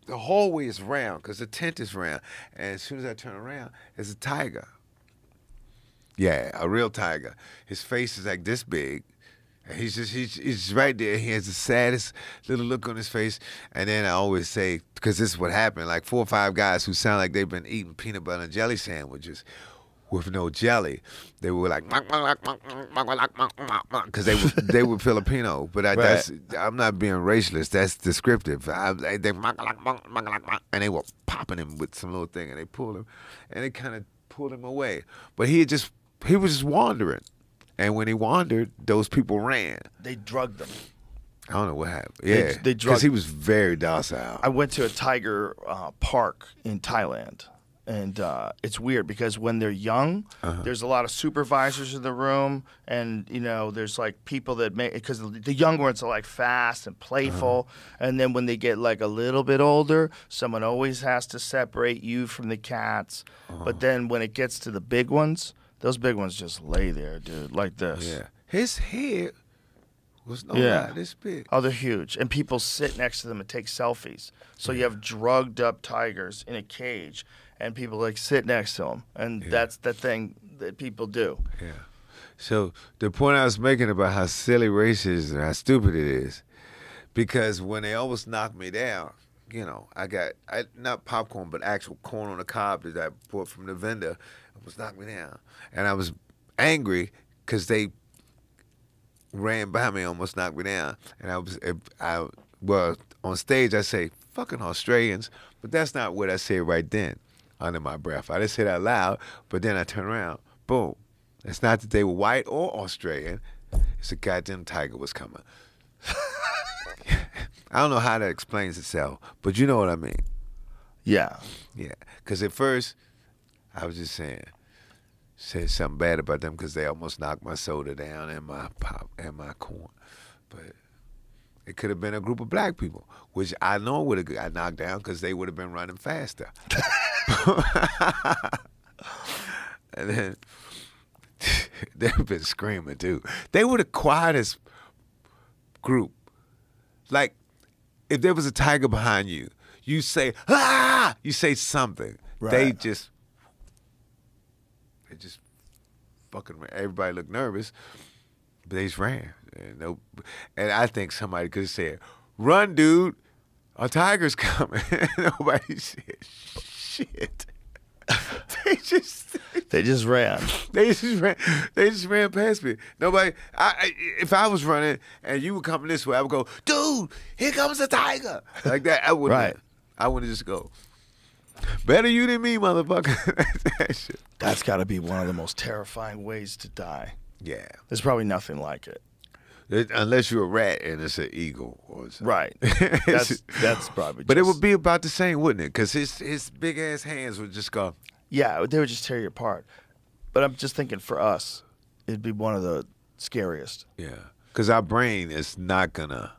hallway is round because the tent is round. And as soon as I turn around, there's a tiger. Yeah, a real tiger. His face is like this big. And he's right there. He has the saddest little look on his face. And then I always say, because this is what happened, like 4 or 5 guys who sound like they've been eating peanut butter and jelly sandwiches with no jelly. They were like, because they were Filipino. But I'm not being racialist. That's descriptive. And they were popping him with some little thing, and they pulled him, and they kind of pulled him away. But he was just wandering. And when he wandered, those people ran. They drugged them. I don't know what happened. Yeah, they because he was very docile. I went to a tiger park in Thailand, and it's weird because when they're young, there's a lot of supervisors in the room, and there's like people that make because the young ones are like fast and playful, and then when they get like a little bit older, someone always has to separate you from the cats. But then when it gets to the big ones, those big ones just lay there, dude, like this. Yeah, his head was not this big. Oh, they're huge. And people sit next to them and take selfies. So you have drugged up tigers in a cage, and people like sit next to them. And that's the thing that people do. Yeah. So the point I was making about how silly race is and how stupid it is, because when they almost knocked me down, I got not popcorn, but actual corn on the cob that I bought from the vendor, almost knocked me down. And I was angry because they ran by me, almost knocked me down. And well, on stage I say, fucking Australians, but that's not what I said right then under my breath. I didn't say that loud, but then I turned around, boom. It's not that they were white or Australian, it's a goddamn tiger was coming. I don't know how that explains itself, but you know what I mean. Yeah. Yeah, because at first I was just said something bad about them because they almost knocked my soda down and my pop and my corn. But it could have been a group of black people, which I know would have got knocked down because they would have been running faster. And then they've been screaming too. They were the quietest group. Like, if there was a tiger behind you, you say, ah! You say something. Right. They just fucking ran. Everybody looked nervous, but they just ran. And I think somebody could have said, run, dude, a tiger's coming. Nobody said shit. They just ran. They just ran past me. Nobody. If I was running and you were coming this way, I would go, dude, here comes a tiger, like that. I wouldn't. Right. I wouldn't just go. Better you than me, motherfucker. That shit. That's got to be one of the most terrifying ways to die. Yeah. There's probably nothing like it. Unless you're a rat and it's an eagle or something. Right. That's probably. But it would be about the same, wouldn't it? Because his big ass hands would just go. Yeah, they would just tear you apart. But I'm just thinking for us, it'd be one of the scariest. Yeah. Because our brain is not gonna.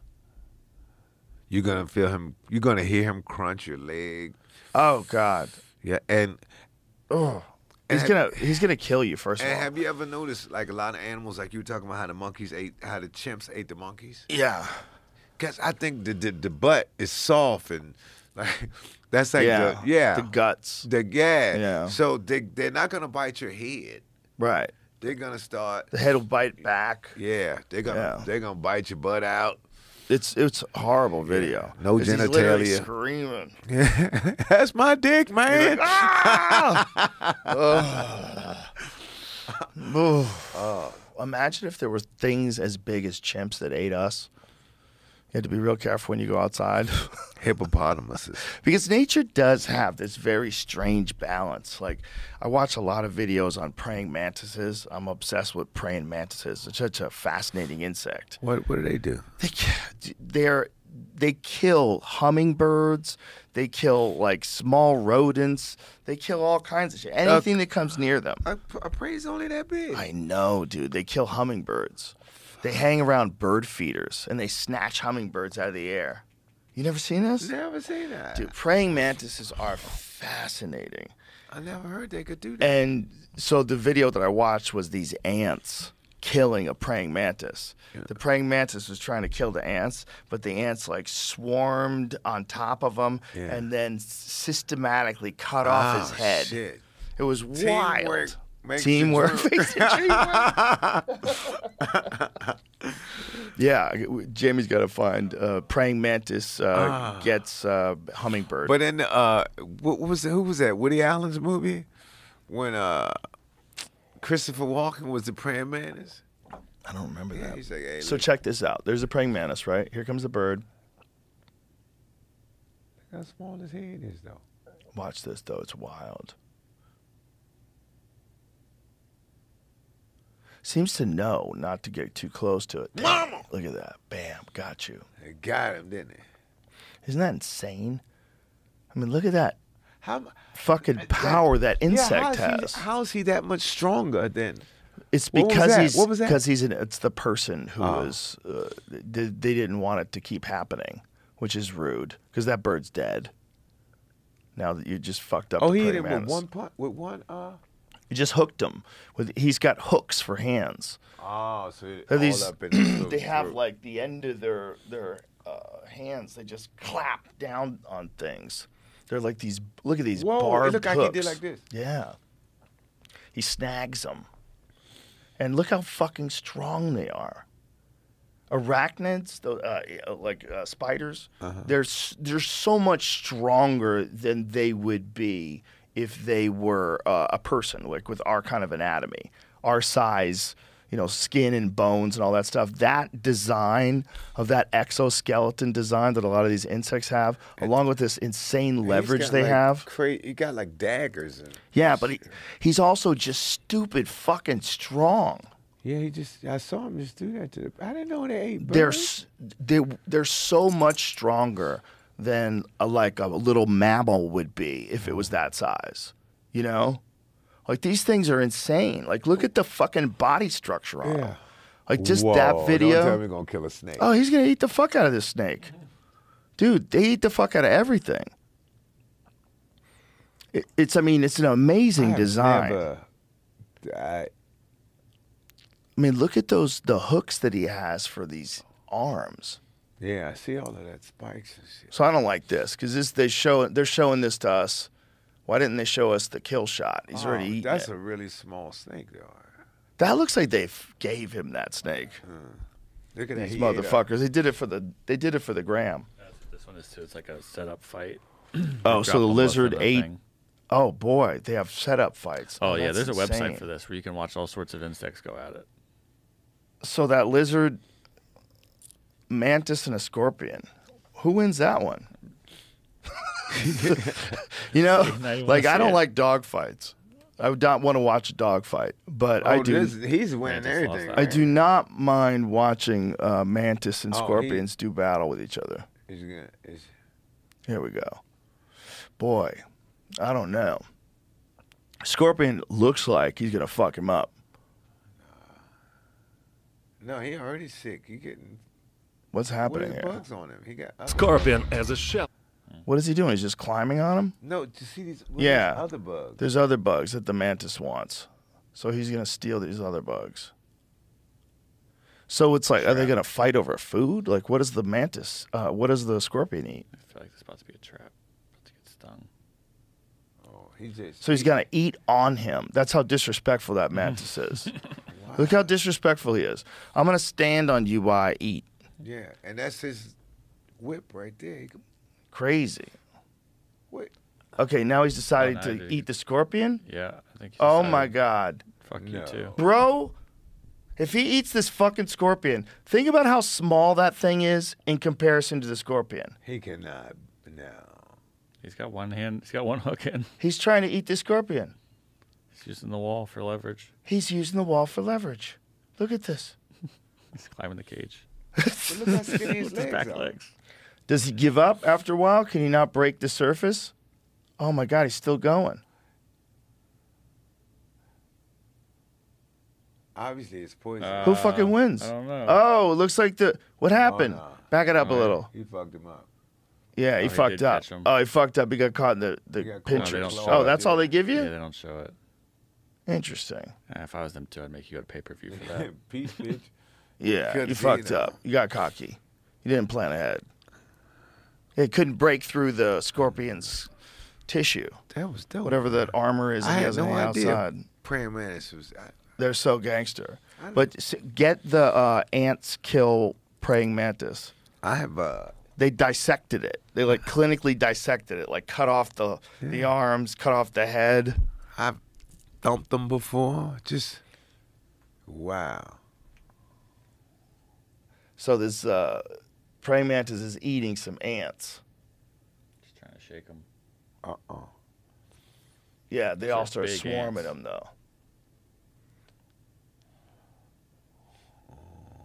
You're gonna feel him. You're gonna hear him crunch your leg. Oh God. Yeah, and he's gonna kill you first of all. And have you ever noticed, like, a lot of animals, like you were talking about how the chimps ate the monkeys? Yeah. Because I think the butt is soft and like that's like the guts. Yeah. So they're not gonna bite your head. Right. They're gonna start. The head will bite back. Yeah. They're gonna bite your butt out. It's horrible video. No genitalia. He's literally screaming. Yeah. That's my dick, man. Like, ah! Imagine if there were things as big as chimps that ate us. You have to be real careful when you go outside. Hippopotamuses. Because nature does have this very strange balance. Like, I watch a lot of videos on praying mantises. I'm obsessed with praying mantises. It's such a fascinating insect. What do they do? They kill hummingbirds. They kill like small rodents. They kill all kinds of shit. Anything that comes near them. A prey's only that big. I know, dude. They kill hummingbirds. They hang around bird feeders and they snatch hummingbirds out of the air. You never seen this? Never seen that. Dude, praying mantises are fascinating. I never heard they could do that. And so the video that I watched was these ants killing a praying mantis. Yeah. The praying mantis was trying to kill the ants, but the ants like swarmed on top of him and then systematically cut off his head. Shit. It was wild. Teamwork makes the dream work. Yeah, Jamie's got to find praying mantis gets hummingbird. But in who was that? Woody Allen's movie when Christopher Walken was the praying mantis. I don't remember that. He's like, hey, so check this out. There's a praying mantis, right? Here comes the bird. Look how small his head is, though. Watch this, though. It's wild. Seems to know not to get too close to it. Damn. Mama! Look at that. Bam. Got you. They got him, didn't they? Isn't that insane? I mean, look at that How fucking power that insect has. How is he that much stronger than? It's What was because that? he's What was that? because it's the person who is they didn't want it to keep happening, which is rude because that bird's dead. Now that you just fucked up. Oh, the he hit praying him mantis. with one. You just hooked him with. He's got hooks for hands. Oh, so They're these, all up in his little they have throat. like the end of their hands. They just clap down on things. They're like these. Look at these Whoa, barbed it looked like hooks. he did like this. Yeah. He snags them, and look how fucking strong they are. Arachnids, like spiders, they're so much stronger than they would be if they were a person, like with our kind of anatomy, our size, skin and bones and all that stuff. That design of that exoskeleton design that a lot of these insects have, along with this insane leverage they have. He got like daggers. Yeah, but he's also just stupid fucking strong. Yeah, I saw him just do that to I didn't know they ate birds. They're so much stronger than a little mammal would be if it was that size. Like these things are insane. Like look at the fucking body structure on them. Like just that video. Don't tell me gonna kill a snake. Oh, he's gonna eat the fuck out of this snake, dude. They eat the fuck out of everything. It's an amazing design. I mean, look at the hooks that he has for these arms. Yeah, I see all of that spikes and shit. So I don't like this because they're showing this to us. Why didn't they show us the kill shot? He's already eaten That's it. a really small snake, though. That looks like they gave him that snake. Look at that. These motherfuckers. They did it for the gram. That's what this one is too. It's like a setup fight. Oh, so the lizard ate. Thing. Oh boy, they have setup fights. Oh yeah, that's there's a insane. website for this where you can watch all sorts of insects go at it. So that lizard, mantis, and a scorpion. Who wins that one? I don't like dog fights. I would not want to watch a dog fight, but I do. He's winning Mantis everything. lost I do not mind watching mantis and scorpions do battle with each other. Here we go. Boy, I don't know. Scorpion looks like he's gonna fuck him up. No, he already sick. He getting What's happening here? bugs on him. He got Scorpion as a shell. What is he doing? He's just climbing on him? No, to see these other bugs. There's other bugs that the mantis wants. So he's going to steal these other bugs. So it's like, are they going to fight over food? Like, what does the mantis, what does the scorpion eat? I feel like this is about to be a trap. About to get stung. Oh, So he's going to eat on him. That's how disrespectful that mantis is. Look how disrespectful he is. I'm going to stand on you while I eat. Yeah, and that's his whip right there. Crazy. What? Okay, now he's decided dude. to eat the scorpion? Yeah, I think. Oh my God. Fuck you too. Bro, If he eats this fucking scorpion, think about how small that thing is in comparison to the scorpion. He cannot. No. He's got one hand. He's got one hook in. He's trying to eat the scorpion. He's using the wall for leverage. He's using the wall for leverage. Look at this. He's climbing the cage. But look how skinny his With his back legs are. legs. Does he give up after a while? Can he not break the surface? Oh my God, he's still going. Obviously, it's poison. Who fucking wins? I don't know. Oh, it looks like what happened? no. Back it up a Oh, yeah. little. He fucked him up. Yeah, he he fucked did up. catch him. Oh, he fucked up. He got caught in the got caught. pinchers. No, they don't show Oh, it, that's all they give you? Yeah, they don't show it. Interesting. If I was them too, I'd make you go to pay-per-view for that. Peace, bitch. Yeah, Couldn't you see fucked it. up. You got cocky. You didn't plan ahead. It couldn't break through the scorpion's tissue, That was dope. whatever that armor is I that he had has on no the idea. outside. Praying mantis was. They're so gangster. I know. But get the ants kill praying mantis. I have. They dissected it. They like clinically dissected it, like cut off the arms, cut off the head. I've thumped them before. Just. Wow. So this praying mantis is eating some ants. Just trying to shake them. Yeah, they all Those are start big swarming ants. them though.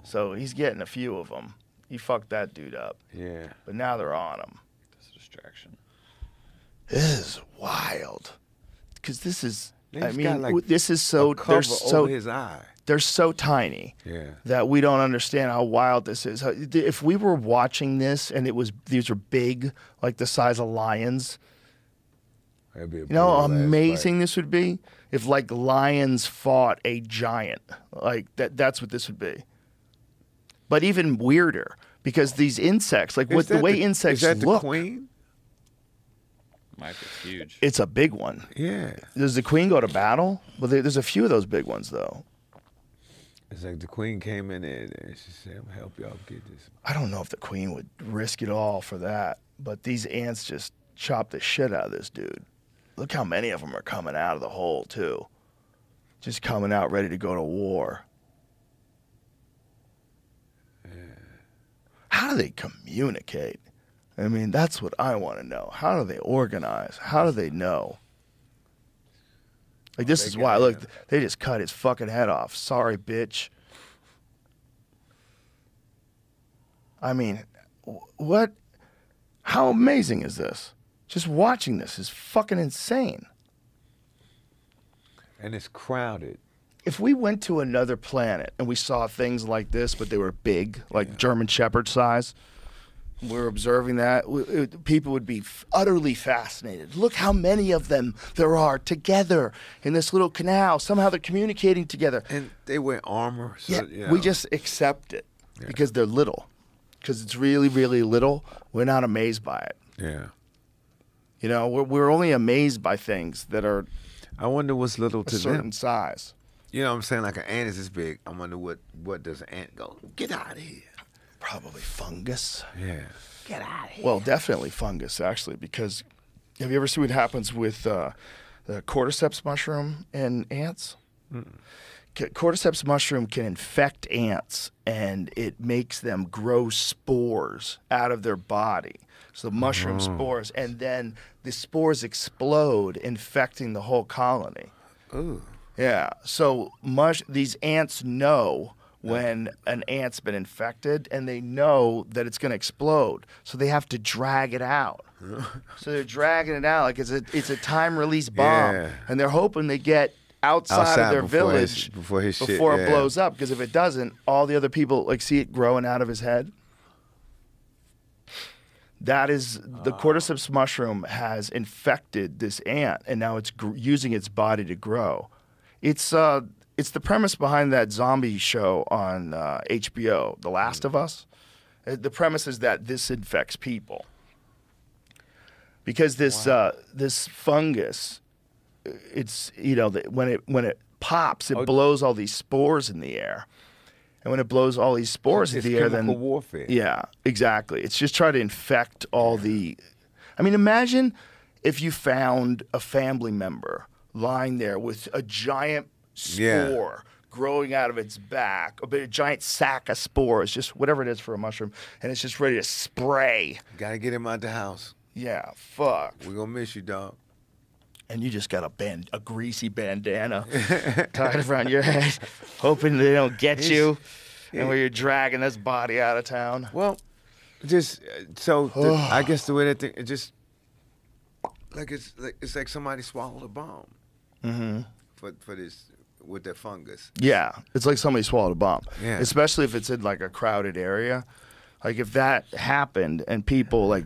So he's getting a few of them. He fucked that dude up, Yeah. but now they're on him. That's a distraction. This is wild, because this is. He's I mean, got, like, this is so. A They're cover so. over his eye. They're so tiny. Yeah. That we don't understand how wild this is. If we were watching this and these were big, like the size of lions, That'd be a you know how brutal ass amazing this would be if like lions fought a giant. Like that's what this would be. But even weirder, because these insects, like fight. what the way insects is that look, the queen? Mike is huge. it's a big one. Yeah. Does the queen go to battle? Well, there's a few of those big ones though. It's like the queen came in there and she said, "I'm gonna help y'all get this." I don't know if the queen would risk it all for that, but these ants just chop the shit out of this dude. Look how many of them are coming out of the hole, too. Just coming out ready to go to war. How do they communicate? I mean, that's what I want to know. How do they organize? How do they know? Like, this is why, look, they just cut his fucking head off. Sorry, bitch. I mean, what? How amazing is this? Just watching this is fucking insane. And it's crowded. If we went to another planet and we saw things like this, but they were big, like German Shepherd size, we were observing that, people would be utterly fascinated. Look how many of them there are together in this little canal. Somehow they're communicating together. And they wear armor. So, Yeah, you know. we just accept it because they're little. Because it's really, really little. We're not amazed by it. Yeah. You know, we're only amazed by things that are I wonder what's little a to certain them. size. You know what I'm saying? Like an ant is this big. I wonder what does an ant go? Get out of here. Probably fungus. Yeah. Get out of here. Well, definitely fungus, actually, because have you ever seen what happens with the cordyceps mushroom and ants? Cordyceps mushroom can infect ants, and it makes them grow spores out of their body. So the mushroom spores, and then the spores explode, infecting the whole colony. Ooh. Yeah. So these ants know when an ant's been infected, and they know that it's going to explode. So they have to drag it out. So they're dragging it out like it's a time release bomb, Yeah. and they're hoping they get outside of their before village before his shit, before it yeah. blows up. Because if it doesn't, all the other people like see it growing out of his head. That is the cordyceps mushroom has infected this ant, and now it's using its body to grow. It's the premise behind that zombie show on HBO, The Last of Us. The premise is that this infects people because this fungus, it's when it pops, it blows all these spores in the air. And when it blows all these spores in It's the air, chemical then warfare. Yeah, exactly. It's just trying to infect all the. I mean, imagine if you found a family member lying there with a giant spore growing out of its back, a giant sack of spores, just whatever it is for a mushroom, and it's just ready to spray. Gotta get him out the house. Yeah, fuck. We're gonna miss you, dog. And you just got a greasy bandana tied around your head, hoping they don't get you, and where you're dragging this body out of town. Well, just I guess the way that thing, it just it's like somebody swallowed a bomb. Mm-hmm. For this with that fungus. Yeah, it's like somebody swallowed a bomb. Yeah. Especially if it's in like a crowded area. Like if that happened and people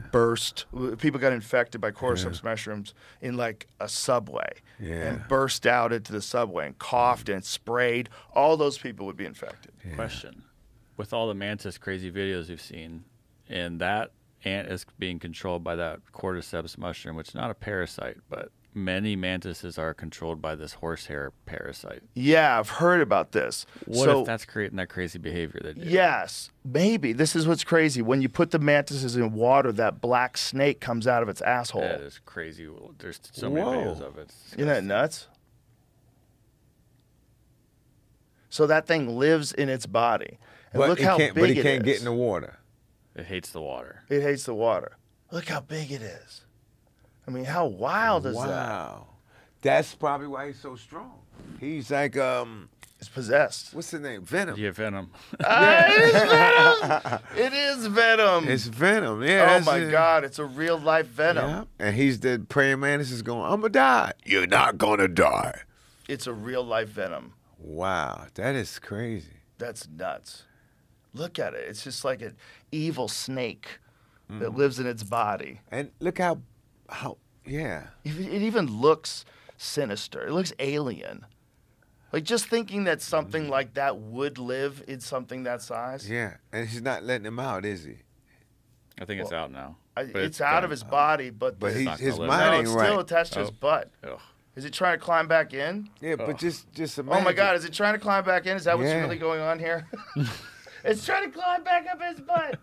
people got infected by cordyceps mushrooms in like a subway and burst out into the subway and coughed and sprayed, all those people would be infected. Yeah. Question. With all the mantis crazy videos we've seen, and that ant is being controlled by that cordyceps mushroom, which is not a parasite, but many mantises are controlled by this horsehair parasite. Yeah, I've heard about this. What if that's creating that crazy behavior they do? Yes, maybe. This is what's crazy. When you put the mantises in water, that black snake comes out of its asshole. That is crazy. There's so many videos of it. Isn't that nuts? So that thing lives in its body. And look how big it is. But it can't get in the water. It hates the water. It hates the water. Look how big it is. I mean, how wild is that? Wow. That's probably why he's so strong. He's like, it's possessed. What's the name? Venom. Yeah, Venom. It is Venom. It is Venom. It's Venom, yeah. Oh, my God. It's a real-life Venom. Yeah. And he's the praying mantis is going, I'm going to die. You're not going to die. It's a real-life Venom. Wow. That is crazy. That's nuts. Look at it. It's just like an evil snake that lives in its body. And look how yeah. It even looks sinister. It looks alien. Like just thinking that something like that would live in something that size. Yeah, and he's not letting him out, is he? I think it's out now. It's out of his body, but his mind no, ain't it's right. still attached to his butt. Ugh. Is it trying to climb back in? Yeah, but just imagine. Oh my God, is it trying to climb back in? Is that what's really going on here? It's trying to climb back up his butt.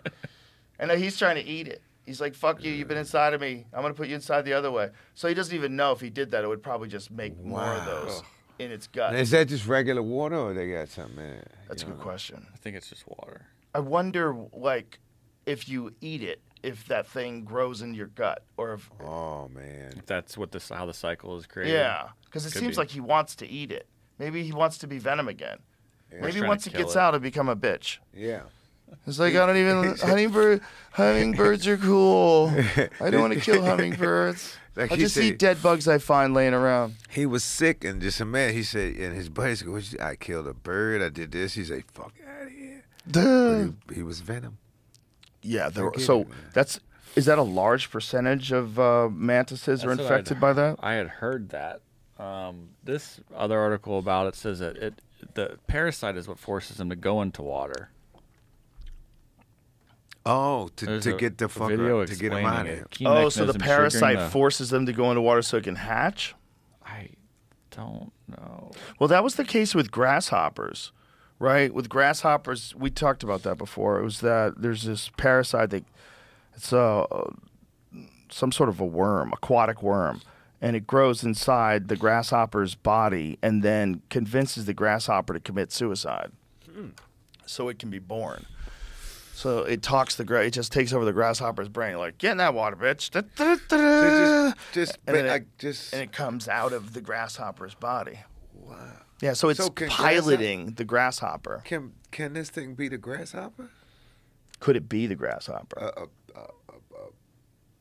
And he's trying to eat it. He's like, fuck you, you've been inside of me. I'm going to put you inside the other way. So he doesn't even know if he did that, it would probably just make more of those in its gut. And is that just regular water or they got something in it? That's a good question. I think it's just water. I wonder, like, if you eat it, if that thing grows in your gut, or if... Oh, man. If that's what how the cycle is created. Yeah, because it seems like he wants to eat it. Maybe he wants to be Venom again. Yeah. Maybe once it gets out, it'll become a bitch. Yeah. It's like, I don't even... Hummingbirds are cool. I don't want to kill hummingbirds. Like I'll just eat dead bugs I find laying around. He was sick and just a man. He said, and his buddy said, I killed a bird. I did this. He said, fuck out of here. But he was Venom. Yeah. Is that a large percentage of mantises are infected by that? I had heard that. This other article about it says that the parasite is what forces them to go into water. Oh, to get the fucker, to get him out of here. Oh, so the parasite forces them to go into water so it can hatch? I don't know. Well, that was the case with grasshoppers, right? With grasshoppers, we talked about that before. It was that there's this parasite it's some sort of a worm, aquatic worm, and it grows inside the grasshopper's body and then convinces the grasshopper to commit suicide so it can be born. So it just takes over the grasshopper's brain, like, get in that water, bitch. And it comes out of the grasshopper's body. Wow. Yeah, so it's piloting the grasshopper. Can this thing be the grasshopper? Could it be the grasshopper?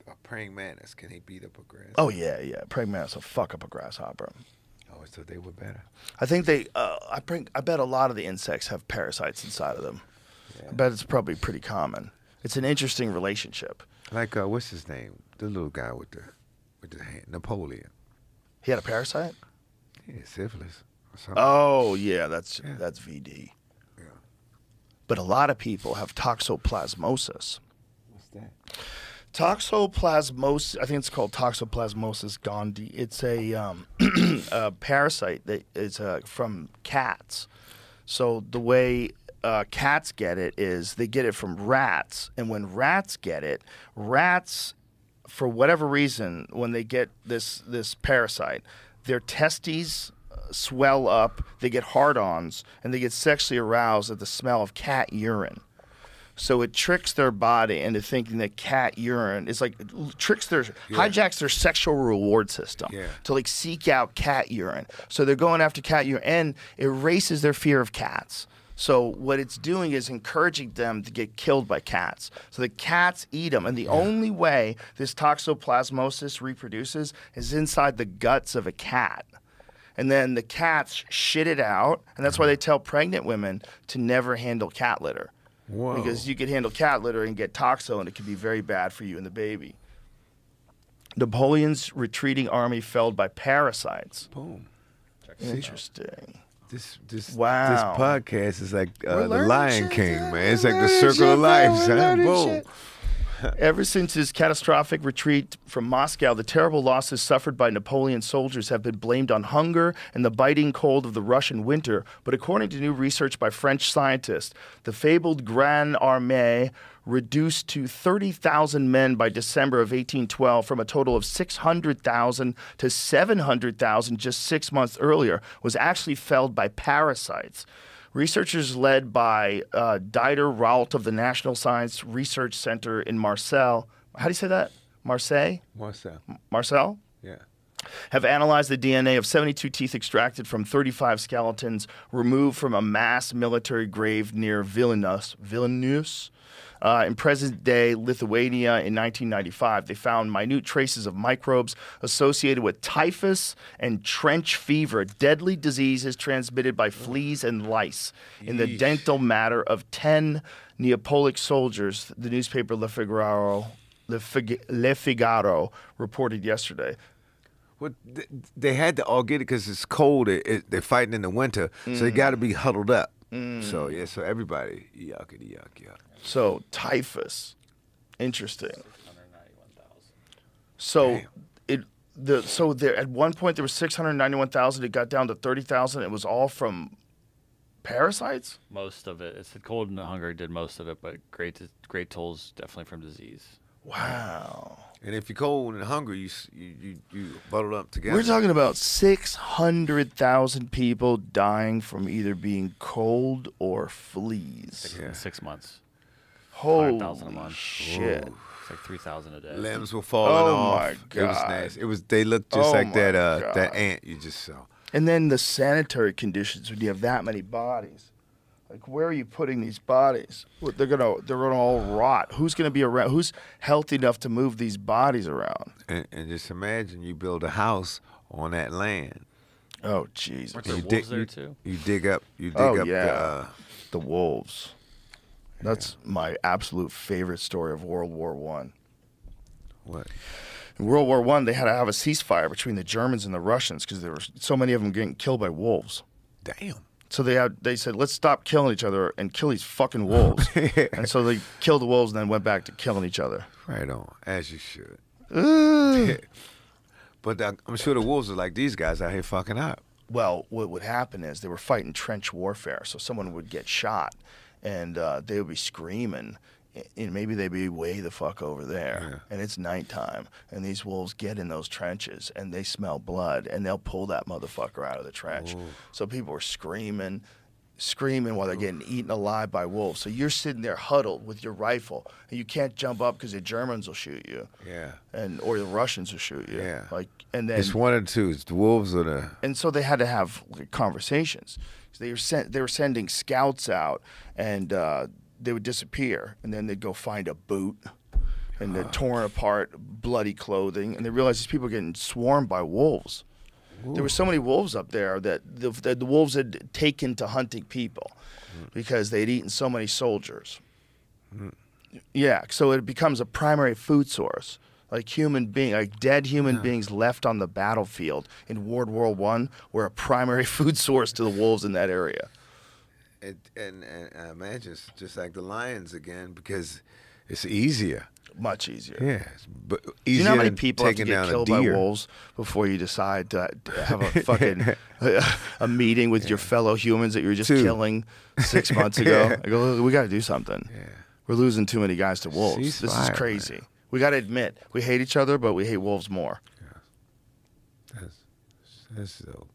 A praying mantis, can he beat up a grasshopper? Oh, yeah. Praying mantis will fuck up a grasshopper. Oh, so they were better. I think I bet a lot of the insects have parasites inside of them. Yeah. I bet it's probably pretty common. It's an interesting relationship. Like, what's his name? The little guy with the hand, Napoleon. He had a parasite? Yeah, syphilis or something. Oh, yeah, that's VD. Yeah. But a lot of people have toxoplasmosis. What's that? Toxoplasmosis, I think it's called Toxoplasmosis gondii. It's a parasite that is from cats. So the way cats get it is they get it from rats, and when rats get it, rats, for whatever reason, when they get this parasite, their testes swell up, they get hard-ons, and they get sexually aroused at the smell of cat urine. So it tricks their body into thinking that cat urine is like hijacks their sexual reward system to like seek out cat urine. So they're going after cat urine and it erases their fear of cats. So what it's doing is encouraging them to get killed by cats. So the cats eat them, and the only way this toxoplasmosis reproduces is inside the guts of a cat. And then the cats shit it out, and that's why they tell pregnant women to never handle cat litter. Whoa. Because you could handle cat litter and get toxo, and it could be very bad for you and the baby. Napoleon's retreating army felled by parasites. Boom. Interesting. This Wow. podcast is like the learning Lion shit, King, dude. man. It's We're like the learning circle shit, of life, bro. We're son. learning Boom. shit. Ever since his catastrophic retreat from Moscow, the terrible losses suffered by Napoleon's soldiers have been blamed on hunger and the biting cold of the Russian winter. But according to new research by French scientists, the fabled Grande Armée, reduced to 30,000 men by December of 1812 from a total of 600,000 to 700,000 just 6 months earlier, was actually felled by parasites. Researchers led by Dieter Rault of the National Science Research Center in Marseille. How do you say that? Marseille? Marcel? Yeah. Have analyzed the DNA of 72 teeth extracted from 35 skeletons removed from a mass military grave near Vilnius, in present-day Lithuania in 1995. They found minute traces of microbes associated with typhus and trench fever, deadly diseases transmitted by fleas and lice, in the dental matter of 10 Neapolitan soldiers, the newspaper Le Figaro reported yesterday. Well, they had to all get it because it's cold. They're fighting in the winter, so they got to be huddled up. So yeah, so everybody yuck. So typhus, interesting. So there at one point there was 691,000. It got down to 30,000. It was all from parasites. Most of it. It said cold and hunger did most of it, but great tolls definitely from disease. Wow. And if you're cold and hungry, you bundle up together. We're talking about 600,000 people dying from either being cold or fleas. In 6 months. Holy 5,000 a month. shit. It's like 3,000 a day. Limbs were falling off. my It was God. nasty. They looked just Oh like my that God. that ant you just saw. And then the sanitary conditions when you have that many bodies. Like, where are you putting these bodies? They're gonna all rot. Who's gonna be around? Who's healthy enough to move these bodies around? And just imagine you build a house on that land. Oh, Jesus. Weren't there You wolves there too? You dig up The wolves. That's my absolute favorite story of World War I. what? In World War I, they had to have a ceasefire between the Germans and the Russians because there were so many of them getting killed by wolves. Damn. So they said, let's stop killing each other and kill these fucking wolves. And so they killed the wolves and then went back to killing each other. Right on, as you should. Ugh. But I'm sure the wolves are like these guys out here fucking up. Well, what would happen is they were fighting trench warfare. So someone would get shot and they would be screaming. And maybe they'd be way the fuck over there, and it's nighttime, and these wolves get in those trenches, and they smell blood, and they'll pull that motherfucker out of the trench. Ooh. So people are screaming while they're getting eaten alive by wolves. So you're sitting there huddled with your rifle, and you can't jump up because the Germans will shoot you, Yeah. or the Russians will shoot you. Yeah. And then It's one or two. It's the wolves or the. and so they had to have conversations. So they were sending scouts out, and they would disappear, and then they'd go find a boot, and they're torn apart, bloody clothing, and they realized these people are getting swarmed by wolves. Ooh. There were so many wolves up there that the wolves had taken to hunting people because they'd eaten so many soldiers. Yeah, so it becomes a primary food source. Like dead human beings left on the battlefield in World War I were a primary food source to the wolves in that area. And I imagine it's just like the lions again because it's easier. Much easier. Yeah, but Do easier you know how many than people have to taking get down killed a by deer. wolves before you decide to have a fucking a meeting with your fellow humans that you were just killing 6 months ago? I go, we got to do something. Yeah. We're losing too many guys to wolves. This is Ceasefire, crazy. man. We got to admit, we hate each other, but we hate wolves more. That's so.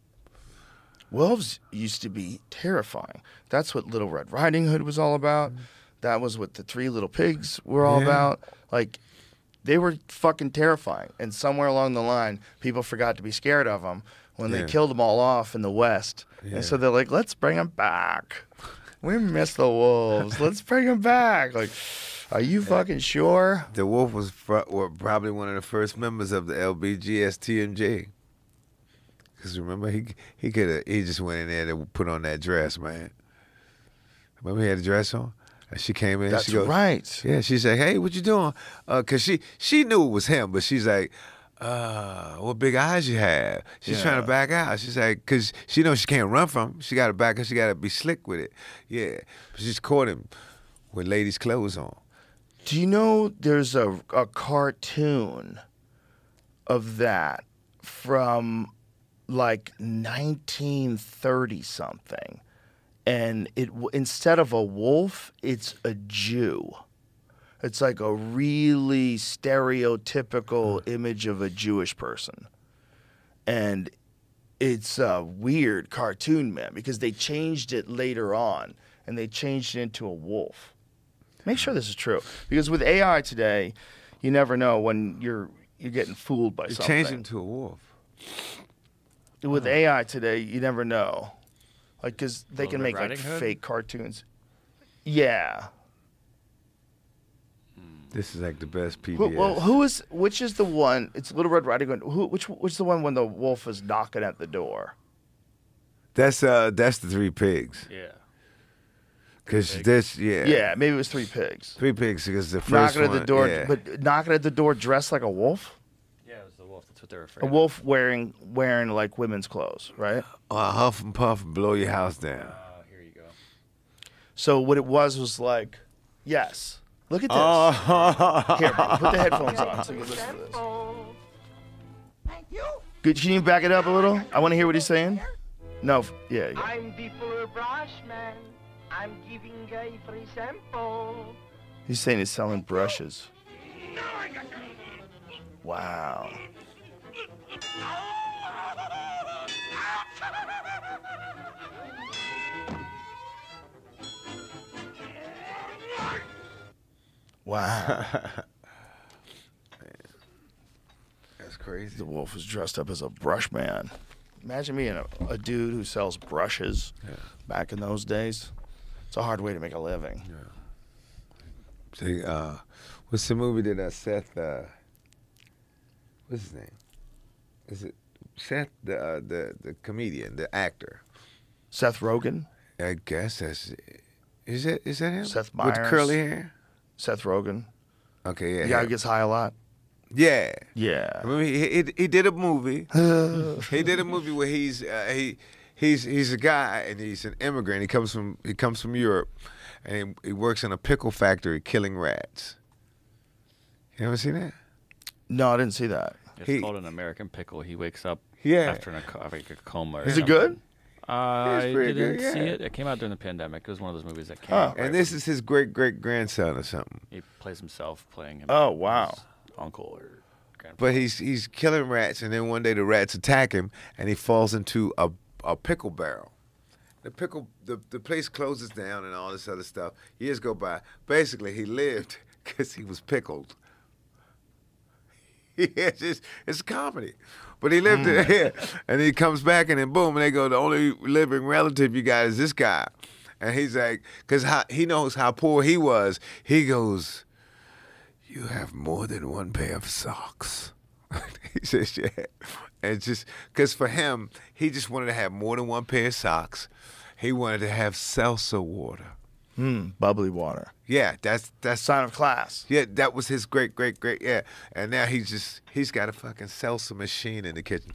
Wolves used to be terrifying. That's what Little Red Riding Hood was all about. That was what the Three Little Pigs were all about. Like, they were fucking terrifying. And somewhere along the line, people forgot to be scared of them when they killed them all off in the West. And so they're like, let's bring them back. We miss the wolves. Let's bring them back. Like, are you fucking sure? The wolf was probably one of the first members of the LBGSTMJ. Because remember, he just went in there to put on that dress, man. Remember he had a dress on? And she came in. That's she goes, right. Yeah, she said, hey, what you doing? Because she knew it was him, but she's like, what big eyes you have. She's trying to back out. She's like, because she knows she can't run from him. She got to back up. She got to be slick with it. Yeah. But she's caught him with ladies' clothes on. Do you know there's a cartoon of that from like 1930 something, and instead of a wolf, it's a Jew. It's like a really stereotypical image of a Jewish person, and it's a weird cartoon, man, because they changed it later on, and they changed it into a wolf. Make sure this is true, because with AI today, you never know when you're getting fooled by something. Changed into a wolf. With AI today, you never know, like, because they can make like Riding Hood? fake cartoons. Yeah. This is like the best PBS. Well, which is the one? It's Little Red Riding Hood. Which is the one when the wolf is knocking at the door? That's the Three Pigs. Yeah. Because this, Yeah, maybe it was Three Pigs. Three Pigs, because the first Knocking at the one, door, yeah. but knocking at the door dressed like a wolf. Yeah, it was the wolf. That's what they were afraid A of. wolf wearing like women's clothes, right? Huff and puff and blow your house down. Here you go. So what it was like, yes. Look at this. Oh. Here, put the headphones on so you can listen to this. Good. Can you back it up a little? I want to hear what he's saying. No. Yeah. I'm the fuller brush man. I'm giving a free sample. He's saying he's selling brushes. Wow. Wow. That's crazy. The wolf was dressed up as a brush man. Imagine being a dude who sells brushes back in those days. It's a hard way to make a living. See, what's the movie that Seth? What's his name? Is it Seth, the comedian, the actor? Seth Rogan? I guess that's. Is that him? Seth Meyers. With curly hair. Seth Rogen. Okay, yeah. The guy who him. gets high a lot. Yeah. Yeah. I mean, he did a movie. He did a movie where he's a guy and he's an immigrant. He comes from Europe, and he works in a pickle factory killing rats. You ever seen that? No, I didn't see that. It's called An American Pickle. He wakes up Yeah. after a coma. Or Is it something. good? I pretty didn't good, see yeah. it. It came out during the pandemic. It was one of those movies that came out. And this is his great grandson or something. He plays himself playing him. Oh, wow. his uncle or grandfather. But he's killing rats, and then one day the rats attack him, and he falls into a pickle barrel. The place closes down and all this other stuff. Years go by. Basically, he lived because he was pickled. It's comedy. But he lived in here, and he comes back, and then boom, and they go, the only living relative you got is this guy. And he's like, because he knows how poor he was. He goes, you have more than one pair of socks. He says, yeah. And just, because for him, he just wanted to have more than one pair of socks. He wanted to have seltzer water. Bubbly water. Yeah, that's Sign of class. yeah, that was his great, yeah. And now he's got a fucking seltzer machine in the kitchen.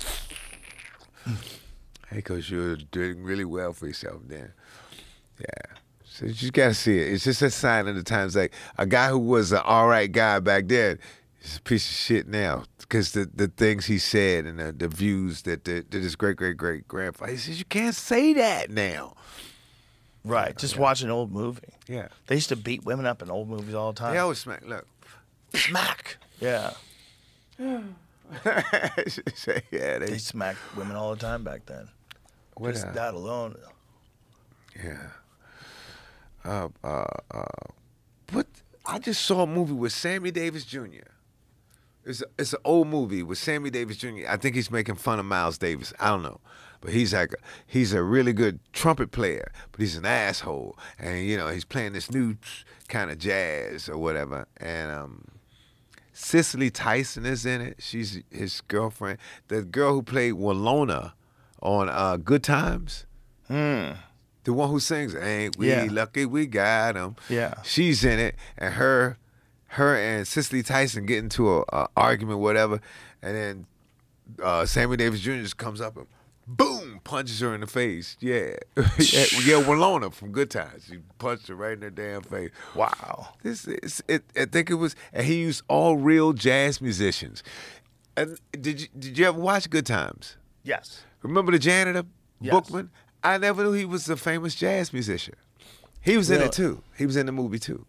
Hey, Coach, you're doing really well for yourself, Dan. Yeah. So you just gotta see it. It's just a sign of the times. Like a guy who was an all right guy back then is a piece of shit now because the things he said and the views that his great grandfather. He says you can't say that now. Right. Just watch an old movie. Yeah. They used to beat women up in old movies all the time. They always smack. Look. Smack. Yeah. Yeah, They smacked women all the time back then. What, Just that alone. Yeah. But I just saw a movie with Sammy Davis Jr. It's an old movie with Sammy Davis Jr. I think he's making fun of Miles Davis. I don't know. But he's a really good trumpet player, but he's an asshole. And, you know, he's playing this new kind of jazz or whatever. And Cicely Tyson is in it. She's his girlfriend. The girl who played Walona on Good Times. The one who sings, "Ain't we lucky we got 'em." Yeah. She's in it, and her and Cicely Tyson get into a argument, whatever, and then Sammy Davis Jr. just comes up and boom, punches her in the face. Yeah. Yeah, Walona from Good Times. He punched her right in her damn face. Wow. I think it was, and he used all real jazz musicians. And did you ever watch Good Times? Yes. Remember the janitor, Yes. Bookman? I never knew he was a famous jazz musician. He was in it too. He was in the movie too.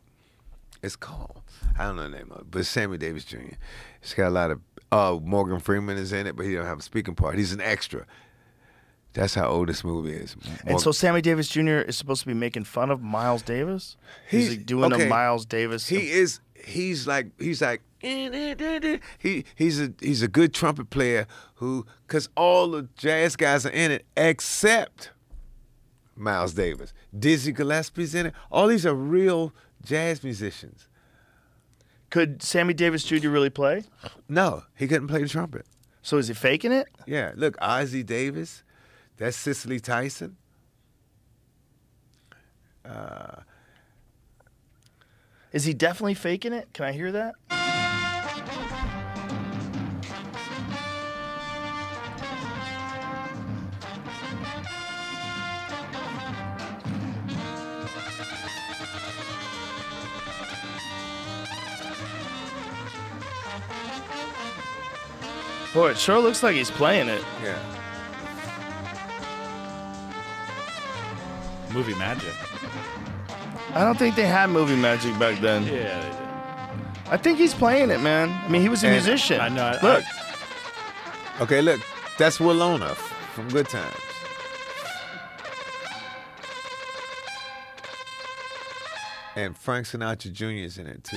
It's called, I don't know the name of it, but it's Sammy Davis Jr. It's got a lot of, Morgan Freeman is in it, but he don't have a speaking part. He's an extra. That's how old this movie is. And so Sammy Davis Jr. is supposed to be making fun of Miles Davis? He's like doing a Miles Davis. He's like he's a good trumpet player who, because all the jazz guys are in it except Miles Davis. Dizzy Gillespie's in it. All these are real jazz musicians. Could Sammy Davis Jr. really play? No, he couldn't play the trumpet. So is he faking it? Yeah, look, Ozzie Davis. That's Cicely Tyson. Is he definitely faking it? Can I hear that? Boy, it sure looks like he's playing it. Yeah. Movie magic. I don't think they had movie magic back then. Yeah, they did. I think he's playing it, man. I mean, he was a musician. I know. Look. Okay, look, that's Walona from Good Times. And Frank Sinatra Jr. is in it too.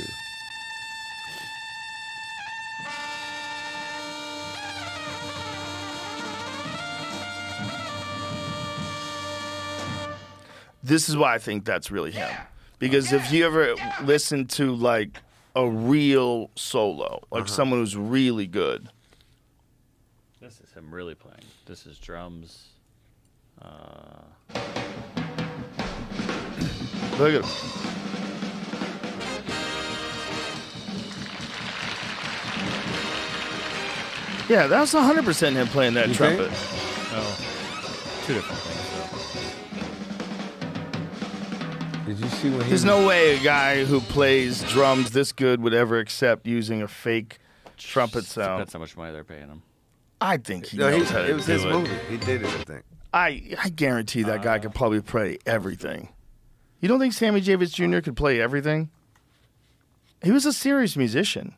This is why I think that's really him. Because if you ever listen to like a real solo, like someone who's really good. This is him really playing. This is drums. Look at him. Yeah, that's 100% him playing that trumpet. Oh, two different things. Did you see when he? There's no way a guy who plays drums this good would ever accept using a fake trumpet sound. Depends how much money they're paying him. I think he knows how to do it. It was his movie. He did it, I think. I guarantee that guy could probably play everything. You don't think Sammy Davis Jr. could play everything? He was a serious musician.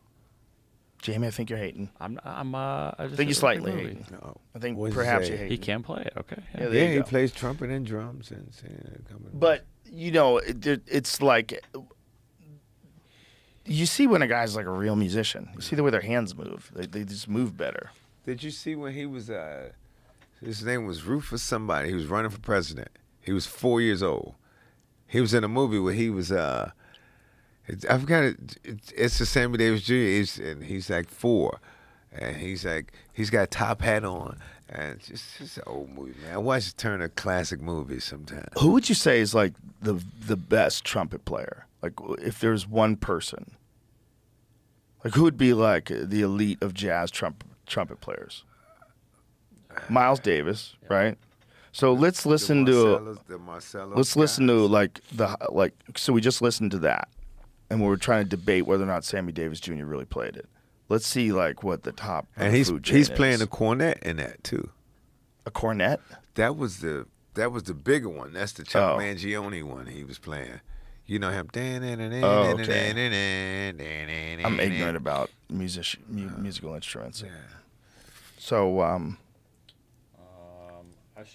Jamie, I think you're hating. I just I think you're said slightly movie. hating. No. I think What'd you perhaps say? you're hating. He can play it. Okay. Yeah, there you He go. plays trumpet and drums and But you know, it's like you see when a guy's like a real musician. You see the way their hands move. They just move better. Did you see when he was? His name was Rufus somebody. He was running for president. He was 4 years old. He was in a movie where he was. I forgot it. It's the Sammy Davis Jr. And he's like 4, and he's got a top hat on, and it's just an old movie, man. I watch Turner classic movies sometimes. Who would you say is like the best trumpet player? Like if there's one person, like who would be like the elite of jazz trumpet players? Miles Davis, right? So let's listen to so we just listened to that, and we were trying to debate whether or not Sammy Davis Jr. really played it. Let's see like what the top And he's playing a cornet in that too. A cornet? That was the bigger one. That's the Chuck Mangione one he was playing. You know him. Oh, okay. I'm ignorant about musical instruments. Yeah. So I was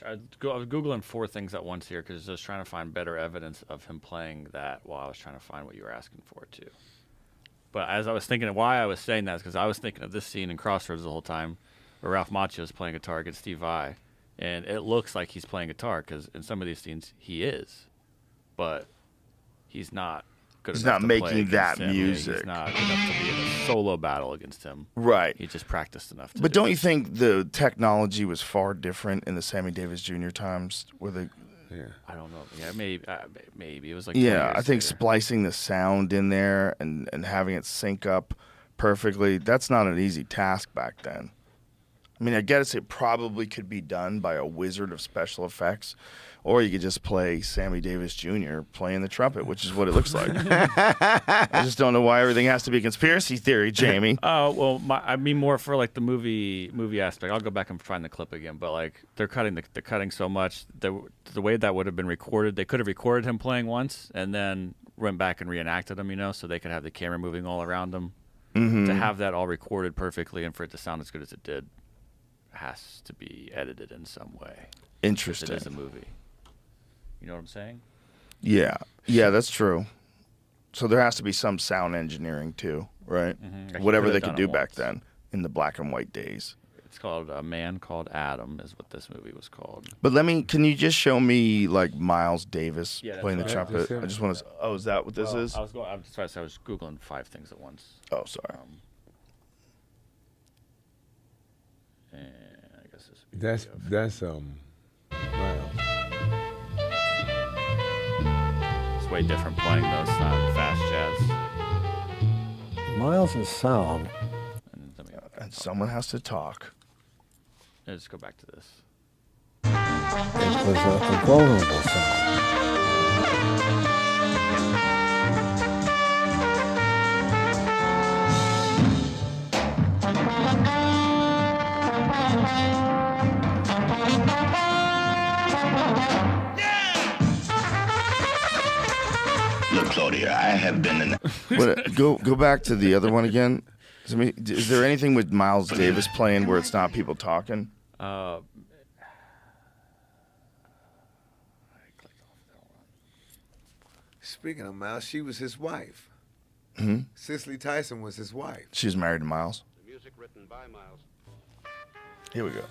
Googling 4 things at once here because I was trying to find better evidence of him playing that while I was trying to find what you were asking for, too. But as I was thinking of why I was saying that is because I was thinking of this scene in Crossroads the whole time where Ralph Macchio is playing guitar against Steve Vai. And it looks like he's playing guitar because in some of these scenes he is. But he's not good He's enough not to play making that against him. music. He's not good enough to be in a solo battle against him. Right. He just practiced enough to But do don't it. you think the technology was far different in the Sammy Davis Jr. times? Where the I don't know. Yeah, maybe it was like 20 yeah, years I think later. splicing the sound in there and having it sync up perfectly, that's not an easy task back then. I mean, I guess it probably could be done by a wizard of special effects, or you could just play Sammy Davis Jr. playing the trumpet, which is what it looks like. I just don't know why everything has to be a conspiracy theory, Jamie. Well, I mean more for like the movie aspect. I'll go back and find the clip again, but like they're cutting so much. The way that would have been recorded, they could have recorded him playing once and then went back and reenacted him, so they could have the camera moving all around him. Mm-hmm. To have that all recorded perfectly and for it to sound as good as it did has to be edited in some way. Interesting. It is a movie. You know what I'm saying? Yeah, that's true. So there has to be some sound engineering too, right? Mm-hmm. Whatever they could do back then in the black and white days. It's called A Man Called Adam is what this movie was called. But can you just show me like Miles Davis Yeah, that's playing the right. trumpet? I just want to. Oh, is that what this is? I was Googling 5 things at once. Oh, sorry. And I guess this would be That's Miles. Miles. It's way different playing though. It's not fast jazz. Miles' sound. And someone has to talk. Let's go back to this. It was a vulnerable sound. Look, Claudia, I have been in. Go back to the other one again. Is there anything with Miles Davis playing where it's not people talking? Speaking of Miles, she was his wife. Hmm? Cicely Tyson was his wife. She was married to Miles. The music written by Miles. Here we go.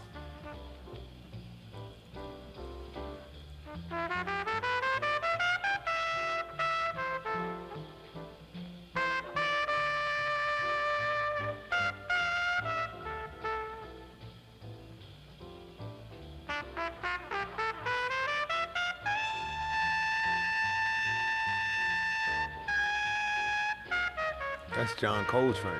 That's John Coltrane.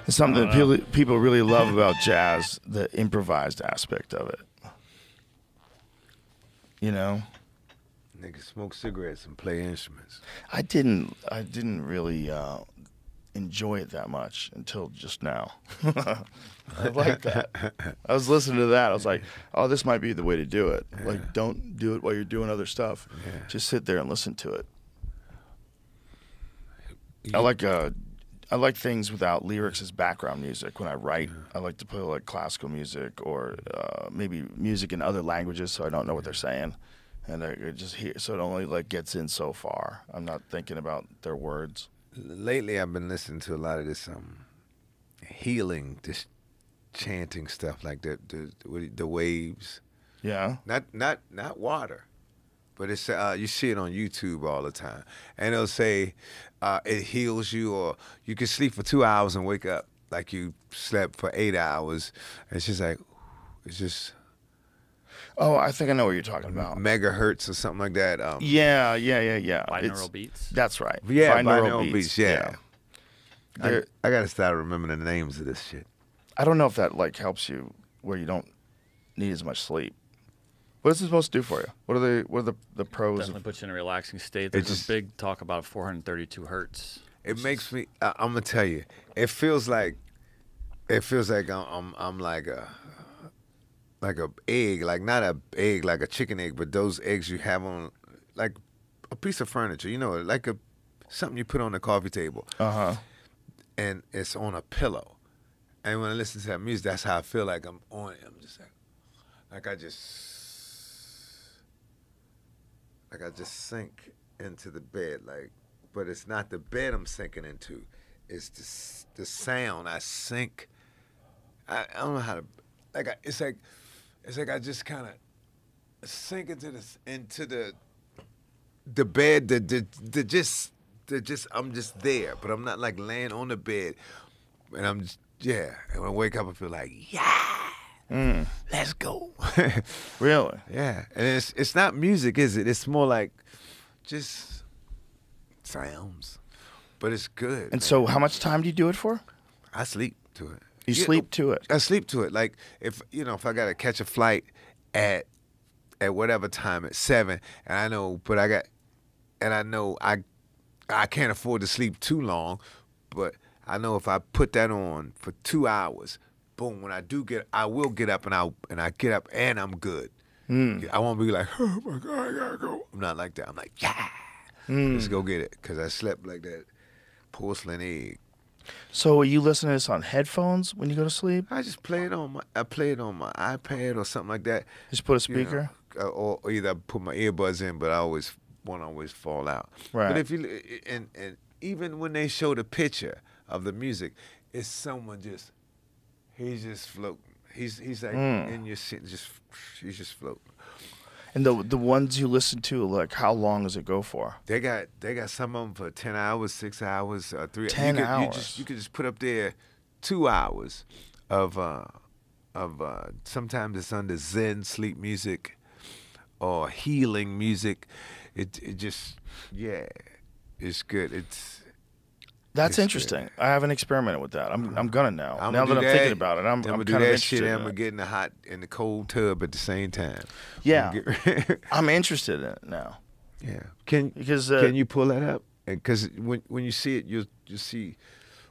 It's something that people really love about jazz, the improvised aspect of it. You know? Niggas smoke cigarettes and play instruments. I didn't really enjoy it that much until just now. I like that. I was listening to that. I was like, oh, this might be the way to do it. Yeah. Like, don't do it while you're doing other stuff. Yeah. Just sit there and listen to it. I like things without lyrics as background music. When I write, I like to play like classical music or maybe music in other languages so I don't know what they're saying. And I just hear, so it only like gets in so far. I'm not thinking about their words. Lately, I've been listening to a lot of this healing, this chanting stuff like the waves. Yeah. Not water, but it's you see it on YouTube all the time, and it'll say it heals you, or you can sleep for 2 hours and wake up like you slept for 8 hours. It's just like it's just. Oh, I think I know what you're talking about. Megahertz or something like that. Yeah. Binaural beats? That's right. Yeah, binaural beats. Yeah. I gotta start remembering the names of this shit. I don't know if that like helps you where you don't need as much sleep. What is it supposed to do for you? What are the pros? Definitely puts you in a relaxing state. There's this big talk about 432 hertz. It makes me. I'm gonna tell you. It feels like I'm like a egg, like not a egg like a chicken egg, but those eggs you have on like a piece of furniture. You know, like something you put on the coffee table. And it's on a pillow. And when I listen to that music, that's how I feel like I'm on it. I'm just like I just sink into the bed, like, but it's not the bed I'm sinking into. It's the sound. I sink. I don't know how to, like, it's like I just kind of sink into the bed. I'm just there, but I'm not like laying on the bed, and I'm just, and when I wake up, I feel like, let's go. Really? Yeah, and it's not music, is it? It's more like just sounds, but it's good. And so, how much time do you do it for? I sleep to it. You sleep to it. I sleep to it. Like if I gotta catch a flight at whatever time at 7, and I know I can't afford to sleep too long, but I know if I put that on for 2 hours, boom, when I will get up and I get up and I'm good. I won't be like, oh my God, I gotta go. I'm not like that. I'm like, let's go get it, because I slept like that porcelain egg. So are you listening to this on headphones when you go to sleep? I just play it on my iPad or something like that. Just put a speaker? Or either I put my earbuds in, but one always fall out. Right. But if you and even when they show the picture of the music, it's someone he's just floating. He's like in your shit, he's just floating. And the ones you listen to, like, how long does it go for? They got some of them for 10 hours, 6 hours, 3. 10 hours. You could just put up there 2 hours of sometimes it's under Zen sleep music or healing music. It just it's good. That's interesting. I haven't experimented with that. I'm gonna now. Now that I'm thinking about it, I'm kind of interested. And I'm gonna get in the hot and the cold tub at the same time. Yeah, I'm interested in it now. Yeah. Can you pull that up? Because when you see it, you'll see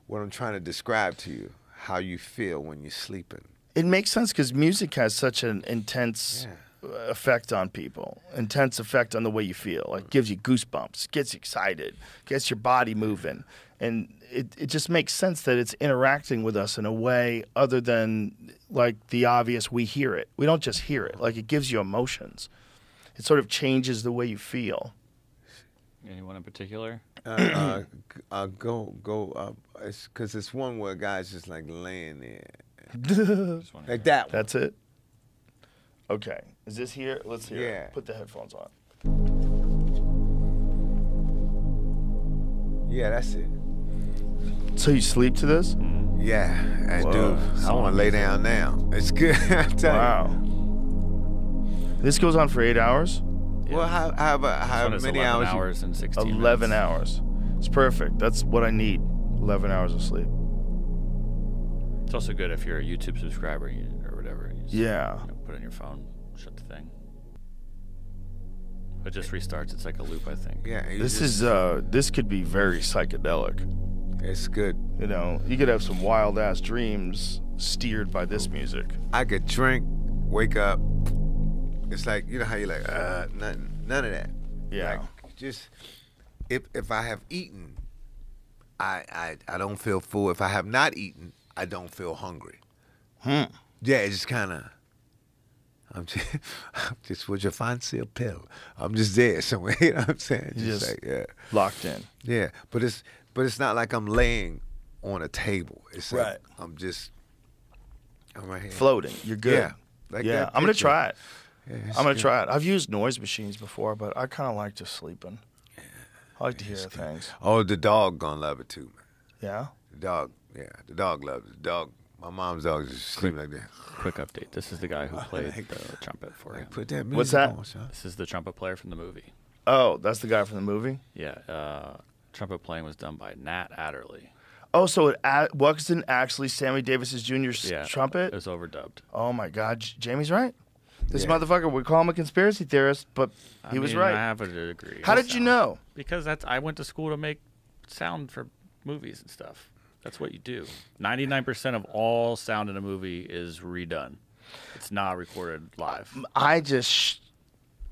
what I'm trying to describe to you. How you feel when you're sleeping. It makes sense because music has such an intense effect on people, intense effect on the way you feel. Like, gives you goosebumps, gets you excited, gets your body moving. And it just makes sense that it's interacting with us in a way other than, like, the obvious we hear it. We don't just hear it. Like, it gives you emotions. It sort of changes the way you feel. Anyone in particular? Go up. It's because it's one where a guy's just, like, laying there. Like that one. That's it? Okay. Is this here? Let's hear it. Put the headphones on. Yeah, that's it. So you sleep to this? Yeah, I do. I want to lay down now. It's good. Wow. This goes on for 8 hours? Yeah. Well, how many 11 hours? hours and 16 11 minutes. hours. It's perfect. That's what I need. 11 hours of sleep. It's also good if you're a YouTube subscriber or whatever. You just, put it on your phone, shut the thing. It just restarts. It's like a loop, I think. Yeah. This could be very psychedelic. It's good. You know, you could have some wild ass dreams steered by this music. I could drink, wake up. It's like, you know how you're like, none of that. Yeah. Like, just if I have eaten, I don't feel full. If I have not eaten, I don't feel hungry. Yeah, it's just kind of. I'm just with your fancy pill. I'm just there somewhere. You know what I'm saying? Just like, locked in. Yeah, but it's not like I'm laying on a table. It's like I'm right here. Floating. You're good. Yeah. Like I'm going to try it. Yeah, I'm going to try it. I've used noise machines before, but I kind of like just sleeping. I like to hear things. Oh, the dog gonna love it too, man. Yeah? The dog loves it. The dog, my mom's dog just sleeping like that. Quick update. This is the guy who played the trumpet for him. Put that music What's that? on, son. This is the trumpet player from the movie. Oh, that's the guy from the movie? Yeah. Trumpet playing was done by Nat Adderley. Oh, so it wasn't actually Sammy Davis Jr.'s trumpet? It was overdubbed. Oh, my God. Jamie's right? This motherfucker, we call him a conspiracy theorist, but he was right. I have to agree. How did you know? Because I went to school to make sound for movies and stuff. That's what you do. 99% of all sound in a movie is redone. It's not recorded live. I just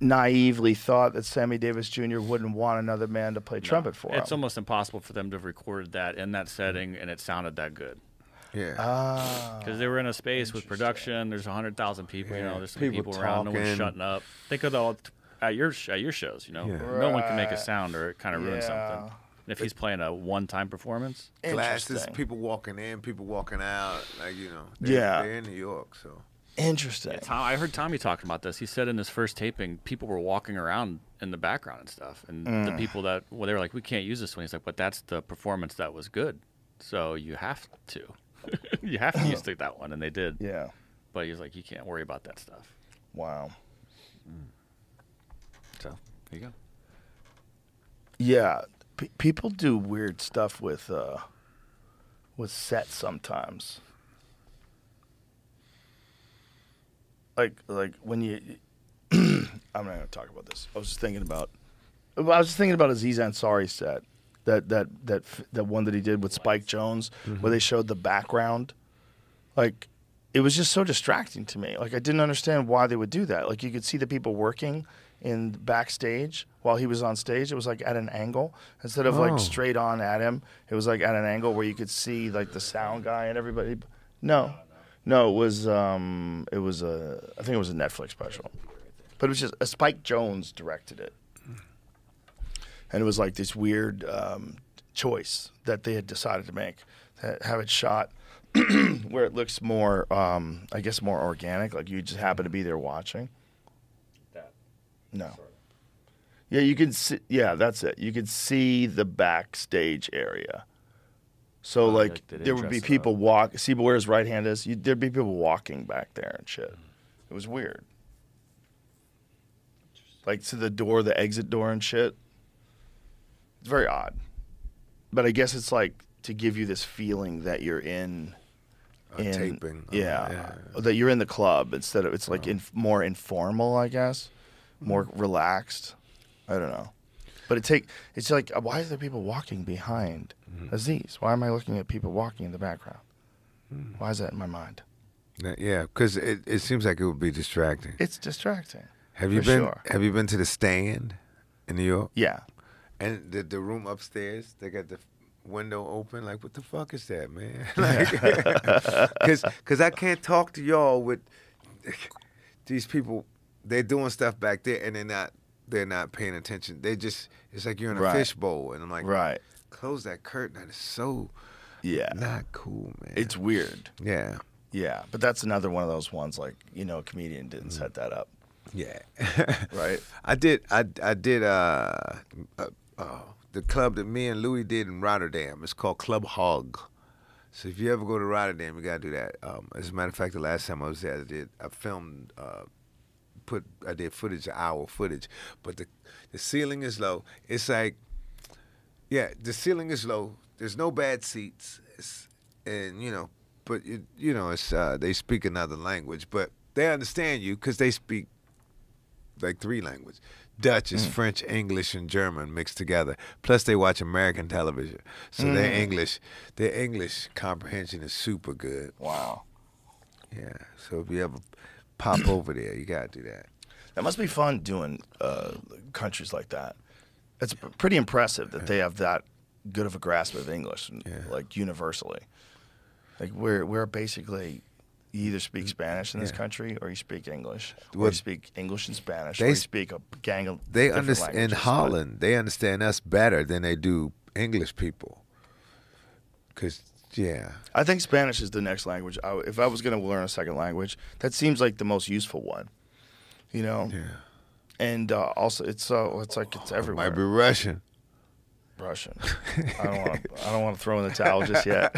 naively thought that Sammy Davis Jr. wouldn't want another man to play trumpet for him. It's almost impossible for them to have recorded that in that setting, and it sounded that good. Yeah. Because they were in a space with production. There's 100,000 people. You know, there's some people around. No one's talking. shutting up. Think of all at your shows. You know, no one can make a sound or it kind of ruins something. And if he's playing a one-time performance, Glasses, people walking in, people walking out. Like they're in New York, so. Interesting. I heard Tommy talking about this. He said in his first taping, people were walking around in the background and stuff, and the people that they were like, "We can't use this one." He's like, "But that's the performance that was good, so you have to, you have to use that one," and they did. Yeah. But he was like, "You can't worry about that stuff." Wow. So there you go. Yeah, people do weird stuff with sets sometimes. Like when you, I'm not gonna talk about this. I was just thinking about Aziz Ansari's set, that one that he did with Spike Jonze, where they showed the background. Like, it was just so distracting to me. Like, I didn't understand why they would do that. Like, you could see the people working in backstage while he was on stage. It was like at an angle instead of like straight on at him. It was like at an angle where you could see like the sound guy and everybody. No, it was I think it was a Netflix special, but it was just Spike Jonze directed it, and it was like this weird choice that they had decided to make, have it shot where it looks more, I guess, more organic, like you just happen to be there watching. No. Yeah, you can see. Yeah, that's it. You could see the backstage area. So like there would be people see where his right hand is. There'd be people walking back there and shit. It was weird. Like to the door, the exit door and shit. It's very odd. But I guess it's like to give you this feeling that you're in taping. That you're in the club instead of, it's like more informal, I guess. More relaxed. I don't know. But it's like, why are there people walking behind Aziz? Why am I looking at people walking in the background? Why is that in my mind? Yeah, because it seems like it would be distracting. It's distracting. Have you been to the Stand in New York? Yeah. And the room upstairs, they got the window open. Like, what the fuck is that, man? Like, because I can't talk to y'all with these people. They're doing stuff back there, and they're not paying attention. It's like you're in a fishbowl, and I'm like, close that curtain. That is so not cool, man. It's weird. Yeah. Yeah, but that's another one of those ones, like, a comedian didn't set that up. Yeah. Right? I did the club that me and Louis did in Rotterdam. It's called Club Hog. So if you ever go to Rotterdam, you got to do that. As a matter of fact, the last time I was there, I filmed... I did hour footage, but the ceiling is low. It's like, the ceiling is low. There's no bad seats, but it's they speak another language, but they understand you because they speak like 3 languages. Dutch is French, English, and German mixed together. Plus, they watch American television, so their English comprehension is super good. Wow. Yeah. So if you ever pop over there, you gotta do that. That must be fun doing countries like that. It's pretty impressive that they have that good of a grasp of English, like universally. Like we're basically, you either speak Spanish in this country or you speak English, or you speak English and Spanish, or you speak a gang of different languages. In Holland, they understand us better than they do English people. I think Spanish is the next language. If I was going to learn a second language, that seems like the most useful one. Yeah. And also, it's like it's everywhere. It might be Russian. I don't want to throw in the towel just yet.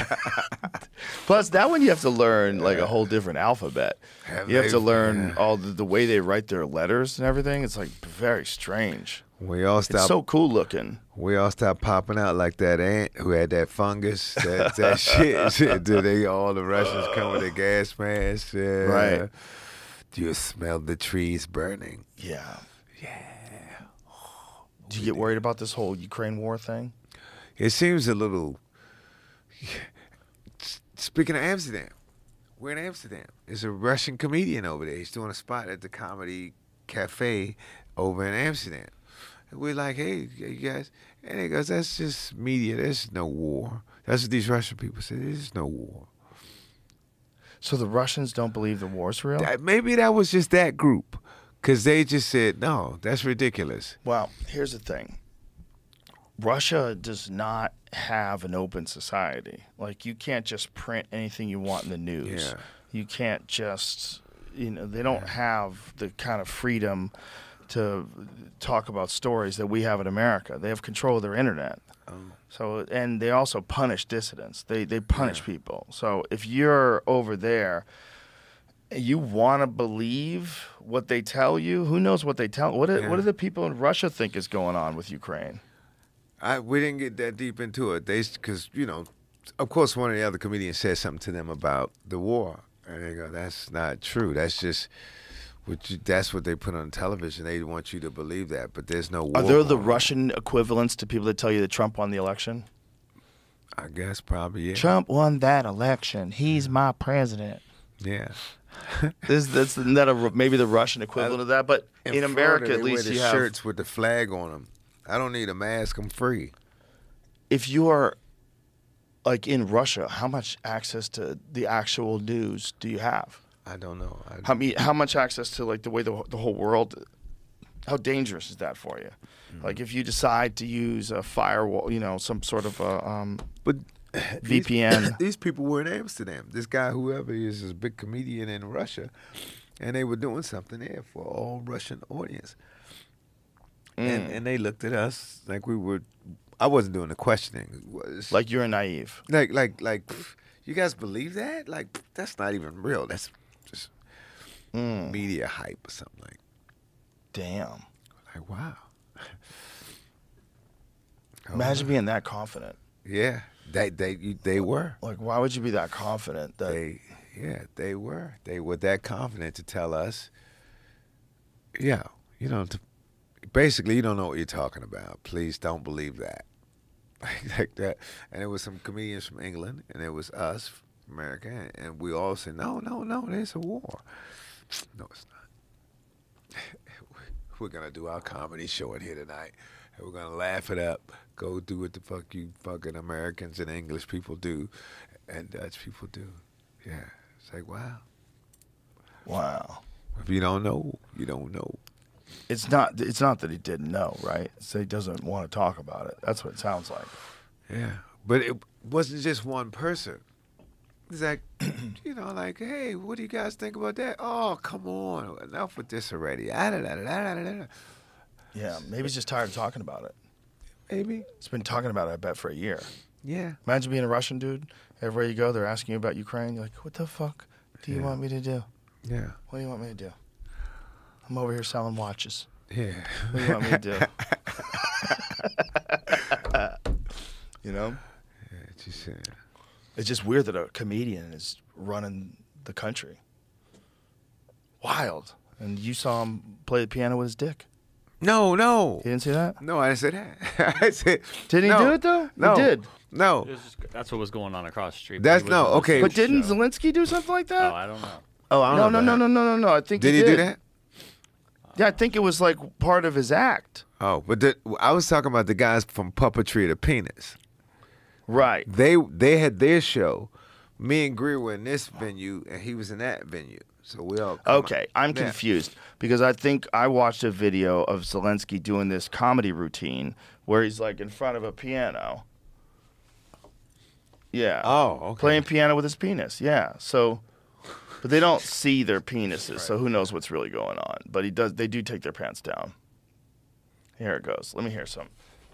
Plus, that one you have to learn like a whole different alphabet. You have to learn all the way they write their letters and everything. It's like very strange. It's so cool looking. We all stopped popping out like that ant who had that fungus, that shit. All the Russians come with their gas masks. Right. you smell the trees burning. Yeah. Yeah. Do you get worried about this whole Ukraine war thing? It seems a little. Speaking of Amsterdam, we're in Amsterdam. There's a Russian comedian over there. He's doing a spot at the Comedy Cafe over in Amsterdam. And we're like, hey, you guys. And he goes, that's just media. There's no war. That's what these Russian people say. There's no war. So the Russians don't believe the war's real? Maybe that was just that group. Because they just said, no, that's ridiculous. Well, here's the thing. Russia does not have an open society. Like, you can't just print anything you want in the news. Yeah. You can't just, they don't have the kind of freedom to talk about stories that we have in America. They have control of their internet. So, and they also punish dissidents. They punish people. So if you're over there, you want to believe what they tell you. Who knows what they tell? What do the people in Russia think is going on with Ukraine? We didn't get that deep into it. Because of course, one of the other comedians said something to them about the war, and they go, "That's not true. That's just that's what they put on television. They want you to believe that, but there's no war." Are there the Russian equivalents to people that tell you that Trump won the election? I guess probably, yeah. Trump won that election. He's my president. Yeah. That's maybe the Russian equivalent of that, but in America, Florida, at least wear you the have shirts with the flag on them. I don't need a mask. I'm free. If you are like in Russia, how much access to the actual news do you have? I don't know. How much access to like the way the whole world? How dangerous is that for you? Like if you decide to use a firewall, some sort of a but VPN. These people were in Amsterdam. This guy, whoever he is a big comedian in Russia, and they were doing something there for all Russian audience. And they looked at us like we were. I wasn't doing the questioning. Like you're naive. Like, you guys believe that? Like, that's not even real. That's just media hype or something like. Damn. Like, wow. Imagine being that confident. Yeah, they were. Like, why would you be that confident? They were. They were that confident to tell us. Yeah, basically, you don't know what you're talking about. Please don't believe that. Like that. And there was some comedians from England, and there was us from America, and we all said, no, there's a war. No, it's not. We're going to do our comedy show in here tonight, and we're going to laugh it up, go do what the fuck you fucking Americans and English people do, and Dutch people do. Yeah. It's like, wow. Wow. If you don't know, you don't know. It's not that he didn't know, right? So he doesn't want to talk about it. That's what it sounds like. Yeah. But it wasn't just one person. It's like, like, hey, what do you guys think about that? Oh, come on. Enough with this already. Yeah, maybe he's just tired of talking about it. Maybe. He's been talking about it, I bet, for a year. Yeah. Imagine being a Russian dude. Everywhere you go, they're asking you about Ukraine. You're like, what the fuck do you want me to do? Yeah. What do you want me to do? I'm over here selling watches. Yeah. What do you want me to do? Yeah, It's just weird that a comedian is running the country. Wild. And you saw him play the piano with his dick. No. You didn't see that? No, I didn't say that. I said, did he do it, though? No. He did. No. That's what was going on across the street. That's no, okay. But didn't Zelensky do something like that? Oh, I don't know. Oh, I don't know. No. I think did he do that? Yeah, I think it was like part of his act. Oh, but I was talking about the guys from Puppetry to Penis. Right. They had their show. Me and Greer were in this venue, and he was in that venue. So we all okay. I'm confused because I think I watched a video of Zelensky doing this comedy routine where he's like in front of a piano. Yeah. Oh, okay. Playing piano with his penis. Yeah. So, but they don't see their penises, right. So who knows what's really going on? But they do take their pants down. Here it goes. Let me hear some.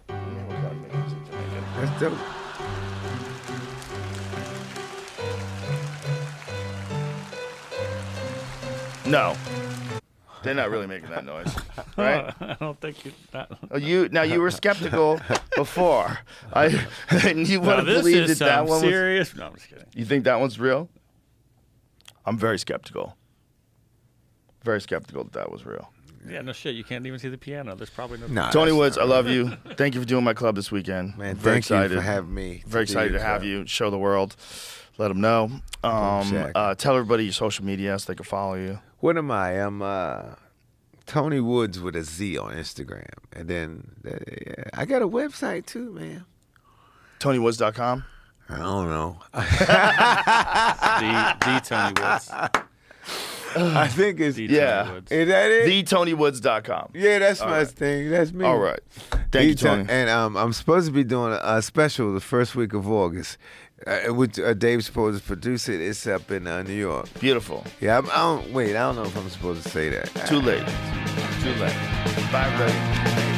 That's dope. No, they're not really making that noise, right? I don't think that. You were skeptical before. And you want to believe that one serious? No, I'm just kidding. You think that one's real? I'm very skeptical. Very skeptical that was real. Yeah, no shit. You can't even see the piano. There's probably no. Nah, Tony that's Woods, not I love you. Thank you for doing my club this weekend. Man, Very thank excited. you for having me. Very excited to have you. Show the world. Let them know. Tell everybody your social media so they can follow you. What am I? I'm Tony Woods with a Z on Instagram. And then I got a website too, man. TonyWoods.com? I don't know. the Tony Woods. I think it's Yeah. Woods. Is that it? TheTonyWoods.com. Yeah, that's my right. thing. That's me. All right. Thank you, Tony. And I'm supposed to be doing a special the first week of August. With Dave's supposed to produce it. It's up in New York. Beautiful. Yeah, I don't know if I'm supposed to say that. Too late. Too late. Bye, everybody.